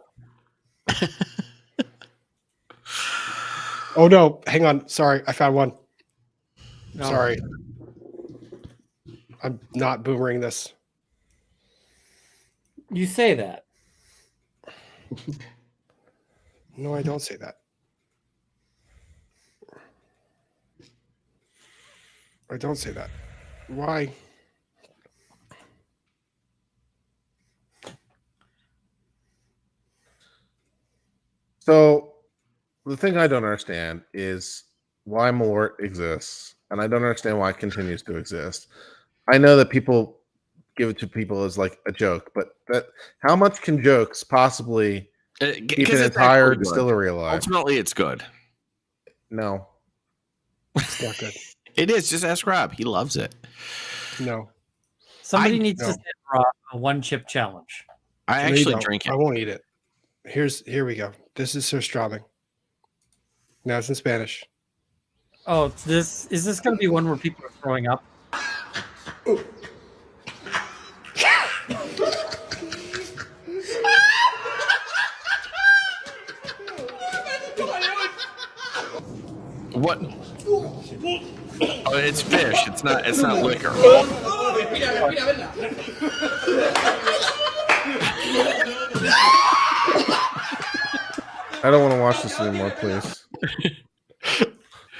Oh no, hang on. Sorry, I found one. No. Sorry. I'm not boomering this. You say that. No, I don't say that. I don't say that. Why? So the thing I don't understand is why Malort exists, and I don't understand why it continues to exist. I know that people give it to people as like a joke, but how much can jokes possibly keep an entire distillery alive? Ultimately, it's good. No, it's not good. It is. Just ask Rob. He loves it. No. Somebody needs to send Rob a one-chip challenge. I actually drink it. I won't eat it. Here we go. This is surströmming. Now it's in Spanish. Oh, is this going to be one where people are throwing up? What? Oh, it's fish. It's not liquor. I don't want to watch this anymore, please.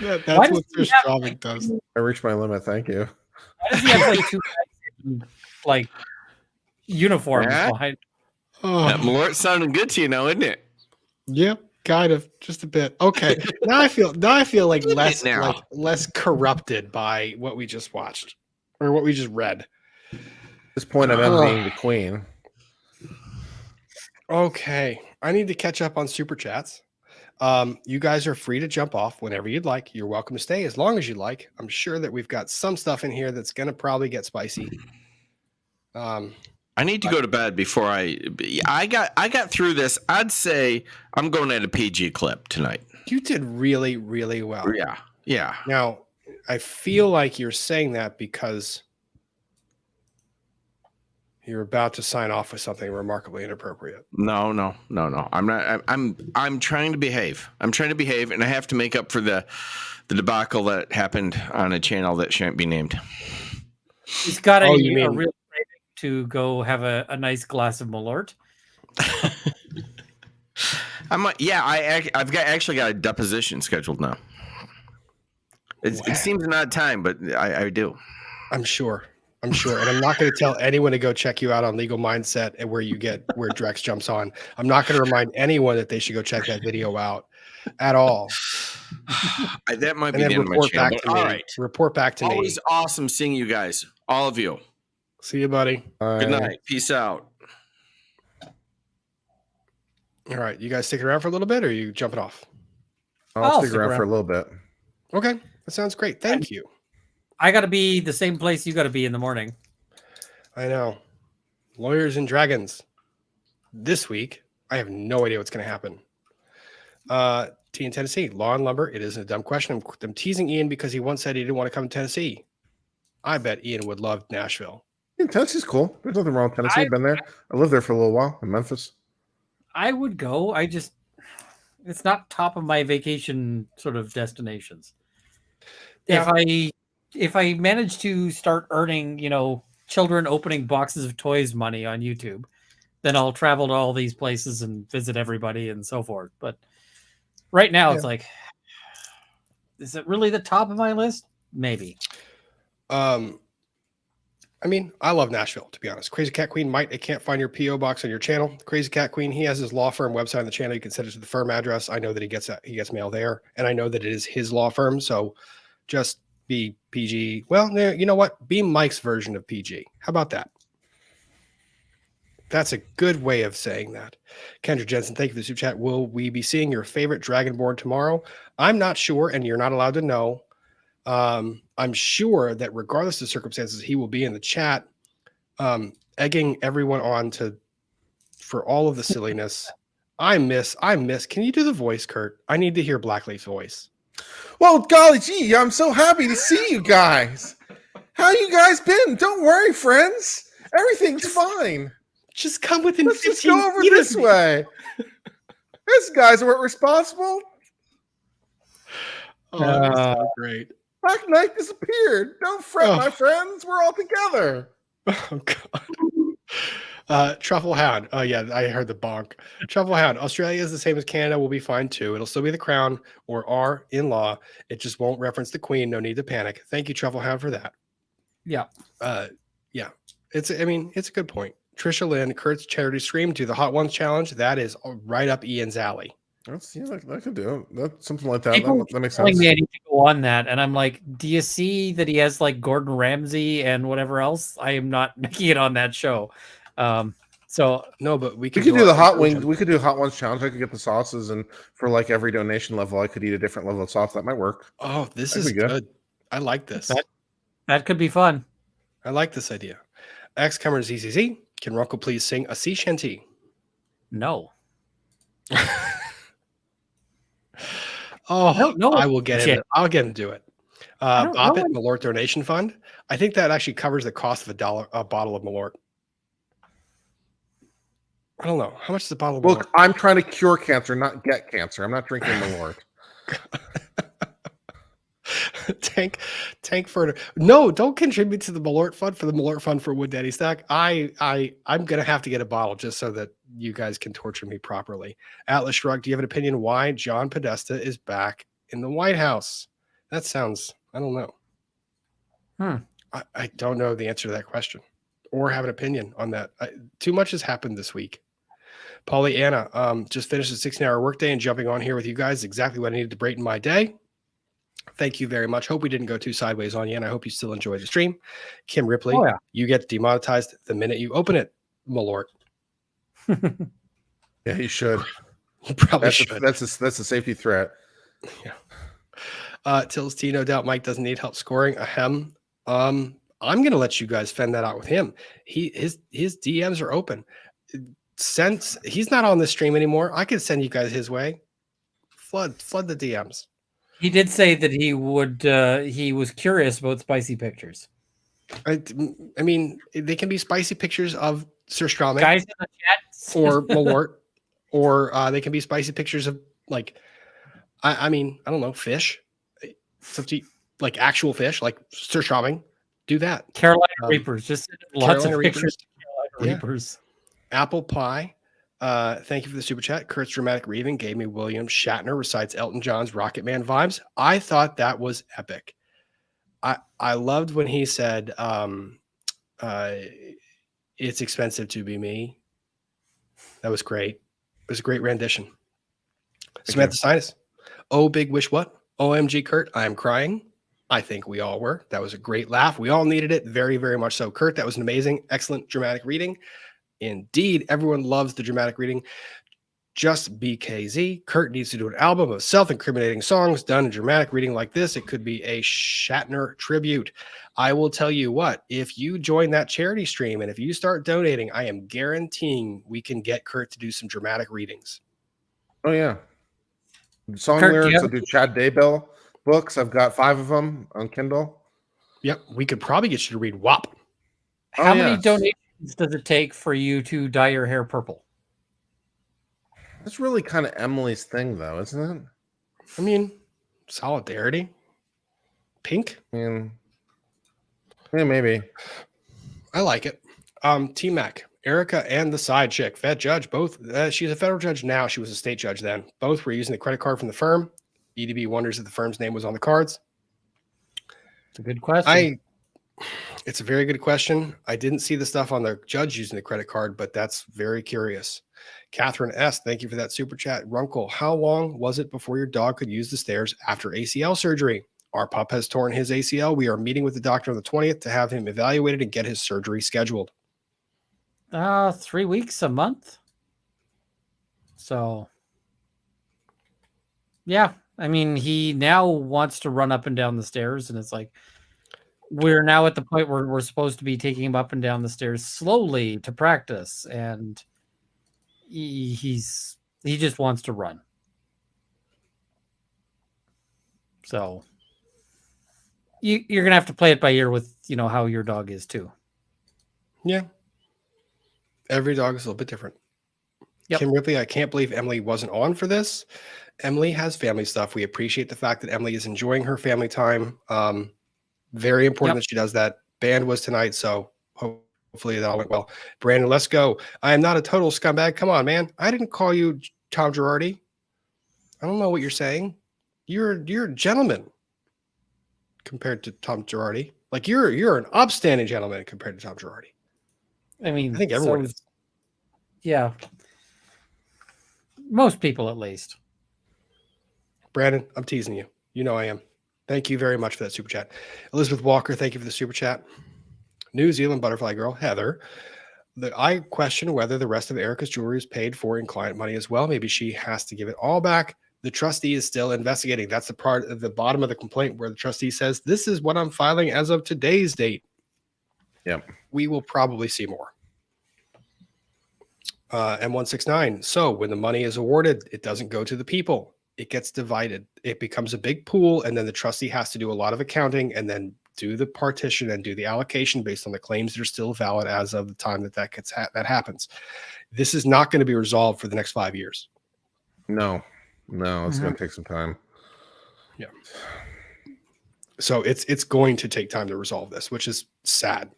That's what surströmming does. I reached my limit. Thank you. Why does he have like two guys in, like uniforms behind? Oh. That Malort sounding good to you now, isn't it? Yep, kind of, just a bit. Okay, now I feel like less corrupted by what we just watched or what we just read. At this point, I'm envying the queen. Okay, I need to catch up on super chats. You guys are free to jump off whenever you'd like. You're welcome to stay as long as you like. I'm sure that we've got some stuff in here that's gonna probably get spicy. I need to go to bed before I got through this. I'd say I'm going at a PG clip tonight. You did really, really well. Yeah. Now, I feel like you're saying that because you're about to sign off with something remarkably inappropriate. No. I'm not. I'm trying to behave. I'm trying to behave, and I have to make up for the debacle that happened on a channel that shouldn't be named. He's got a real craving to go have a nice glass of Malort. I've actually got a deposition scheduled now. It seems an odd time, but I do. I'm sure, and I'm not going to tell anyone to go check you out on Legal Mindset and where Drex jumps on. I'm not going to remind anyone that they should go check that video out at all. That might be the end of my channel. All right, report back to me. Always awesome seeing you guys, all of you. See you, buddy. Bye. Good night. Peace out. All right, you guys sticking around for a little bit, or are you jumping off? I'll stick around for a little bit. Okay, that sounds great. Thank you. I got to be the same place you got to be in the morning. I know. Lawyers and Dragons. This week, I have no idea what's going to happen. T in Tennessee, law and lumber. It isn't a dumb question. I'm teasing Ian because he once said he didn't want to come to Tennessee. I bet Ian would love Nashville. Yeah, Tennessee's cool. There's nothing wrong with Tennessee. I've been there. I lived there for a little while in Memphis. I would go. It's not top of my vacation sort of destinations. Yeah. If I manage to start earning, children opening boxes of toys money on YouTube, then I'll travel to all these places and visit everybody and so forth. But right now it's like, is it really the top of my list? Maybe. I mean, I love Nashville, to be honest. Crazy Cat Queen I can't find your P.O. box on your channel. Crazy Cat Queen, he has his law firm website on the channel. You can send it to the firm address. I know that he gets mail there, and I know that it is his law firm. So just be PG. Well, you know what? Be Mike's version of PG. How about that? That's a good way of saying that. Kendra Jensen, thank you for the super chat. Will we be seeing your favorite Dragonborn tomorrow? I'm not sure, and you're not allowed to know. I'm sure that regardless of circumstances, he will be in the chat, egging everyone on for all of the silliness. I miss. Can you do the voice, Kurt? I need to hear Blackleaf's voice. Well, golly gee, I'm so happy to see you guys. How you guys been? Don't worry, friends. Everything's fine. Just come within Let's 15 just go over feet this of me. way. These guys weren't responsible. Oh, that's so great. Black Knight disappeared. Don't fret, Oh. my friends. We're all together. Oh God. Truffle Hound. Oh yeah, I heard the bonk. Truffle Hound. Australia is the same as Canada. We'll be fine too. It'll still be the Crown or our in-law. It just won't reference the Queen. No need to panic. Thank you, Truffle Hound, for that. Yeah. Yeah. It's a good point. Trisha Lynn, Kurt's charity stream to the Hot Ones challenge. That is right up Ian's alley. That's I could do it. That, something like that. People That makes telling sense. me I need to go on that, and I'm like, do you see that he has like Gordon Ramsay and whatever else? I am not making it on that show. So No, but we We could go do the on hot version. wings. We could do Hot Ones challenge. I could get the sauces, and for like every donation level, I could eat a different level of sauce. That might work. Oh, this That'd is be good. good. I like this. that could be fun. I like this idea. X-Comer ZZZ. Can Runkle please sing a sea shanty? No. Oh, No, I will get him. shit. I'll get him to do it. I don't Bop know It, Malort Donation Fund. I think that actually covers the cost of a bottle of Malort. I don't know. How much is a bottle of Malort? Look, I'm trying to cure cancer, not get cancer. I'm not drinking Malort. Tank further. No, don't contribute to the Malort Fund for the Malort Fund for Wood Daddy Stack. I'm gonna have to get a bottle just so that you guys can torture me properly. Atlas Shrug, do you have an opinion why John Podesta is back in the White House? That sounds, I don't know. I don't know the answer to that question or have an opinion on that. Too much has happened this week. Pollyanna, just finished a 16-hour workday and jumping on here with you guys. Exactly what I needed to brighten my day. Thank you very much. Hope we didn't go too sideways on you, and I hope you still enjoyed the stream. Kim Ripley, you get demonetized the minute you open it, Malort. Yeah, you should. You probably should. That's a safety threat. Yeah. Tills T, no doubt Mike doesn't need help scoring. Ahem. I'm gonna let you guys fend that out with him. His DMs are open. Since he's not on the stream anymore, I could send you guys his way. Flood the DMs. He did say that he would. He was curious about spicy pictures. I mean, they can be spicy pictures of surströmming, Guys in the chat, or Malort, or they can be spicy pictures of like, I mean, I don't know, fish, like actual fish, like surströmming. Do that. Carolina Reapers, just lots of Carolina pictures. Reapers. Carolina Reapers. Apple pie. Thank you for the super chat. Kurt's dramatic reading gave me William Shatner recites Elton John's Rocket Man vibes. I thought that was epic. I loved when he said, it's expensive to be me. That was great. It was a great rendition. Samantha Sinus. Oh, big wish what? OMG, Kurt, I am crying. I think we all were. That was a great laugh. We all needed it. Very, very much so. Kurt, that was an amazing, excellent dramatic reading. Indeed, everyone loves the dramatic reading. Just BKZ. Kurt needs to do an album of self-incriminating songs done in dramatic reading like this. It could be a Shatner tribute. I will tell you what, if you join that charity stream and if you start donating, I am guaranteeing we can get Kurt to do some dramatic readings. Oh, yeah. Song Kurt, lyrics, I'll do Chad Daybell books. I've got 5 of them on Kindle. Yep, we could probably get you to read WAP. How many donations does it take for you to dye your hair purple? That's really kind of Emily's thing, though, isn't it? I mean, solidarity. Pink? I mean, yeah, maybe. I like it. T-Mac, Erica and the side chick, Fed judge, both. She's a federal judge now. She was a state judge then. Both were using the credit card from the firm. EDB wonders if the firm's name was on the cards. It's a good question. It's a very good question. I didn't see the stuff on the judge using the credit card, but that's very curious. Catherine S., thank you for that super chat. Runkle, how long was it before your dog could use the stairs after ACL surgery? Our pup has torn his ACL. We are meeting with the doctor on the 20th to have him evaluated and get his surgery scheduled. 3 weeks, a month. So, yeah. I mean, he now wants to run up and down the stairs, and it's like, we're now at the point where we're supposed to be taking him up and down the stairs slowly to practice, and he just wants to run. So you're gonna have to play it by ear with how your dog is too. Yeah, every dog is a little bit different. Yep. Kim Ripley, I can't believe Emily wasn't on for this. Emily has family stuff. We appreciate the fact that Emily is enjoying her family time. Very important that she does that. Band was tonight, so hopefully that all went well. Brandon, let's go. I am not a total scumbag. Come on, man. I didn't call you Tom Girardi. I don't know what you're saying. You're a gentleman compared to Tom Girardi. Like you're an upstanding gentleman compared to Tom Girardi. I mean, I think everyone is. Yeah. Most people, at least. Brandon, I'm teasing you. You know I am. Thank you very much for that super chat. Elizabeth Walker, thank you for the super chat. New Zealand butterfly girl, Heather. I question whether the rest of Erica's jewelry is paid for in client money as well. Maybe she has to give it all back. The trustee is still investigating. That's the part at the bottom of the complaint where the trustee says, this is what I'm filing as of today's date. Yep. We will probably see more. M169. So when the money is awarded, it doesn't go to the people. It gets divided. It becomes a big pool, and then the trustee has to do a lot of accounting and then do the partition and do the allocation based on the claims that are still valid as of the time that happens. This is not going to be resolved for the next 5 years. No, it's going to take some time. Yeah. So it's going to take time to resolve this, which is sad.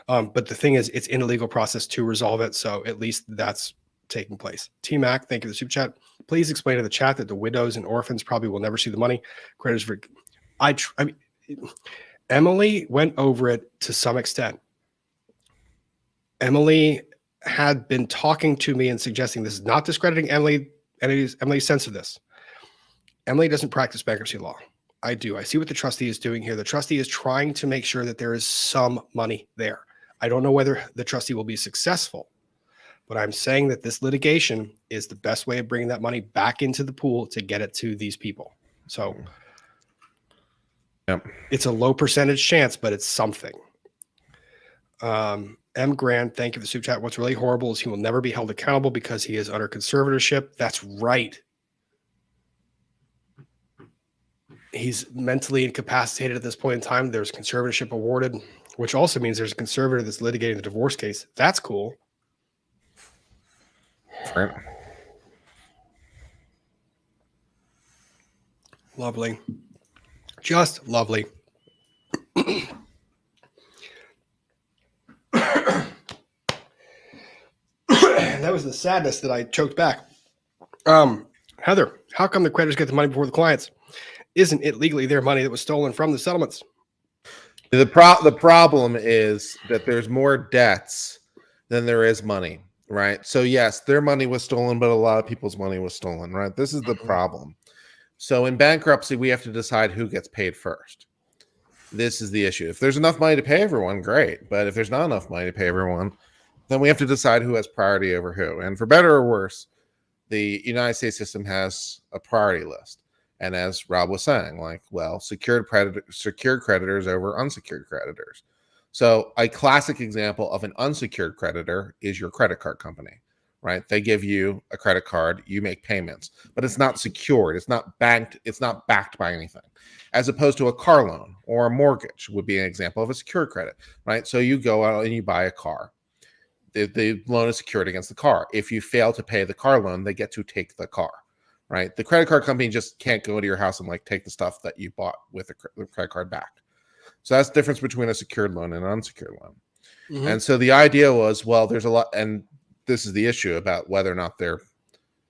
But the thing is, it's in a legal process to resolve it. So at least that's taking place. T-Mac, thank you for the super chat. Please explain to the chat that the widows and orphans probably will never see the money. Creditors for, I mean, Emily went over it to some extent. Emily had been talking to me and suggesting this is not discrediting Emily's sense of this. Emily doesn't practice bankruptcy law. I do. I see what the trustee is doing here. The trustee is trying to make sure that there is some money there. I don't know whether the trustee will be successful, but I'm saying that this litigation is the best way of bringing that money back into the pool to get it to these people. So it's a low percentage chance, but it's something. M. Grant, thank you for the super chat. What's really horrible is he will never be held accountable because he is under conservatorship. That's right. He's mentally incapacitated at this point in time. There's conservatorship awarded, which also means there's a conservator that's litigating the divorce case. That's cool. Right. Lovely. Just lovely. That was the sadness that I choked back. Heather, how come the creditors get the money before the clients? Isn't it legally their money that was stolen from the settlements? The problem is that there's more debts than there is money, right? So yes, their money was stolen, but a lot of people's money was stolen, right? This is the problem. So in bankruptcy, we have to decide who gets paid first. This is the issue. If there's enough money to pay everyone, great. But if there's not enough money to pay everyone, then we have to decide who has priority over who. And for better or worse, the United States system has a priority list. And as Rob was saying, like, well, secured creditors over unsecured creditors. So a classic example of an unsecured creditor is your credit card company, right? They give you a credit card, you make payments, but it's not secured. It's not banked. It's not backed by anything, as opposed to a car loan or a mortgage would be an example of a secured credit, right? So you go out and you buy a car. The loan is secured against the car. If you fail to pay the car loan, they get to take the car. Right, the credit card company just can't go to your house and like take the stuff that you bought with the credit card back. So that's the difference between a secured loan and an unsecured loan. Mm-hmm. And so the idea was, well, there's a lot, and this is the issue about whether or not they're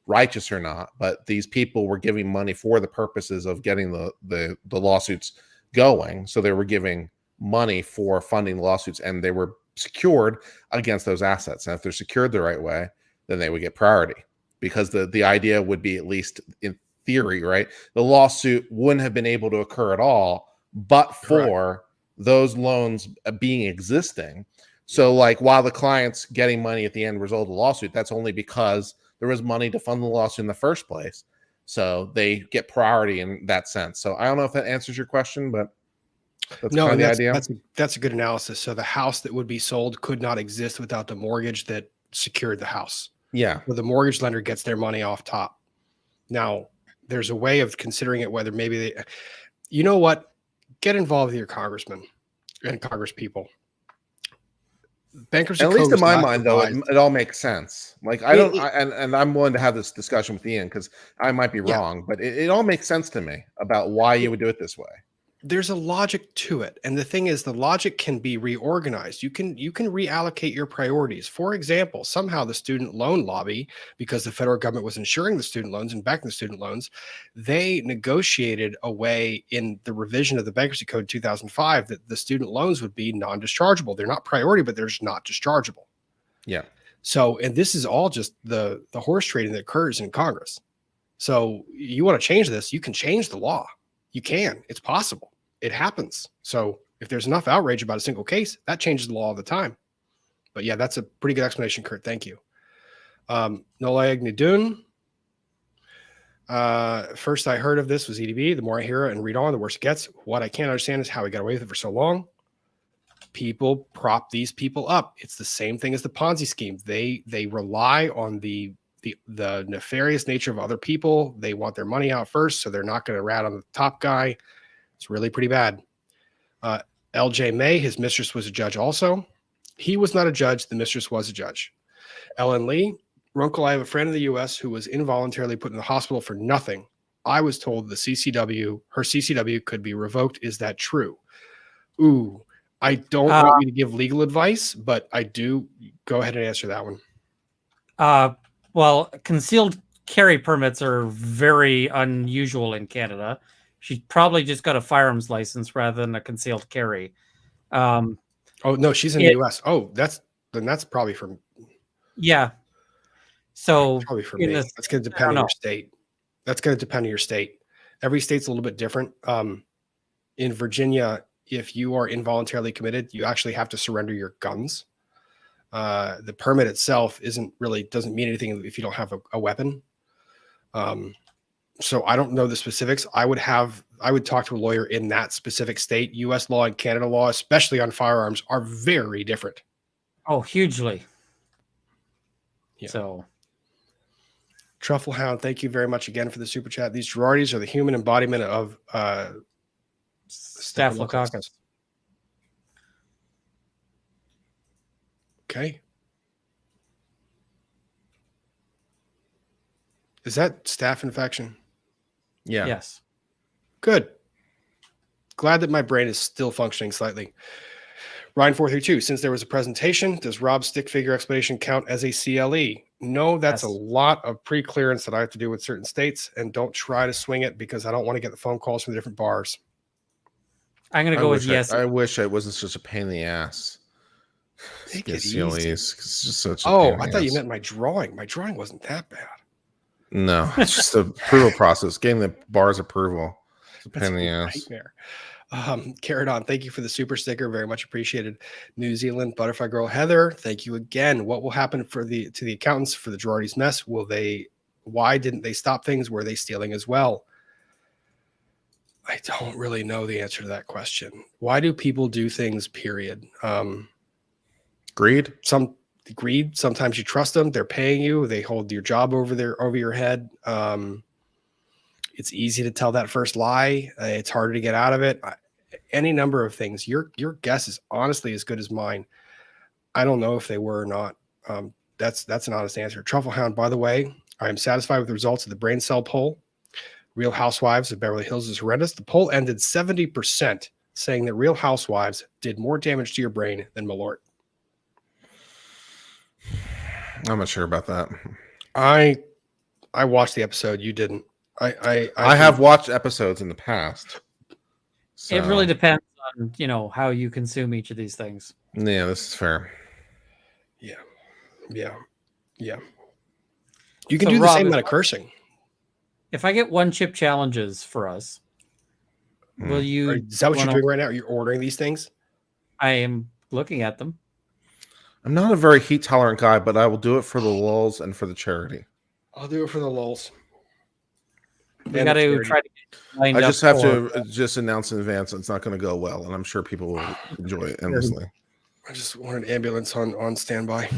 righteous or not. But these people were giving money for the purposes of getting the lawsuits going. So they were giving money for funding the lawsuits, and they were secured against those assets. And if they're secured the right way, then they would get priority. Because the idea would be, at least in theory, right? The lawsuit wouldn't have been able to occur at all, but for those loans being existing. So like, while the client's getting money at the end result of the lawsuit, that's only because there was money to fund the lawsuit in the first place. So they get priority in that sense. So I don't know if that answers your question, but that's kind of the idea. That's a good analysis. So the house that would be sold could not exist without the mortgage that secured the house. Yeah. So the mortgage lender gets their money off top. Now, there's a way of considering it, whether maybe they, you know what, get involved with your congressman and congresspeople. bankruptcy At code least in was my not mind, though, revised. it all makes sense. Like and I'm willing to have this discussion with Ian because I might be Yeah. wrong, but it all makes sense to me about why you would do it this way. There's a logic to it, and the thing is, the logic can be reorganized. You can reallocate your priorities. For example, somehow the student loan lobby, because the federal government was insuring the student loans and backing the student loans, they negotiated a way in the revision of the bankruptcy code 2005 that the student loans would be non-dischargeable. They're not priority, but they're just not dischargeable. Yeah. So, and this is all just the horse trading that occurs in Congress. So you want to change this, you can change the law. You can. It's possible. It happens. So if there's enough outrage about a single case, that changes the law all the time. But yeah, that's a pretty good explanation, Kurt. Thank you. Nolayag Nadun. First I heard of this was EDB. The more I hear it and read on, the worse it gets. What I can't understand is how he got away with it for so long. People prop these people up. It's the same thing as the Ponzi scheme. They rely on the nefarious nature of other people. They want their money out first, so they're not going to rat on the top guy. It's really pretty bad. LJ May, his mistress was a judge also. He was not a judge. The mistress was a judge. Ellen Lee, Runkle, I have a friend in the U.S. who was involuntarily put in the hospital for nothing. I was told her CCW could be revoked. Is that true? Ooh, I don't want you to give legal advice, but I do. Go ahead and answer that one. Well, concealed carry permits are very unusual in Canada. She probably just got a firearms license rather than a concealed carry. Oh no, she's in the U.S. Oh, that's probably from. Yeah. So probably for me, that's going to depend on your state. That's going to depend on your state. Every state's a little bit different. In Virginia, if you are involuntarily committed, you actually have to surrender your guns. The permit itself doesn't mean anything if you don't have a weapon. So I don't know the specifics. I would talk to a lawyer in that specific state. U.S. law and Canada law, especially on firearms, are very different. Oh, hugely. Yeah. So, Trufflehound, thank you very much again for the super chat. These Girardis are the human embodiment of Staphylococcus. Okay. Is that staph infection? Yeah. Yes. Good. Glad that my brain is still functioning slightly. Ryan432, since there was a presentation, does Rob's stick figure explanation count as a CLE? No, that's a lot of pre-clearance that I have to do with certain states, and don't try to swing it because I don't want to get the phone calls from the different bars. I'm going to go with yes. I wish it wasn't such a pain in the ass. Take it easy. It's just such a pain I thought you meant my drawing. My drawing wasn't that bad. No, it's just the approval process. Getting the bar's approval. It's a pain in the ass. Nightmare. Caradon, thank you for the super sticker. Very much appreciated. New Zealand Butterfly Girl Heather, thank you again. What will happen to the accountants for the Girardi's mess? Why didn't they stop things? Were they stealing as well? I don't really know the answer to that question. Why do people do things, period? Greed. Greed. Sometimes you trust them. They're paying you. They hold your job over your head. It's easy to tell that first lie. It's harder to get out of it. Any number of things. Your guess is honestly as good as mine. I don't know if they were or not. That's an honest answer. Trufflehound, by the way, I am satisfied with the results of the brain cell poll. Real Housewives of Beverly Hills is horrendous. The poll ended 70% saying that Real Housewives did more damage to your brain than Malort. I'm not sure about that. I watched the episode. You didn't. I have watched episodes in the past. So. It really depends on how you consume each of these things. Yeah, this is fair. Yeah. You can do the same amount of cursing. If I get one chip challenges for us, will you? Is that what you're doing right now? Are you ordering these things? I am looking at them. I'm not a very heat tolerant guy, but I will do it for the lulz and for the charity. I'll do it for the lulz. We got to try to get lined I up just have to announce in advance it's not going to go well, and I'm sure people will enjoy it endlessly. I just want an ambulance on standby.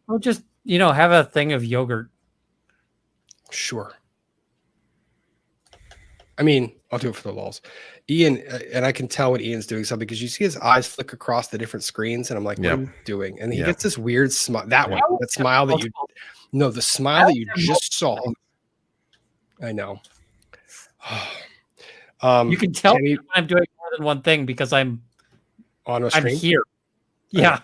Or just have a thing of yogurt. Sure. I mean, I'll do it for the lulz. Ian, and I can tell when Ian's doing something because you see his eyes flick across the different screens, and I'm like, "What Yep. are you doing?" And he Yep. gets this weird smile. That Yep. one, that smile that you, no, the smile that you just saw. I know. You can tell Tammy, I'm doing more than one thing because I'm on a I'm stream. here. Yeah.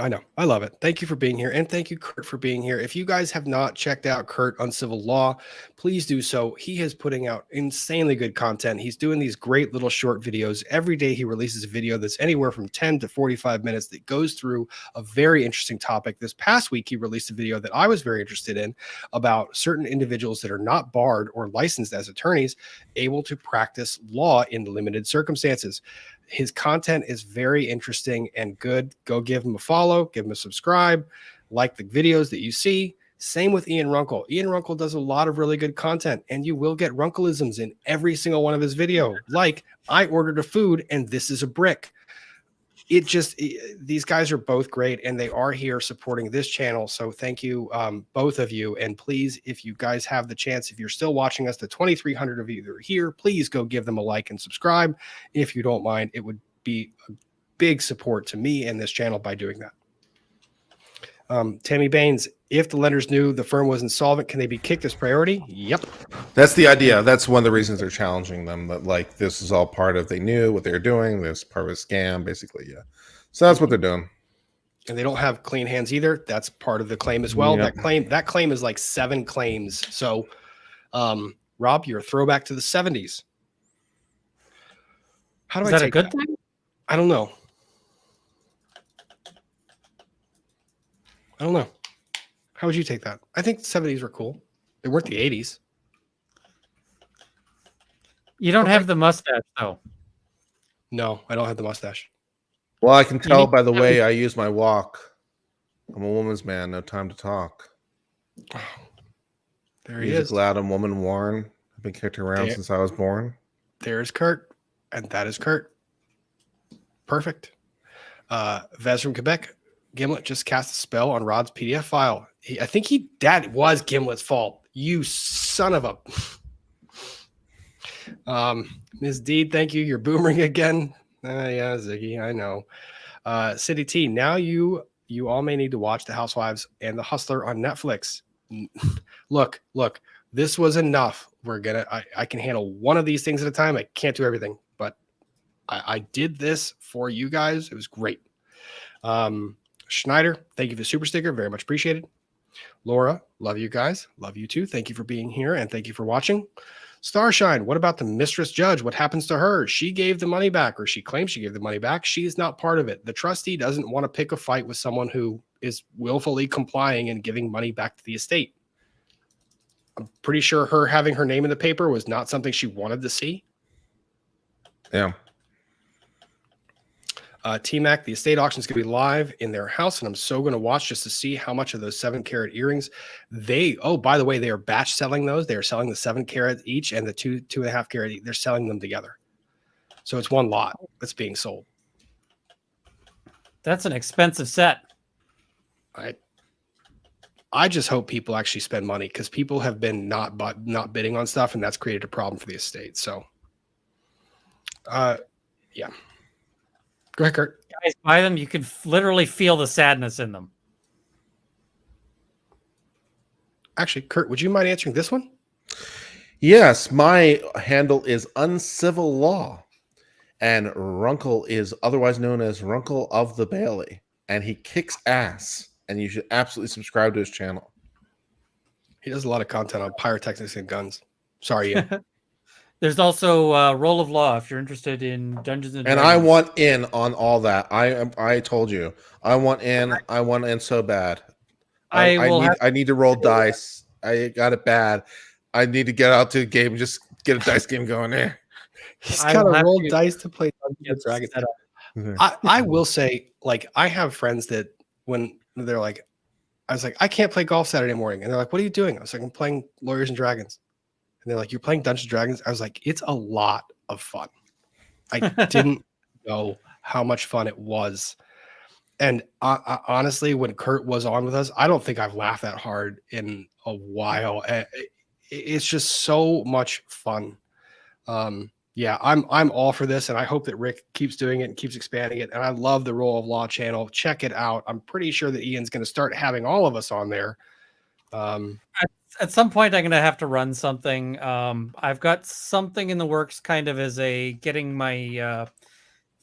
I know. I love it. Thank you for being here. And thank you, Kurt, for being here. If you guys have not checked out Kurt on Civil Law, please do so. He is putting out insanely good content. He's doing these great little short videos. Every day he releases a video that's anywhere from 10 to 45 minutes that goes through a very interesting topic. This past week, he released a video that I was very interested in about certain individuals that are not barred or licensed as attorneys able to practice law in limited circumstances. His content is very interesting and good. Go give him a follow, give him a subscribe, like the videos that you see. Same with Ian Runkle. Ian Runkle does a lot of really good content, and you will get Runkleisms in every single one of his videos. Like, I ordered a food and this is a brick. These guys are both great, and they are here supporting this channel. So thank you, both of you. And please, if you guys have the chance, if you're still watching us, the 2,300 of you that are here, please go give them a like and subscribe. If you don't mind, it would be a big support to me and this channel by doing that. Tammy Baines, if the lenders knew the firm was insolvent, can they be kicked as priority? Yep. That's the idea. That's one of the reasons they're challenging them. That like this is all part of they knew what they were doing. This part of a scam, basically. Yeah. So that's what they're doing. And they don't have clean hands either. That's part of the claim as well. Yep. That claim is like 7 claims. So, Rob, you're a throwback to the 70s. How do Is I that take a good that? thing? I don't know. I don't know. How would you take that? I think the 70s were cool. They weren't the 80s. You don't Okay. have the mustache though. No, I don't have the mustache. Well, I can tell need by the to- way I use my walk. I'm a woman's man. No time to talk. There he Music is. loud and woman worn. I've been kicked around There- since I was born. There's Kurt. And that is Kurt. Perfect. Vez from Quebec. Gimlet just cast a spell on Rod's PDF file. I think that was Gimlet's fault. You son of a. Ms. Deed, thank you. You're boomering again. Yeah, Ziggy, I know. City T, now you all may need to watch The Housewives and The Hustler on Netflix. Look, this was enough. I can handle one of these things at a time. I can't do everything, but I did this for you guys. It was great. Schneider, thank you for the super sticker. Very much appreciated. Laura, love you guys. Love you too. Thank you for being here and thank you for watching. Starshine, what about the mistress judge? What happens to her? She gave the money back, or she claims she gave the money back. She is not part of it. The trustee doesn't want to pick a fight with someone who is willfully complying and giving money back to the estate. I'm pretty sure her having her name in the paper was not something she wanted to see. Yeah. T-Mac, the estate auction is going to be live in their house, and I'm so going to watch just to see how much of those 7-carat earrings by the way, they are batch selling those. They are selling the 7-carat each and the 2.5 carat. They're selling them together. So it's one lot that's being sold. That's an expensive set. I just hope people actually spend money because people have been not bidding on stuff, and that's created a problem for the estate. So, yeah. Go ahead, Kurt. Guys, buy them. You can literally feel the sadness in them. Actually, Kurt, would you mind answering this one? Yes, my handle is Uncivil Law, and Runkle is otherwise known as Runkle of the Bailey, and he kicks ass, and you should absolutely subscribe to his channel. He does a lot of content on pyrotechnics and guns. Sorry, Ian. There's also Roll of Law if you're interested in Dungeons and Dragons. And I want in on all that. I told you I want in. I want in so bad. I need to roll dice. I got it bad. I need to get out to a game and just get a dice game going there. He's got to roll dice to play Dungeons and Dragons. I will say, like, I have friends that when they're like, I was like, I can't play golf Saturday morning. And they're like, what are you doing? I was like, I'm playing Lawyers and Dragons. And they're like, you're playing Dungeons and Dragons? I was like, it's a lot of fun. I didn't know how much fun it was. And honestly, when Kurt was on with us, I don't think I've laughed that hard in a while. It's just so much fun. Yeah, I'm all for this, and I hope that Rick keeps doing it and keeps expanding it. And I love the Rule of Law channel. Check it out. I'm pretty sure that Ian's going to start having all of us on there. At some point, I'm going to have to run something. I've got something in the works, kind of as a getting my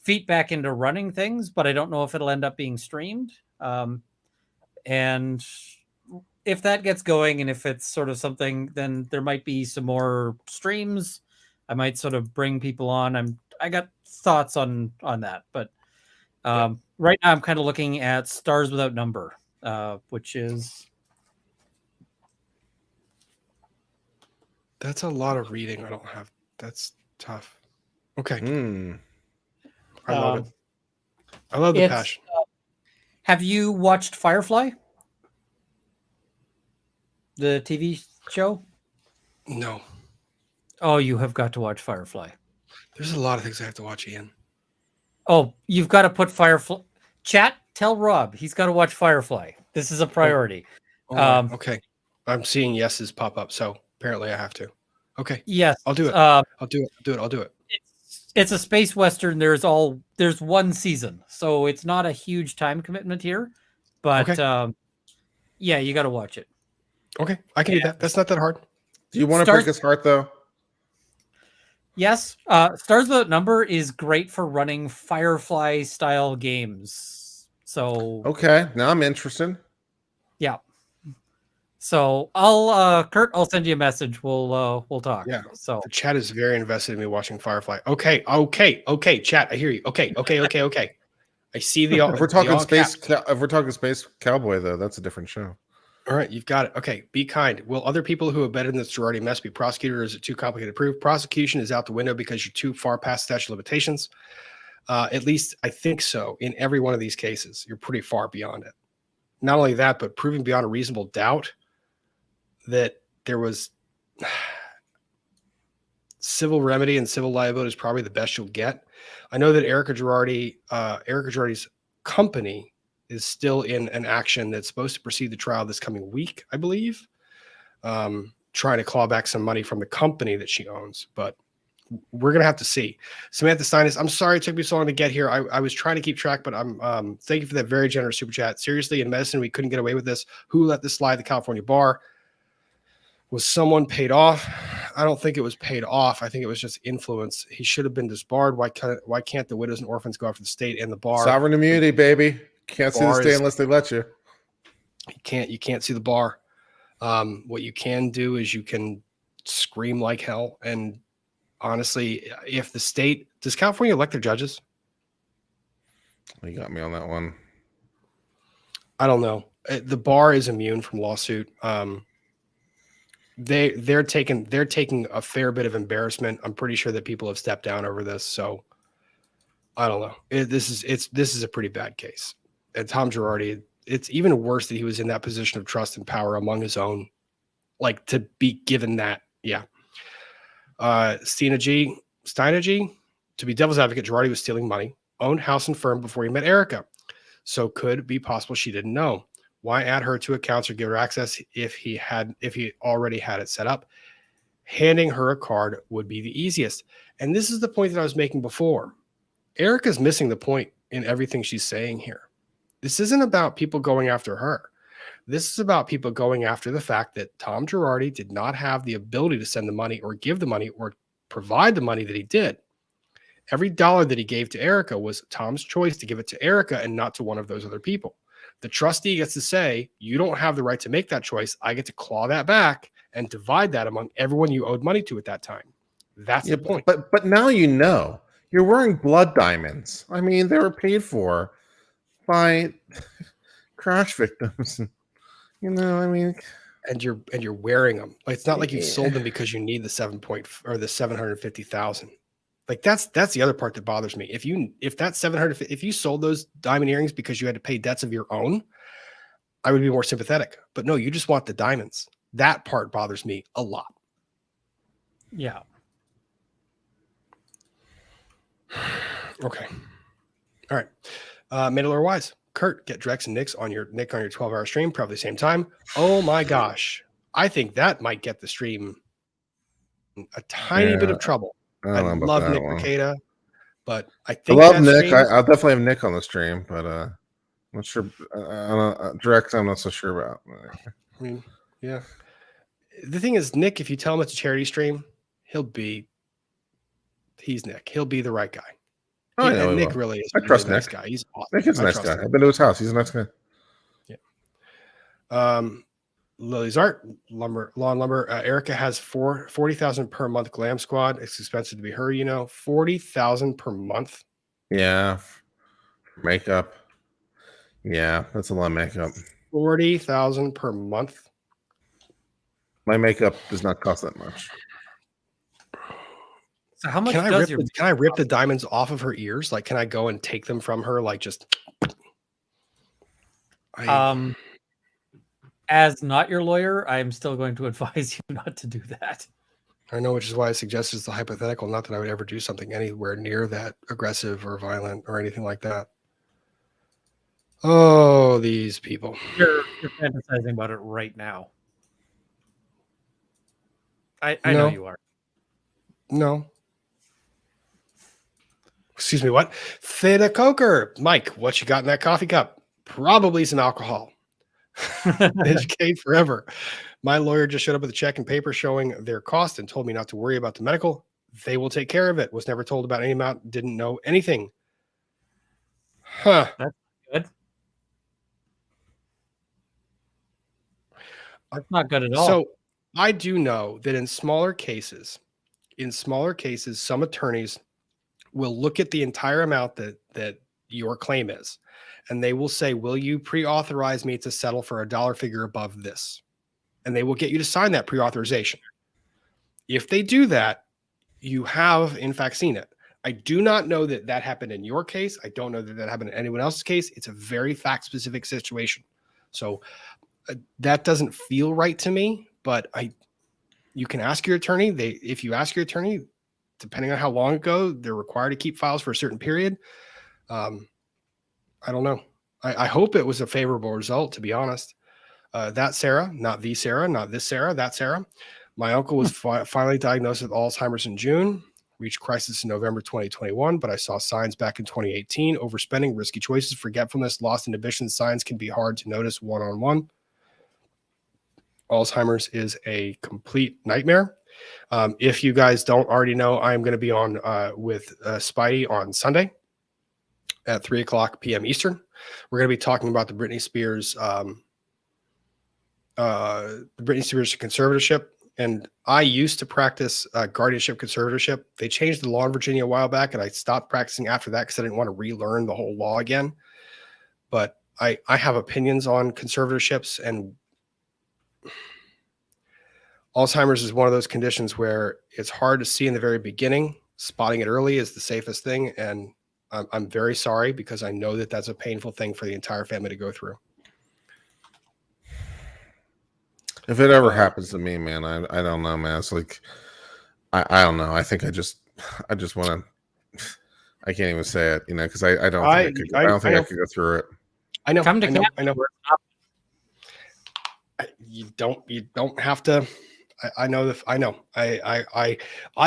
feet back into running things, but I don't know if it'll end up being streamed. And if that gets going, and if it's sort of something, then there might be some more streams. I might sort of bring people on. I got thoughts on that, but right now I'm kind of looking at Stars Without Number, which is. That's a lot of reading. I don't have. That's tough. Okay. I love it. I love the passion. Have you watched Firefly? The TV show? No. Oh, you have got to watch Firefly. There's a lot of things I have to watch, Ian. Oh, you've got to put Firefly. Chat, tell Rob he's got to watch Firefly. This is a priority. Okay. I'm seeing yeses pop up, so apparently I have to. Okay. Yes. I'll do it. I'll do it. It's a space western. There's one season, so it's not a huge time commitment here. But yeah, you got to watch it. Okay, I can do that. That's not that hard. Do you want to break his heart though? Yes. Stars Without Number is great for running Firefly style games. So okay, now I'm interested. Yeah. So Kurt, I'll send you a message. We'll talk. Yeah. So the chat is very invested in me watching Firefly. Okay. Chat, I hear you. Okay. I see the. If we're talking space cowboy though, that's a different show. All right, you've got it. Okay, be kind. Will other people who have betted in this Girardi mess be prosecuted, or is it too complicated to prove? Prosecution is out the window because you're too far past statute of limitations. At least I think so. In every one of these cases, you're pretty far beyond it. Not only that, but proving beyond a reasonable doubt that there was civil remedy and civil liability is probably the best you'll get. I know that Erica Girardi's company is still in an action that's supposed to proceed the trial this coming week, I believe, trying to claw back some money from the company that she owns. But we're going to have to see. Samantha Steinis, I'm sorry it took me so long to get here. I was trying to keep track, but I'm thank you for that very generous super chat. Seriously, in medicine, we couldn't get away with this. Who let this slide? The California bar. Was someone paid off? I don't think it was paid off. I think it was just influence. He should have been disbarred. Why can't the widows and orphans go after the state and the bar? Sovereign immunity, baby. Can't see the state unless they let you. You can't see the bar. What you can do is you can scream like hell. And honestly, if the state does California elect their judges? You got me on that one. I don't know. The bar is immune from lawsuit. They're taking a fair bit of embarrassment. I'm pretty sure that people have stepped down over this. So I don't know. This is a pretty bad case. And Tom Girardi, it's even worse that he was in that position of trust and power among his own, like to be given that. Yeah. Steina G, to be devil's advocate, Girardi was stealing money, owned house and firm before he met Erica. So could it be possible she didn't know? Why add her to accounts or give her access if he already had it set up? Handing her a card would be the easiest. And this is the point that I was making before. Erica's missing the point in everything she's saying here. This isn't about people going after her. This is about people going after the fact that Tom Girardi did not have the ability to send the money or give the money or provide the money that he did. Every dollar that he gave to Erica was Tom's choice to give it to Erica and not to one of those other people. The trustee gets to say, you don't have the right to make that choice. I get to claw that back and divide that among everyone you owed money to at that time. That's the point. But now you know. You're wearing blood diamonds. I mean, they were paid for by crash victims. You know, I mean, and you're wearing them. Like, it's not like you sold them because you need the 750,000. Like that's the other part that bothers me. If that 750, if you sold those diamond earrings because you had to pay debts of your own, I would be more sympathetic. But no, you just want the diamonds. That part bothers me a lot. Yeah. Okay. All right. Middle or wise. Kurt, get Drex and Nick on your 12-hour stream, probably the same time. Oh my gosh. I think that might get the stream a tiny bit of trouble. I don't know about love that Nick one. Rekieta, but I I think love that Nick. stream- I'll definitely have Nick on the stream, but I'm not sure. Drex, I'm not so sure about. I mean, yeah. The thing is, Nick, if you tell him it's a charity stream, he's Nick. He'll be the right guy. I know And he Nick will. really is I a really trust nice Nick. guy. He's awesome. Nick is a I nice trust guy. him. I've been to his house. He's a nice guy. Lily's Art, Lawn Lumber. Erica has 40,000 per month glam squad. It's expensive to be her, 40,000 per month. Yeah. Makeup. Yeah, that's a lot of makeup. 40,000 per month. My makeup does not cost that much. So how much Can does I rip the diamonds off of her ears? Like, can I go and take them from her? Like, just. As not your lawyer, I am still going to advise you not to do that. I know, which is why I suggested it's the hypothetical. Not that I would ever do something anywhere near that aggressive or violent or anything like that. Oh, these people. You're fantasizing about it right now. I know you are. No. Excuse me, what? Theta Coker. Mike, what you got in that coffee cup? Probably some alcohol. Educate forever. My lawyer just showed up with a check and paper showing their cost and told me not to worry about the medical. They will take care of it. Was never told about any amount. Didn't know anything. Huh. That's good. That's not good at all. So I do know that in smaller cases, some attorneys will look at the entire amount that your claim is, and they will say, will you pre-authorize me to settle for a dollar figure above this? And they will get you to sign that pre-authorization. If they do that, you have in fact seen it. I do not know that that happened in your case. I don't know that that happened in anyone else's case. It's a very fact-specific situation. So that doesn't feel right to me, but you can ask your attorney. If you ask your attorney, depending on how long ago, they're required to keep files for a certain period. I don't know. I hope it was a favorable result, to be honest. That Sarah, not the Sarah, not this Sarah, that Sarah. My uncle was finally diagnosed with Alzheimer's in June, reached crisis in November 2021, but I saw signs back in 2018. Overspending, risky choices, forgetfulness, lost inhibition. Signs can be hard to notice one-on-one. Alzheimer's is a complete nightmare. If you guys don't already know, I'm going to be on with Spidey on Sunday at 3:00 p.m. Eastern. We're going to be talking about the Britney Spears conservatorship. And I used to practice guardianship conservatorship. They changed the law in Virginia a while back, and I stopped practicing after that because I didn't want to relearn the whole law again. But I have opinions on conservatorships, and Alzheimer's is one of those conditions where it's hard to see in the very beginning. Spotting it early is the safest thing. And I'm very sorry because I know that that's a painful thing for the entire family to go through. If it ever happens to me, man, I don't know, man. It's like, I don't know. I think I just want to, I can't even say it, because I don't think I could go through it. I know. Come to I know. You don't have to. I know that. I know. I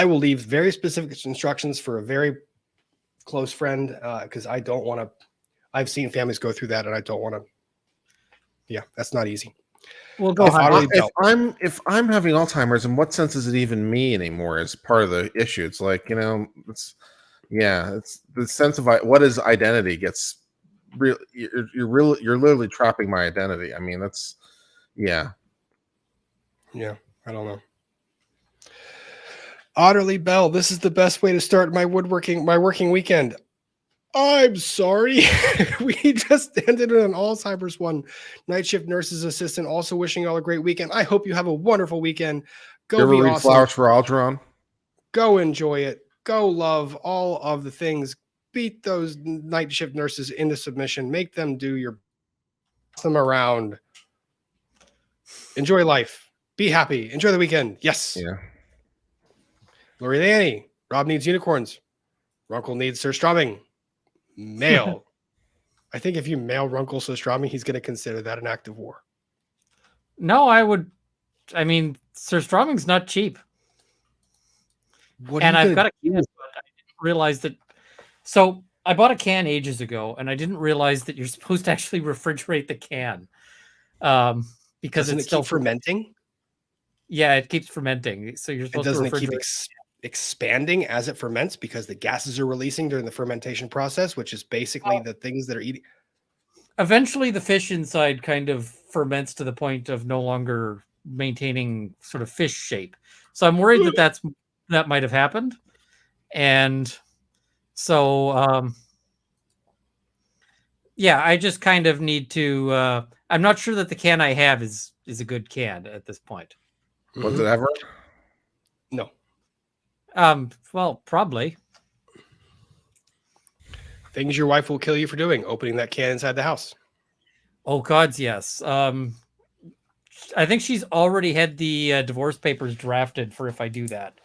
will leave very specific instructions for a very close friend because I don't want to. I've seen families go through that, and I don't want to. Yeah, that's not easy. We'll go. If I'm having Alzheimer's, in what sense is it even me anymore? Is part of the issue. It's like it's the sense of what is identity gets real. You're literally trapping my identity. I mean, that's yeah. I don't know. Otterly Bell, this is the best way to start my working weekend. I'm sorry. We just ended an Alzheimer's one. Night shift nurse's assistant. Also wishing you all a great weekend. I hope you have a wonderful weekend. Go be awesome. Flowers for Algernon. Go enjoy it. Go love all of the things. Beat those night shift nurses into submission. Make them do your them around. Enjoy life. Be happy. Enjoy the weekend. Yes. Yeah. Lori Lanny. Rob needs unicorns. Runkle needs Sir Strumming. Mail. I think if you mail Runkle Surstrami, he's going to consider that an act of war. No, I would. I mean, Surstroming's not cheap. What And are you I've got gonna a can, do? but I didn't realize that. So I bought a can ages ago, and I didn't realize that you're supposed to actually refrigerate the can, because Doesn't it's it still keep fermenting? Yeah, it keeps fermenting. So you're And supposed to doesn't it keep refrigerate. expanding as it ferments because the gases are releasing during the fermentation process, which is basically the things that are eating. Eventually, the fish inside kind of ferments to the point of no longer maintaining sort of fish shape. So I'm worried that that might have happened, and so yeah, I just kind of need to. I'm not sure that the can I have is a good can at this point. Was it ever? No. Well, probably. Things your wife will kill you for doing, opening that can inside the house. Oh gods, yes. I think she's already had the divorce papers drafted for if I do that.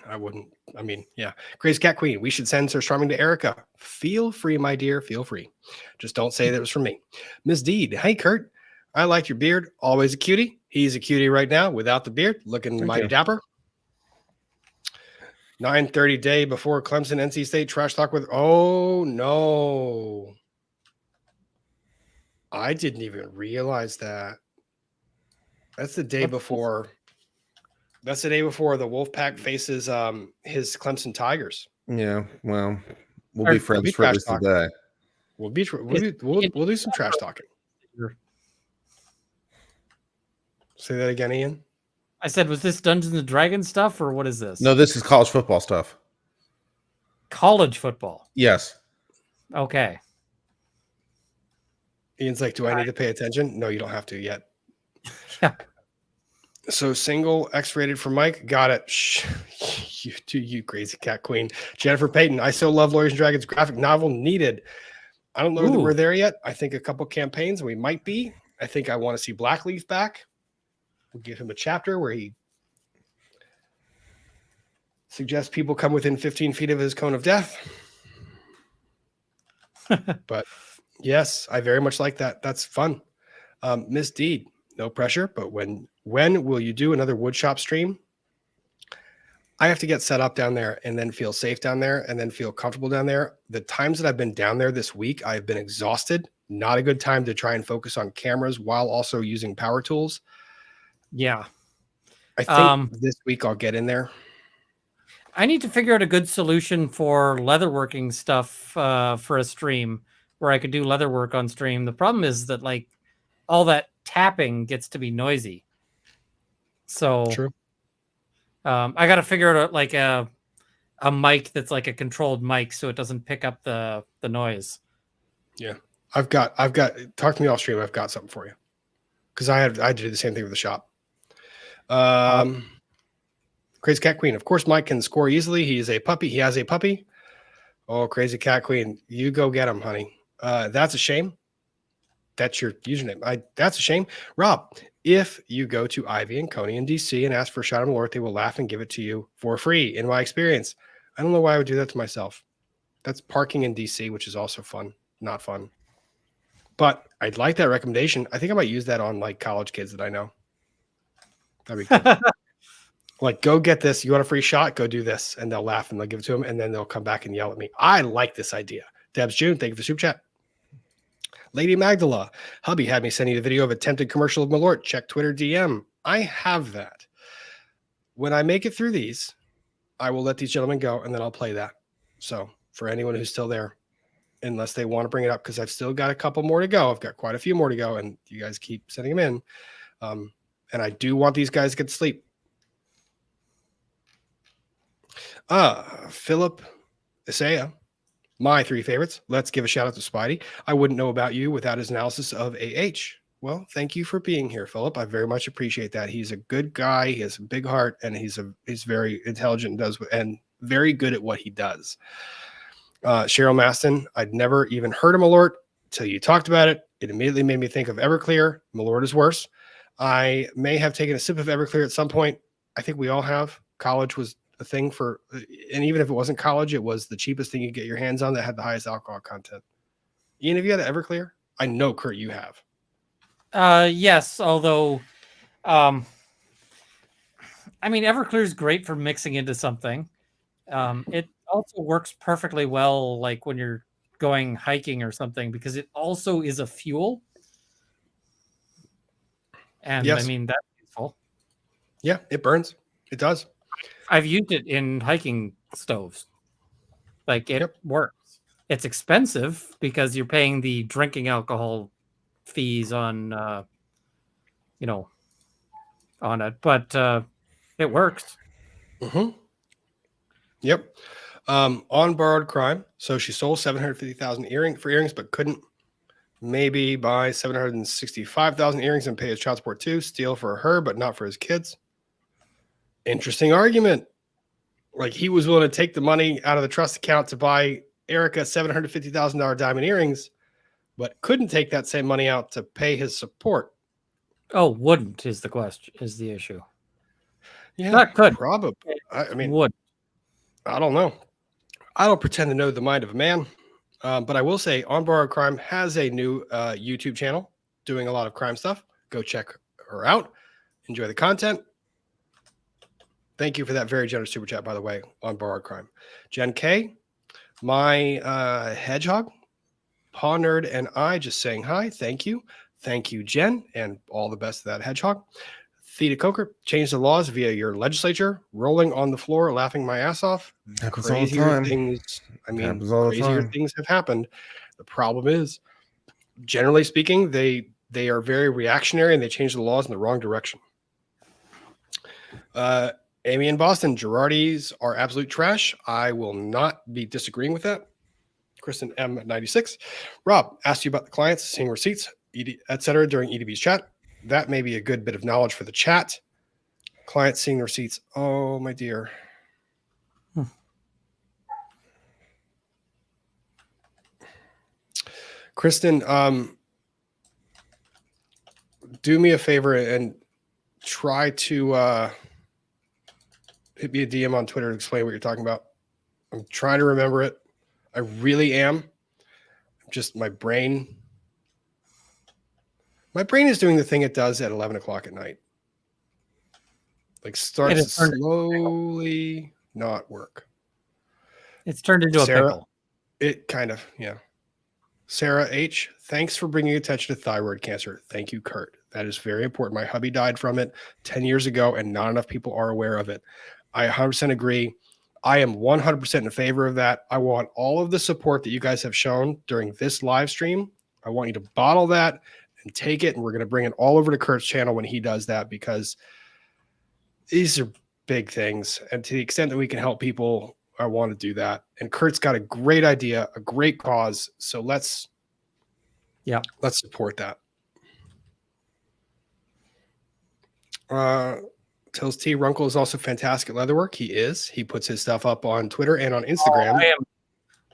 I wouldn't. I mean, yeah. Crazy Cat Queen. We should send Sir Charming to Erica. Feel free, my dear. Feel free. Just don't say that it was from me. Miss Deed. Hey, Kurt. I like your beard. Always a cutie. He's a cutie right now without the beard. Looking mighty dapper. 9:30 day before Clemson NC State trash talk with. Oh, no. I didn't even realize that. That's the day before. That's the day before the Wolfpack faces his Clemson Tigers. Yeah, well, we'll be friends for at least a day. We'll do some trash talking. Say that again, Ian. I said, was this Dungeons and Dragons stuff or what is this? No, this is college football stuff. College football. Yes. Okay. Ian's like, do I need to pay attention? No, you don't have to yet. Yeah. So single X-rated for Mike. Got it. Shh. You crazy cat queen. Jennifer Payton. I still love Lawyers and Dragons graphic novel needed. I don't know that we're there yet. I think a couple campaigns we might be. I think I want to see Blackleaf back. We'll give him a chapter where he suggests people come within 15 feet of his cone of death. But yes, I very much like that. That's fun. Miss Deed, no pressure, but when will you do another woodshop stream? I have to get set up down there and then feel safe down there and then feel comfortable down there. The times that I've been down there this week, I've been exhausted. Not a good time to try and focus on cameras while also using power tools. Yeah. I think this week I'll get in there. I need to figure out a good solution for leatherworking stuff for a stream where I could do leather work on stream. The problem is that like all that tapping gets to be noisy. So true. I got to figure out like a mic that's like a controlled mic so it doesn't pick up the noise. Yeah. I've got talk to me off stream. I've got something for you. Because I did the same thing with the shop. Crazy Cat Queen. Of course, Mike can score easily. He is a puppy. He has a puppy. Oh, Crazy Cat Queen. You go get him, honey. That's a shame. That's your username. That's a shame. Rob, if you go to Ivy and Coney in DC and ask for a shot of Malort, they will laugh and give it to you for free. In my experience, I don't know why I would do that to myself. That's parking in DC, which is also fun. Not fun. But I'd like that recommendation. I think I might use that on like college kids that I know. That'd be cool. Like, go get this. You want a free shot? Go do this. And they'll laugh and they'll give it to them. And then they'll come back and yell at me. I like this idea. Debs June, thank you for super chat. Lady Magdala, hubby had me send you the video of attempted commercial of Malort. Check Twitter DM. I have that. When I make it through these, I will let these gentlemen go and then I'll play that. So for anyone who's still there, unless they want to bring it up, because I've still got a couple more to go. I've got quite a few more to go, and you guys keep sending them in. And I do want these guys to get to sleep. Philip Isaiah, my three favorites. Let's give a shout out to Spidey. I wouldn't know about you without his analysis of AH. Well, thank you for being here, Philip. I very much appreciate that. He's a good guy. He has a big heart, and he's very intelligent and very good at what he does. Cheryl Maston, I'd never even heard of Malort until you talked about it. It immediately made me think of Everclear. Malort is worse. I may have taken a sip of Everclear at some point. I think we all have. College was a thing for, and even if it wasn't college, it was the cheapest thing you get your hands on that had the highest alcohol content. Ian, have you had Everclear? I know, Kurt, you have. Yes, although I mean, Everclear is great for mixing into something. It also works perfectly well, like when you're going hiking or something, because it also is a fuel. And Yes. I mean, that's useful. Yeah, it burns. It does. I've used it in hiking stoves. Like it Yep. works. It's expensive because you're paying the drinking alcohol fees on, on it, but it works. Mm-hmm. Yep. On borrowed crime. So she sold 750,000 earrings, but couldn't maybe buy 765,000 earrings and pay his child support too. Steal for her, but not for his kids. Interesting argument. Like he was willing to take the money out of the trust account to buy Erica $750,000 diamond earrings, but couldn't take that same money out to pay his support. Oh, wouldn't is the question, is the issue. Yeah, Not could. probably. I mean, Would. I don't know. I don't pretend to know the mind of a man, but I will say On Borrowed Crime has a new YouTube channel doing a lot of crime stuff. Go check her out. Enjoy the content. Thank you for that very generous super chat, by the way, On Borrowed Crime. Jen K, my hedgehog, Paw Nerd, and I just saying hi. Thank you. Thank you, Jen, and all the best to that hedgehog. Theta Coker, change the laws via your legislature, rolling on the floor, laughing my ass off. Happens all the Crazier time. things. I mean, Happens all the crazier time. things have happened. The problem is, generally speaking, they are very reactionary and they change the laws in the wrong direction. Amy in Boston, Girardis are absolute trash. I will not be disagreeing with that. Kristen M at 96. Rob asked you about the clients, seeing receipts, etc. during EDB's chat. That may be a good bit of knowledge for the chat. Clients seeing the receipts. Oh, my dear. Kristen, do me a favor and try to hit me a DM on Twitter to explain what you're talking about. I'm trying to remember it. I really am. Just my brain is doing the thing it does at 11 o'clock at night. Like starts to slowly not work. It's turned into Sarah, a pickle. It kind of, yeah. Sarah H, thanks for bringing attention to thyroid cancer. Thank you, Kurt. That is very important. My hubby died from it 10 years ago, and not enough people are aware of it. I 100% agree. I am 100% in favor of that. I want all of the support that you guys have shown during this live stream. I want you to bottle that and take it, and we're going to bring it all over to Kurt's channel when he does that, because these are big things. And to the extent that we can help people, I want to do that. And Kurt's got a great idea, a great cause. So let's support that. Tills T. Runkle is also fantastic at leatherwork. He is. He puts his stuff up on Twitter and on Instagram.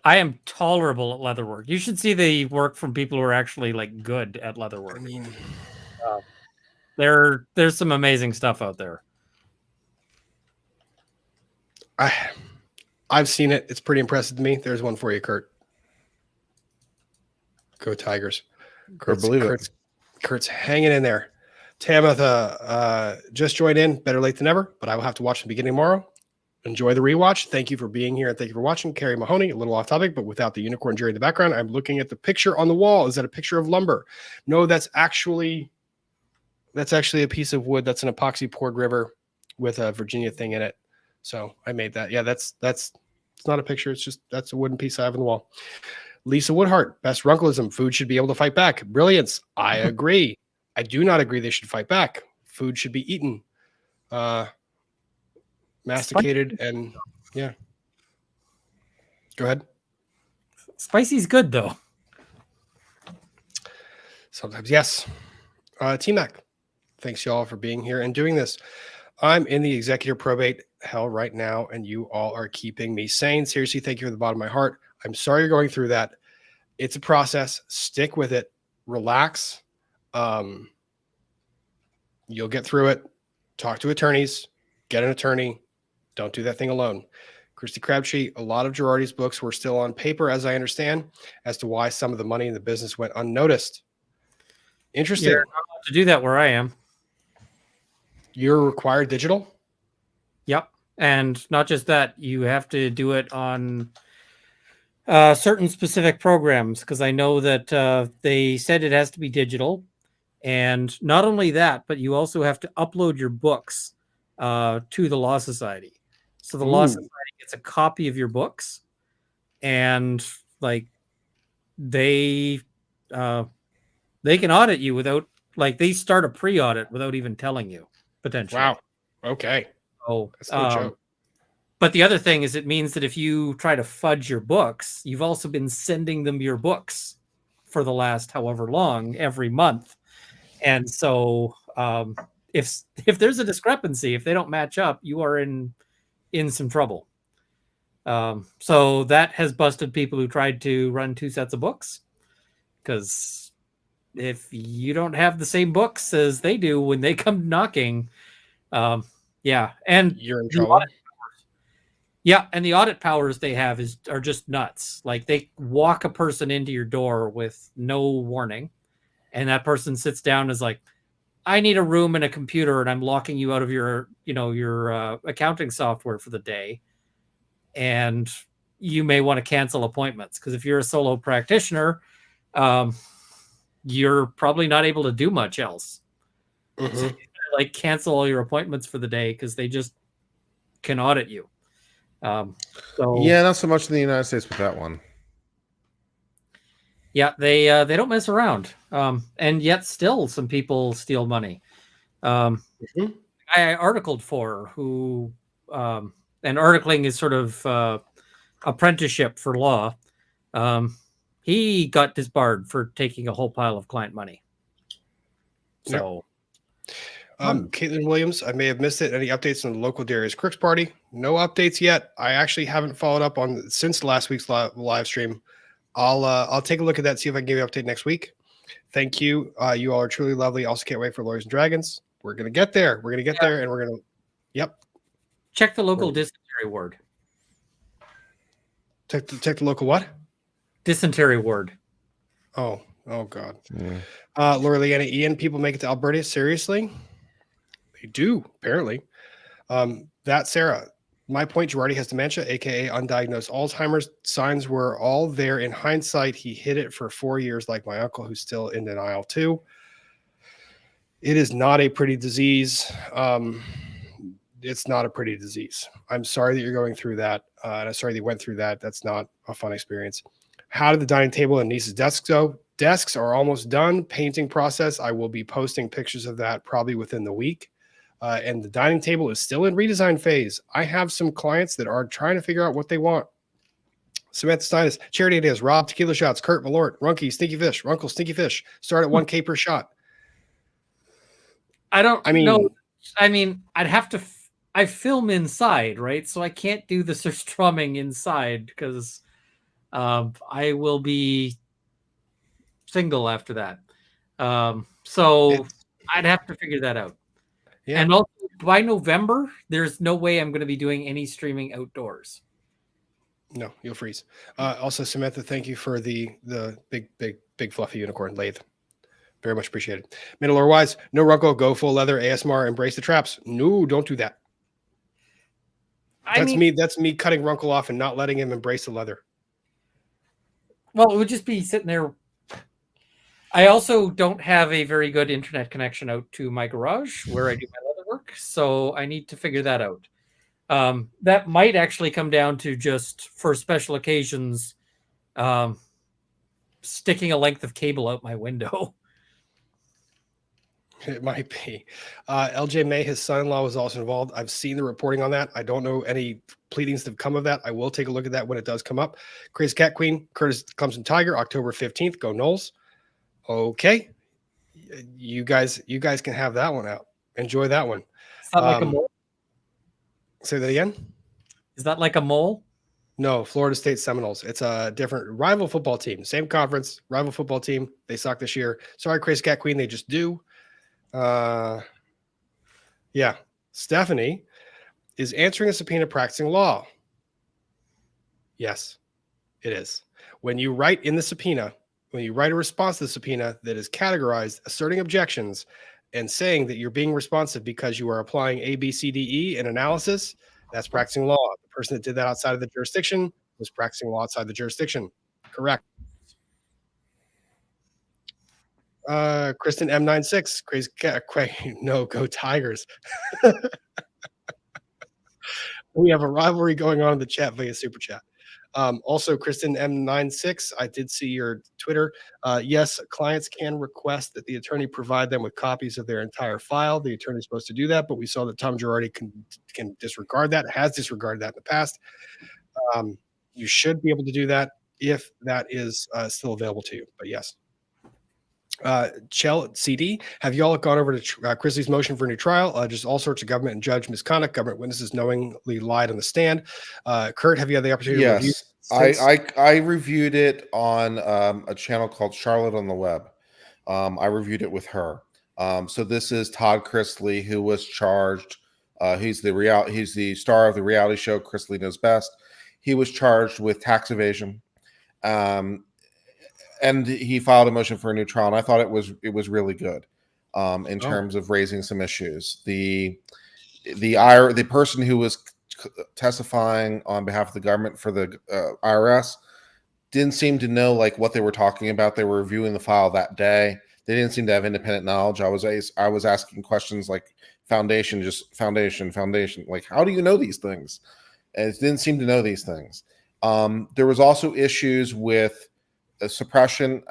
I am tolerable at leatherwork. You should see the work from people who are actually like good at leatherwork. I mean, there's some amazing stuff out there. I've seen it. It's pretty impressive to me. There's one for you, Kurt. Go Tigers. Kurt's hanging in there. Tamitha just joined in. Better late than never, but I will have to watch the beginning tomorrow. Enjoy the rewatch. Thank you for being here and thank you for watching. Carrie Mahoney, a little off topic, but without the unicorn jury in the background, I'm looking at the picture on the wall. Is that a picture of lumber? No, that's actually a piece of wood. That's an epoxy poured river with a Virginia thing in it. So I made that. Yeah, that's it's not a picture. It's just that's a wooden piece I have on the wall. Lisa Woodhart, best runkleism. Food should be able to fight back. Brilliance. I agree. I do not agree they should fight back. Food should be eaten, masticated, and yeah. Go ahead. Spicy's good though. Sometimes, yes. T-Mac, thanks y'all for being here and doing this. I'm in the executive probate hell right now, and you all are keeping me sane. Seriously, thank you from the bottom of my heart. I'm sorry you're going through that. It's a process. Stick with it. Relax. You'll get through it. Talk to attorneys. Get an attorney. Don't do that thing alone. Christy Crabtree, a lot of Girardi's books were still on paper, as I understand, as to why some of the money in the business went unnoticed. Interesting. You're not allowed to do that where I am. You're required digital? And not just that, you have to do it on certain specific programs, because I know that they said it has to be digital. And not only that, but you also have to upload your books to the Law Society. So the Law Society gets a copy of your books, and like they can audit you without, like, they start a pre-audit without even telling you, potentially. Wow. Okay. Oh, That's no joke. but the other thing is, it means that if you try to fudge your books, you've also been sending them your books for the last however long every month. And so if there's a discrepancy, if they don't match up, you are in some trouble. So that has busted people who tried to run 2 sets of books, because if you don't have the same books as they do when they come knocking, yeah, and You're in trouble. Yeah, and the audit powers they have are just nuts. Like, they walk a person into your door with no warning, and that person sits down and is like, I need a room and a computer, and I'm locking you out of your accounting software for the day. And you may want to cancel appointments, because if you're a solo practitioner, you're probably not able to do much else. So you gotta, like, cancel all your appointments for the day, because they just can audit you. So Yeah, not so much in the United States with that one. yeah, they don't mess around. And yet still some people steal money. I articled for who, and articling is sort of apprenticeship for law. He got disbarred for taking a whole pile of client money. So Caitlin Williams, I may have missed it. Any updates on the local Darius Crooks party? No updates yet. I actually haven't followed up on since last week's live stream. I'll take a look at that, see if I can give you an update next week. Thank you. You all are truly lovely. Also can't wait for Lawyers and Dragons. We're gonna get there. We're gonna get there, and we're gonna check the local dysentery ward. Check the local what? Dysentery ward. Oh God. Yeah. Laura Leanna Ian, people make it to Alberta? Seriously? They do, apparently. That Sarah, my point, Girardi has dementia, aka undiagnosed Alzheimer's. Signs were all there in hindsight. He hid it for 4 years, like my uncle, who's still in denial too. It is not a pretty disease. It's not a pretty disease. I'm sorry that you're going through that. And I'm sorry that you went through that. That's not a fun experience. How did the dining table and niece's desk go? Desks are almost done. Painting process. I will be posting pictures of that probably within the week. And the dining table is still in redesign phase. I have some clients that are trying to figure out what they want. Samantha Steinis, charity ideas, Rob, tequila shots, Kurt, Malort, Runky, Stinky Fish, Runkle, Stinky Fish. Start at 1K per shot. I mean, I'd have to, I film inside, right? So I can't do the strumming inside, because I will be single after that. So I'd have to figure that out. Yeah. And also, by November, there's no way I'm going to be doing any streaming outdoors. No, you'll freeze. Also, Samantha, thank you for the big fluffy unicorn lathe. Very much appreciated. Middle Wise, no Runkle, go full leather, ASMR, embrace the traps. No, don't do that. That's me cutting Runkle off and not letting him embrace the leather. Well, it would just be sitting there. I also don't have a very good internet connection out to my garage where I do my leather work, so I need to figure that out. That might actually come down to, just for special occasions, sticking a length of cable out my window. It might be. LJ May, his son-in-law, was also involved. I've seen the reporting on that. I don't know any pleadings that have come of that. I will take a look at that when it does come up. Crazy Cat Queen, Curtis Clemson Tiger, October 15th. Go Knowles. Okay. You guys can have that one out. Enjoy that one. Is that like a mole? Say that again? Is that like a mole? No, Florida State Seminoles. It's a different rival football team. Same conference, rival football team. They suck this year. Sorry, Crazy Cat Queen. They just do. Yeah. Stephanie is answering a subpoena practicing law. Yes, it is. When you write in the subpoena, when you write a response to the subpoena that is categorized, asserting objections and saying that you're being responsive because you are applying A, B, C, D, E in analysis, That's practicing law. The person that did that outside of the jurisdiction was practicing law outside the jurisdiction. Correct. Kristen M96, crazy cat. No, go Tigers. We have a rivalry going on in the chat via super chat. Also, Kristen M96, I did see your Twitter. Yes, clients can request that the attorney provide them with copies of their entire file. The attorney is supposed to do that, but we saw that Tom Girardi can disregard that, has disregarded that in the past. You should be able to do that if that is still available to you. But yes. Chell CD, have you all gone over to Chrisley's motion for a new trial? Just all sorts of government and judge misconduct, government witnesses knowingly lied on the stand. Kurt, have you had the opportunity to review? I reviewed it on a channel called Charlotte on the Web. I reviewed it with her. So this is Todd Chrisley, who was charged. He's the star of the reality show Chrisley Knows Best. He was charged with tax evasion. And he filed a motion for a new trial, and I thought it was really good in terms of raising some issues. The person who was testifying on behalf of the government for the IRS didn't seem to know like what they were talking about. They were reviewing the file that day. They didn't seem to have independent knowledge. I was asking questions like foundation. Like, how do you know these things? And it didn't seem to know these things. There was also issues with suppression.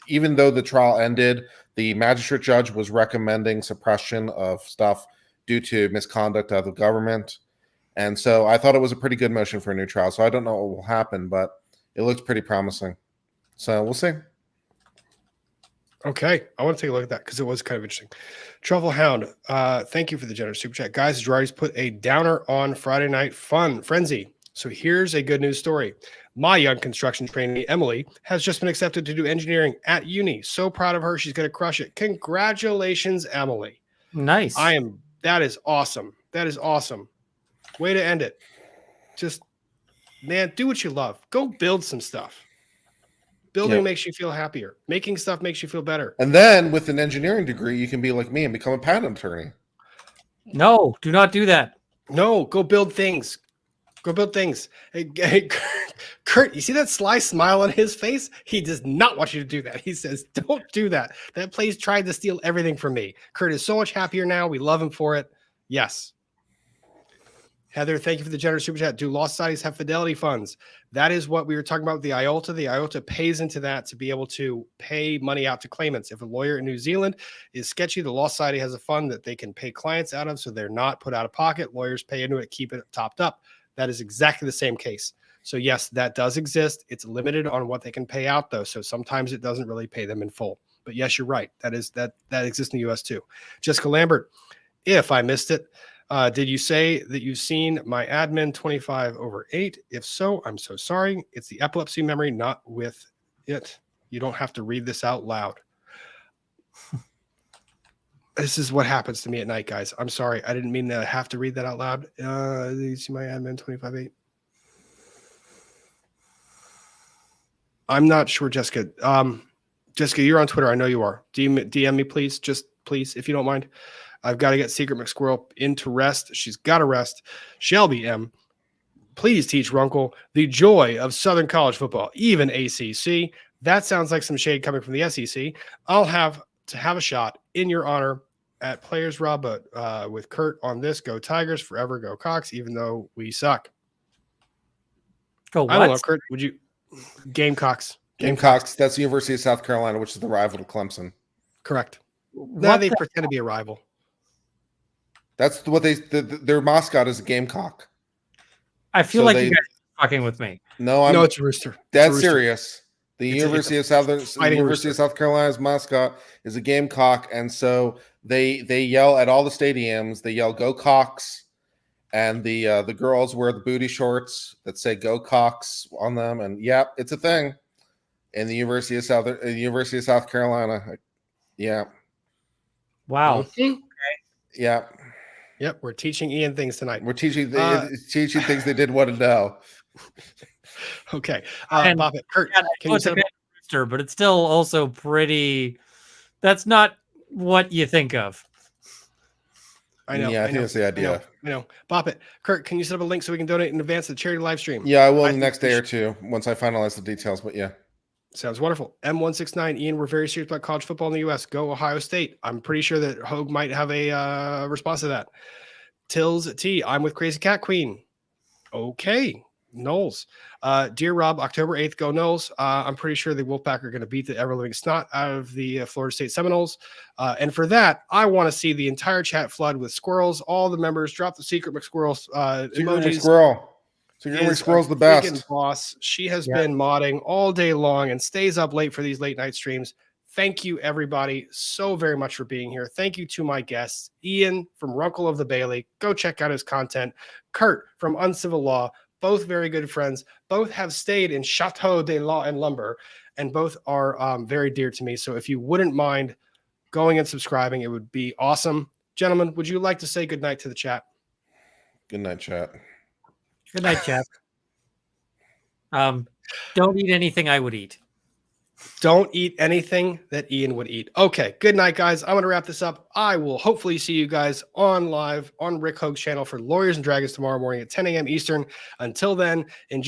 Even though the trial ended, the magistrate judge was recommending suppression of stuff due to misconduct of the government. And so I thought it was a pretty good motion for a new trial. So I don't know what will happen, but it looks pretty promising. So we'll see. Okay, I want to take a look at that because it was kind of interesting. Truffle Hound, thank you for the generous super chat. Guys, Girardi's put a downer on Friday Night Frenzy. So here's a good news story. My young construction trainee, Emily, has just been accepted to do engineering at uni. So proud of her. She's going to crush it. Congratulations, Emily. Nice. That is awesome. That is awesome. Way to end it. Just, man, do what you love. Go build some stuff. Building makes you feel happier. Making stuff makes you feel better. And then with an engineering degree, you can be like me and become a patent attorney. No, do not do that. No, go build things. Go build things. Hey, Kurt, you see that sly smile on his face? He does not want you to do that. He says, don't do that. That place tried to steal everything from me. Kurt is so much happier now. We love him for it. Yes. Heather, thank you for the generous super chat. Do law societies have fidelity funds? That is what we were talking about with the IOLTA. The IOLTA pays into that to be able to pay money out to claimants. If a lawyer in New Zealand is sketchy, the law society has a fund that they can pay clients out of so they're not put out of pocket. Lawyers pay into it, keep it topped up. That is exactly the same case. So yes, that does exist. It's limited on what they can pay out though. So sometimes it doesn't really pay them in full. But yes, you're right. That exists in the US too. Jessica Lambert, if I missed it, did you say that you've seen my admin 25/8? If so, I'm so sorry. It's the epilepsy memory, not with it. You don't have to read this out loud. This is what happens to me at night, guys. I'm sorry. I didn't mean to have to read that out loud. Did you see my admin 25/8? I'm not sure, Jessica. Jessica, you're on Twitter. I know you are. DM me, please. Just please, if you don't mind. I've got to get Secret McSquirrel into rest. She's got to rest. Shelby M., please teach Runkle the joy of Southern college football, even ACC. That sounds like some shade coming from the SEC. I'll have to have a shot in your honor at Players Rob, but with Kurt on this, go Tigers, forever go Cox, even though we suck. Go what? I don't know, Kurt. Would you? Gamecocks. Gamecocks. That's the University of South Carolina, which is the rival to Clemson. Correct. Now they pretend to be a rival. That's what their mascot is a gamecock. I feel like you guys are fucking with me. No, it's a rooster. That's serious. The University of South Carolina's mascot is a gamecock, and so they yell at all the stadiums. They yell "Go Cox," and the girls wear the booty shorts that say "Go Cox" on them. And yep, it's a thing in the University of South Carolina. Yeah. Wow. Okay. Yeah. Yep, we're teaching Ian things tonight. We're teaching things they didn't want to know. Okay, Bob it. Kurt, can you say rooster, but it's still also pretty. That's not what you think of. I know. Yeah, I think know, that's the idea. I know. Bop it. Kurt, can you set up a link so we can donate in advance to the charity live stream? Yeah, I will in the think next we day or should. two once I finalize the details. But yeah. Sounds wonderful. M169, Ian, we're very serious about college football in the U.S. Go Ohio State. I'm pretty sure that RHOBH might have a response to that. Tills T, I'm with Crazy Cat Queen. Okay. Knowles. Dear Rob, October 8th, go Knowles. I'm pretty sure the Wolfpack are going to beat the ever-living snot out of the Florida State Seminoles. And for that, I want to see the entire chat flood with squirrels. All the members drop the Secret McSquirrels emojis. Squirrel. Secret McSquirrel's the best. Boss. She has been modding all day long and stays up late for these late night streams. Thank you, everybody, so very much for being here. Thank you to my guests, Ian from Runkle of the Bailey. Go check out his content. Kurt from Uncivil Law. Both very good friends. Both have stayed in Chateau de Law and Lumber, and both are very dear to me. So if you wouldn't mind going and subscribing, it would be awesome. Gentlemen, would you like to say goodnight to the chat? Good night, chat. Good night, chat. Don't eat anything I would eat. Don't eat anything that Ian would eat. Okay, good night, guys. I'm going to wrap this up. I will hopefully see you guys on live on Rick Hoag's channel for Lawyers and Dragons tomorrow morning at 10 a.m. Eastern. Until then, enjoy.